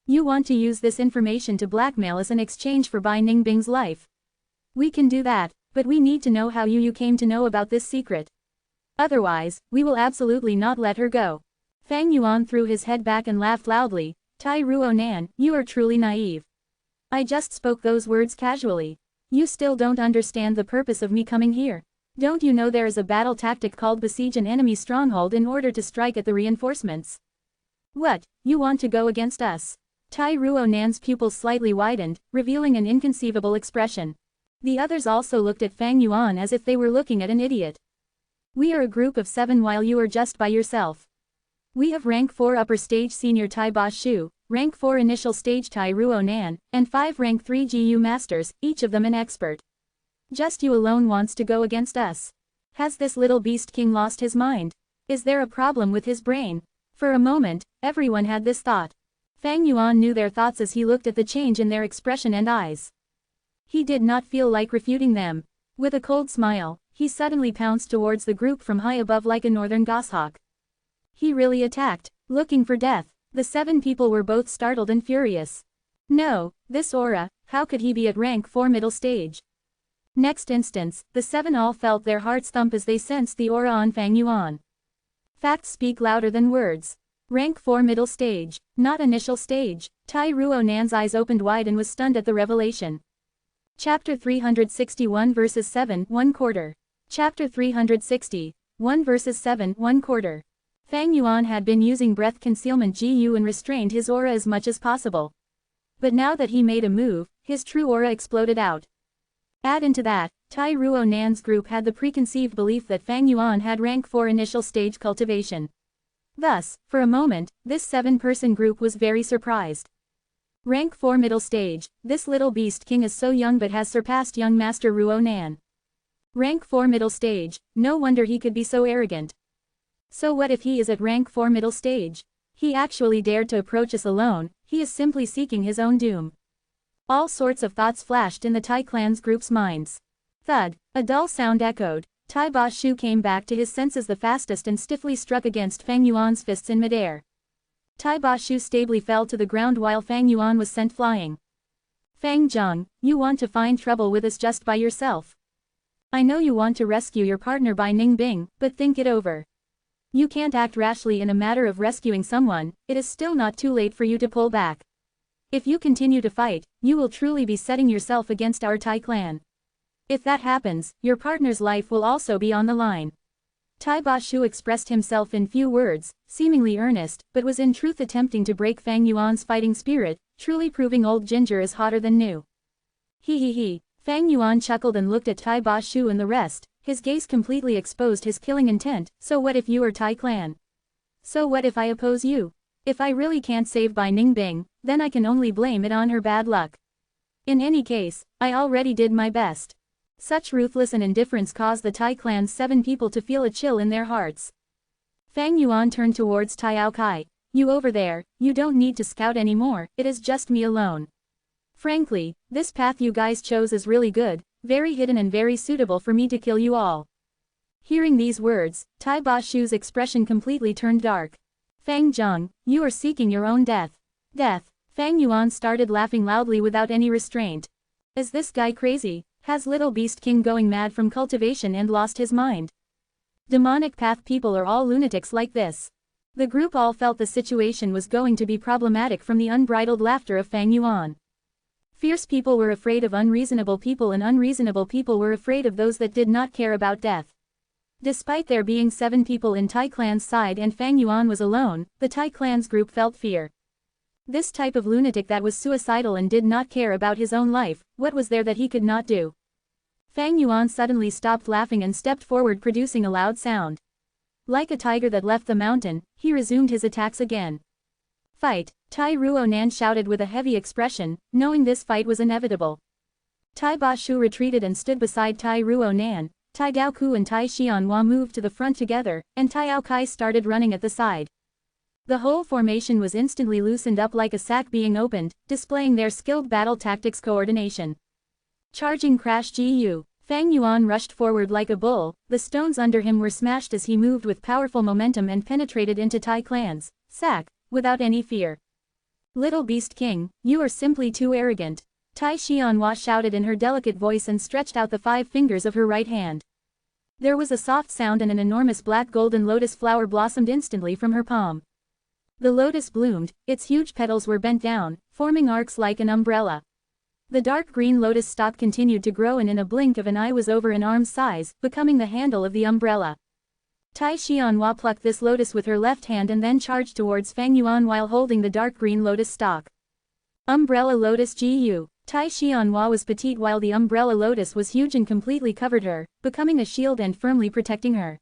You want to use this information to blackmail us in exchange for Bai Ningbing's life. We can do that, but we need to know how you came to know about this secret. Otherwise, we will absolutely not let her go. Fang Yuan threw his head back and laughed loudly. Tai Ruo Nan, you are truly naive. I just spoke those words casually. You still don't understand the purpose of me coming here. Don't you know there is a battle tactic called besiege an enemy stronghold in order to strike at the reinforcements? What, you want to go against us? Tai Ruo Nan's pupils slightly widened, revealing an inconceivable expression. The others also looked at Fang Yuan as if they were looking at an idiot. We are a group of 7 while you are just by yourself. We have rank 4 upper stage senior Tai Ba Shu, rank 4 initial stage Tai Ruo Nan, and 5 rank 3 GU masters, each of them an expert. Just you alone wants to go against us. Has this little beast king lost his mind? Is there a problem with his brain? For a moment, everyone had this thought. Fang Yuan knew their thoughts as he looked at the change in their expression and eyes. He did not feel like refuting them. With a cold smile, he suddenly pounced towards the group from high above like a northern goshawk. He really attacked, looking for death. The 7 people were both startled and furious. No, this aura, how could he be at rank 4 middle stage? Next instance, the 7 all felt their hearts thump as they sensed the aura on Fang Yuan. Facts speak louder than words. Rank 4 middle stage, not initial stage. Tai Ruo Nan's eyes opened wide and was stunned at the revelation. Chapter 361 verses 7, 1/4. Chapter 360, 1 verses 7, 1/4. Fang Yuan had been using breath concealment GU and restrained his aura as much as possible. But now that he made a move, his true aura exploded out. Add into that, Tai Ruo Nan's group had the preconceived belief that Fang Yuan had rank 4 initial stage cultivation. Thus, for a moment, this 7-person group was very surprised. Rank 4 middle stage, this little beast king is so young but has surpassed young Master Ruo Nan. Rank 4 middle stage, no wonder he could be so arrogant. So what if he is at rank 4 middle stage? He actually dared to approach us alone, he is simply seeking his own doom. All sorts of thoughts flashed in the Tai clan's group's minds. Thud, a dull sound echoed. Tai Ba Shu came back to his senses the fastest and stiffly struck against Fang Yuan's fists in midair. Tai Ba Shu stably fell to the ground while Fang Yuan was sent flying. Fang Zheng, you want to find trouble with us just by yourself. I know you want to rescue your partner by Ning Bing, but think it over. You can't act rashly in a matter of rescuing someone, it is still not too late for you to pull back. If you continue to fight, you will truly be setting yourself against our Tai clan. If that happens, your partner's life will also be on the line. Tai Ba Shu expressed himself in few words, seemingly earnest, but was in truth attempting to break Fang Yuan's fighting spirit, truly proving old ginger is hotter than new. He. Fang Yuan chuckled and looked at Tai Ba Shu and the rest, his gaze completely exposed his killing intent. So what if you are Tai clan? So what if I oppose you? If I really can't save Bai Ning Bing, then I can only blame it on her bad luck. In any case, I already did my best. Such ruthless and indifference caused the Tai clan's 7 people to feel a chill in their hearts. Fang Yuan turned towards Tai Aokai. You over there, you don't need to scout anymore, it is just me alone. Frankly, this path you guys chose is really good, very hidden and very suitable for me to kill you all. Hearing these words, Tai Ba Shu's expression completely turned dark. Fang Zheng, you are seeking your own death. Death. Fang Yuan started laughing loudly without any restraint. Is this guy crazy? Has little beast king going mad from cultivation and lost his mind? Demonic path people are all lunatics like this. The group all felt the situation was going to be problematic from the unbridled laughter of Fang Yuan. Fierce people were afraid of unreasonable people and unreasonable people were afraid of those that did not care about death. Despite there being 7 people in Tai clan's side and Fang Yuan was alone, the Tai clan's group felt fear. This type of lunatic that was suicidal and did not care about his own life, what was there that he could not do? Fang Yuan suddenly stopped laughing and stepped forward producing a loud sound. Like a tiger that left the mountain, he resumed his attacks again. Fight, Tai Ruo Nan shouted with a heavy expression, knowing this fight was inevitable. Tai Ba Shu retreated and stood beside Tai Ruo Nan, Tai Gaoku and Tai Xianhua moved to the front together, and Tai Aokai started running at the side. The whole formation was instantly loosened up like a sack being opened, displaying their skilled battle tactics coordination. Charging Crash GU, Fang Yuan rushed forward like a bull, the stones under him were smashed as he moved with powerful momentum and penetrated into Tai clan's sack, without any fear. Little Beast King, you are simply too arrogant. Tai Xianhua shouted in her delicate voice and stretched out the 5 fingers of her right hand. There was a soft sound and an enormous black golden lotus flower blossomed instantly from her palm. The lotus bloomed, its huge petals were bent down, forming arcs like an umbrella. The dark green lotus stalk continued to grow and in a blink of an eye was over an arm's size, becoming the handle of the umbrella. Tai Xianhua plucked this lotus with her left hand and then charged towards Fang Yuan while holding the dark green lotus stalk. Umbrella Lotus Gu. Tai Xianhua was petite while the umbrella lotus was huge and completely covered her, becoming a shield and firmly protecting her.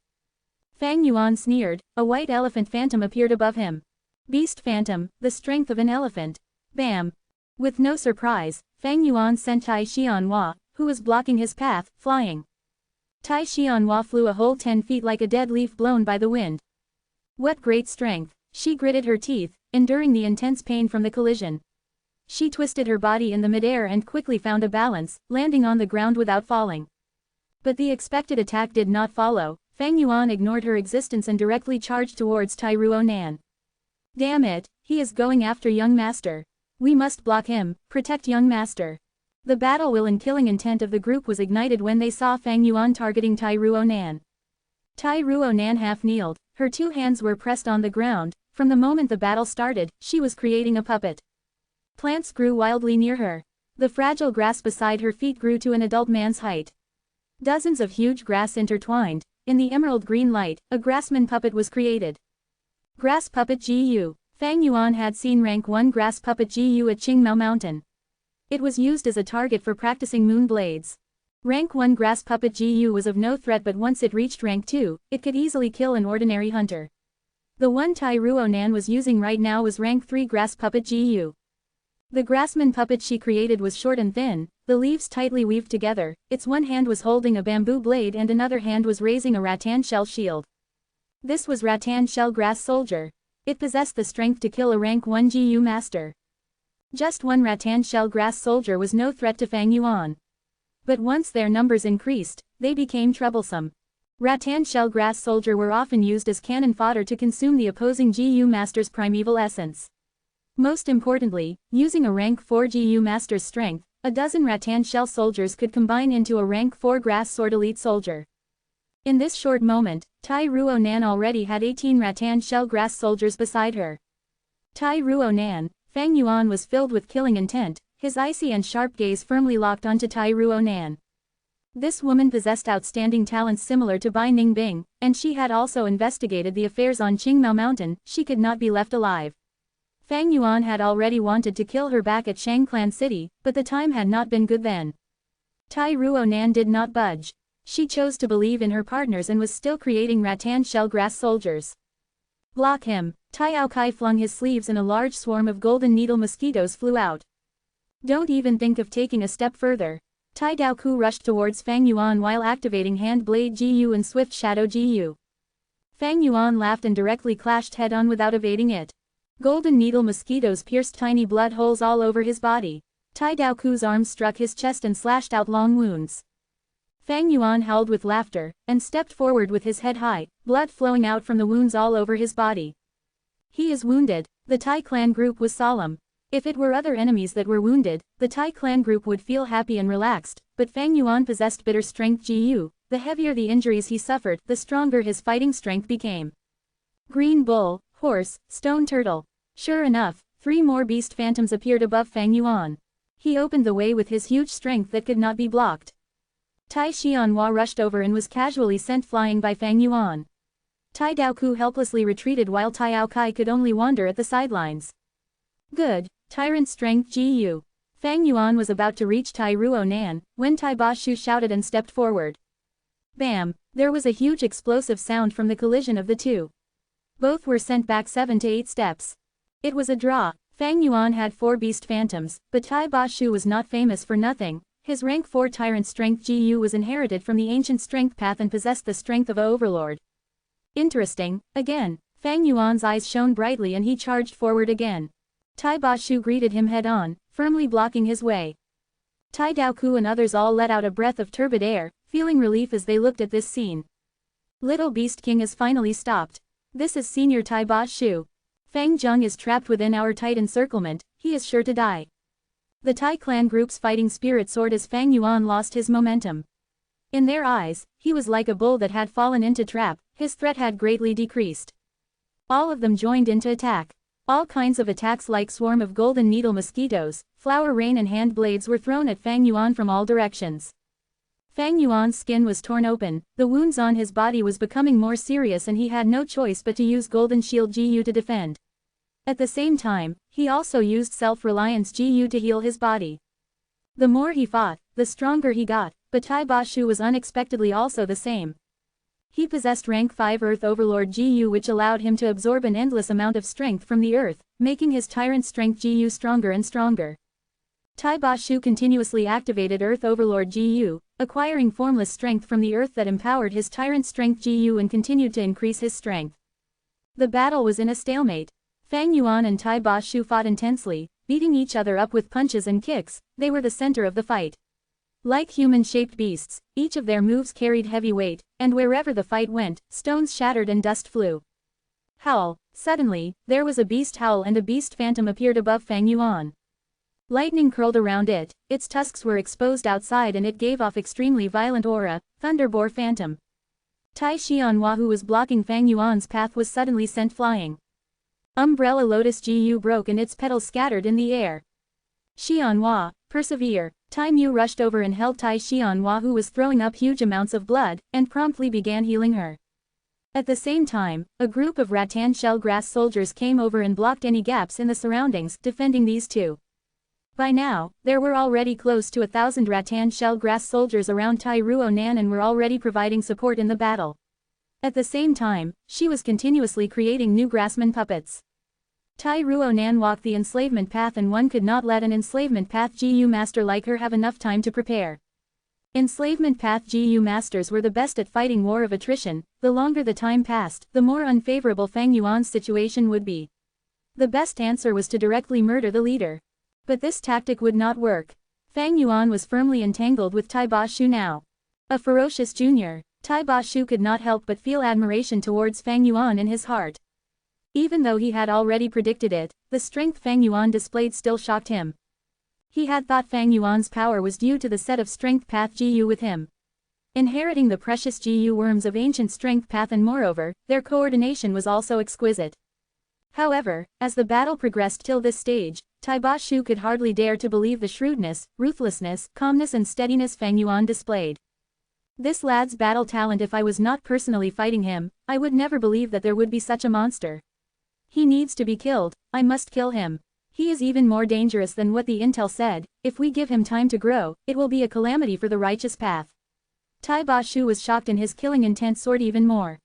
Fang Yuan sneered, a white elephant phantom appeared above him. Beast Phantom, the strength of an elephant. Bam! With no surprise, Fang Yuan sent Tai Xianhua, who was blocking his path, flying. Tai Xianhua flew a whole 10 feet like a dead leaf blown by the wind. What great strength! She gritted her teeth, enduring the intense pain from the collision. She twisted her body in the midair and quickly found a balance, landing on the ground without falling. But the expected attack did not follow. Fang Yuan ignored her existence and directly charged towards Tai Ruonan. Damn it, he is going after young master. We must block him, protect young master. The battle will and killing intent of the group was ignited when they saw Fang Yuan targeting Tai Ruonan. Tai Ruonan half kneeled, her two hands were pressed on the ground. From the moment the battle started, she was creating a puppet. Plants grew wildly near her. The fragile grass beside her feet grew to an adult man's height. Dozens of huge grass intertwined. In the emerald green light, a grassman puppet was created. Grass Puppet Gu. Fang Yuan had seen rank 1 Grass Puppet Gu at Qingmao Mountain. It was used as a target for practicing moon blades. Rank 1 Grass Puppet Gu was of no threat, but once it reached rank 2, it could easily kill an ordinary hunter. The one Tai Ruonan was using right now was rank 3 Grass Puppet Gu. The grassman puppet she created was short and thin, the leaves tightly weaved together, its one hand was holding a bamboo blade and another hand was raising a rattan shell shield. This was rattan shell grass soldier. It possessed the strength to kill a rank 1 Gu master. Just one rattan shell grass soldier was no threat to Fang Yuan. But once their numbers increased, they became troublesome. Rattan shell grass soldier were often used as cannon fodder to consume the opposing Gu master's primeval essence. Most importantly, using a rank 4 Gu master's strength, a dozen rattan shell soldiers could combine into a rank 4 grass sword elite soldier. In this short moment, Tai Ruonan already had 18 rattan shell grass soldiers beside her. Tai Ruonan, Fang Yuan was filled with killing intent, his icy and sharp gaze firmly locked onto Tai Ruonan. This woman possessed outstanding talents similar to Bai Ningbing, and she had also investigated the affairs on Qingmao Mountain. She could not be left alive. Fang Yuan had already wanted to kill her back at Shangclan City, but the time had not been good then. Tai Ruonan did not budge. She chose to believe in her partners and was still creating rattan shell grass soldiers. Block him. Tai Aokai flung his sleeves and a large swarm of golden needle mosquitoes flew out. Don't even think of taking a step further. Tai Daoku rushed towards Fang Yuan while activating Hand Blade Gu and Swift Shadow Gu. Fang Yuan laughed and directly clashed head-on without evading it. Golden needle mosquitoes pierced tiny blood holes all over his body. Tai Daoku's arms struck his chest and slashed out long wounds. Fang Yuan howled with laughter, and stepped forward with his head high, blood flowing out from the wounds all over his body. He is wounded. The Tai clan group was solemn. If it were other enemies that were wounded, the Tai clan group would feel happy and relaxed, but Fang Yuan possessed bitter strength Gu. The heavier the injuries he suffered, the stronger his fighting strength became. Green bull, horse, stone turtle. Sure enough, 3 more beast phantoms appeared above Fang Yuan. He opened the way with his huge strength that could not be blocked. Tai Xianhua rushed over and was casually sent flying by Fang Yuan. Tai Daoku helplessly retreated while Tai Aokai could only wander at the sidelines. Good, tyrant strength Gu. Fang Yuan was about to reach Tai Ruonan, when Tai Ba Shu shouted and stepped forward. Bam! There was a huge explosive sound from the collision of the two. Both were sent back 7 to 8 steps. It was a draw. Fang Yuan had 4 beast phantoms, but Tai Ba Shu was not famous for nothing. His rank 4 tyrant strength Gu was inherited from the ancient strength path and possessed the strength of a overlord. Interesting. Again, Fang Yuan's eyes shone brightly and he charged forward again. Tai Ba Shu greeted him head-on, firmly blocking his way. Tai Daoku and others all let out a breath of turbid air, feeling relief as they looked at this scene. Little Beast King is finally stopped. This is Senior Tai Ba Shu. Fang Zheng is trapped within our tight encirclement, he is sure to die. The Tai clan group's fighting spirit soared as Fang Yuan lost his momentum. In their eyes, he was like a bull that had fallen into trap, his threat had greatly decreased. All of them joined into attack. All kinds of attacks like swarm of golden needle mosquitoes, flower rain and hand blades were thrown at Fang Yuan from all directions. Fang Yuan's skin was torn open, the wounds on his body was becoming more serious and he had no choice but to use Golden Shield Gu to defend. At the same time, he also used Self-Reliance Gu to heal his body. The more he fought, the stronger he got, but Tai Ba Shu was unexpectedly also the same. He possessed rank 5 Earth Overlord Gu which allowed him to absorb an endless amount of strength from the earth, making his tyrant strength Gu stronger and stronger. Tai Ba Shu continuously activated Earth Overlord Gu, acquiring formless strength from the earth that empowered his tyrant strength Gu and continued to increase his strength. The battle was in a stalemate. Fang Yuan and Tai Ba Shu fought intensely, beating each other up with punches and kicks, they were the center of the fight. Like human-shaped beasts, each of their moves carried heavy weight, and wherever the fight went, stones shattered and dust flew. Howl! Suddenly, there was a beast howl and a beast phantom appeared above Fang Yuan. Lightning curled around it, its tusks were exposed outside and it gave off extremely violent aura, Thunderboar Phantom. Tai Xianhua who was blocking Fang Yuan's path was suddenly sent flying. Umbrella Lotus Gu broke and its petals scattered in the air. Xianhua, persevere! Tai Mu rushed over and held Tai Xianhua who was throwing up huge amounts of blood, and promptly began healing her. At the same time, a group of rattan shell grass soldiers came over and blocked any gaps in the surroundings, defending these two. By now, there were already close to 1,000 rattan shell grass soldiers around Tai Ruonan and were already providing support in the battle. At the same time, she was continuously creating new grassman puppets. Tai Ruonan walked the enslavement path and one could not let an enslavement path Gu master like her have enough time to prepare. Enslavement path Gu masters were the best at fighting war of attrition, the longer the time passed, the more unfavorable Fang Yuan's situation would be. The best answer was to directly murder the leader. But this tactic would not work. Fang Yuan was firmly entangled with Tai Ba Shu now. A ferocious junior, Tai Ba Shu could not help but feel admiration towards Fang Yuan in his heart. Even though he had already predicted it, the strength Fang Yuan displayed still shocked him. He had thought Fang Yuan's power was due to the set of strength path Gu with him. Inheriting the precious Gu worms of ancient strength path and moreover, their coordination was also exquisite. However, as the battle progressed till this stage, Tai Ba Shu could hardly dare to believe the shrewdness, ruthlessness, calmness and steadiness Fang Yuan displayed. This lad's battle talent, if I was not personally fighting him, I would never believe that there would be such a monster. He needs to be killed, I must kill him. He is even more dangerous than what the intel said, if we give him time to grow, it will be a calamity for the righteous path. Tai Ba Shu was shocked and his killing intent soared even more.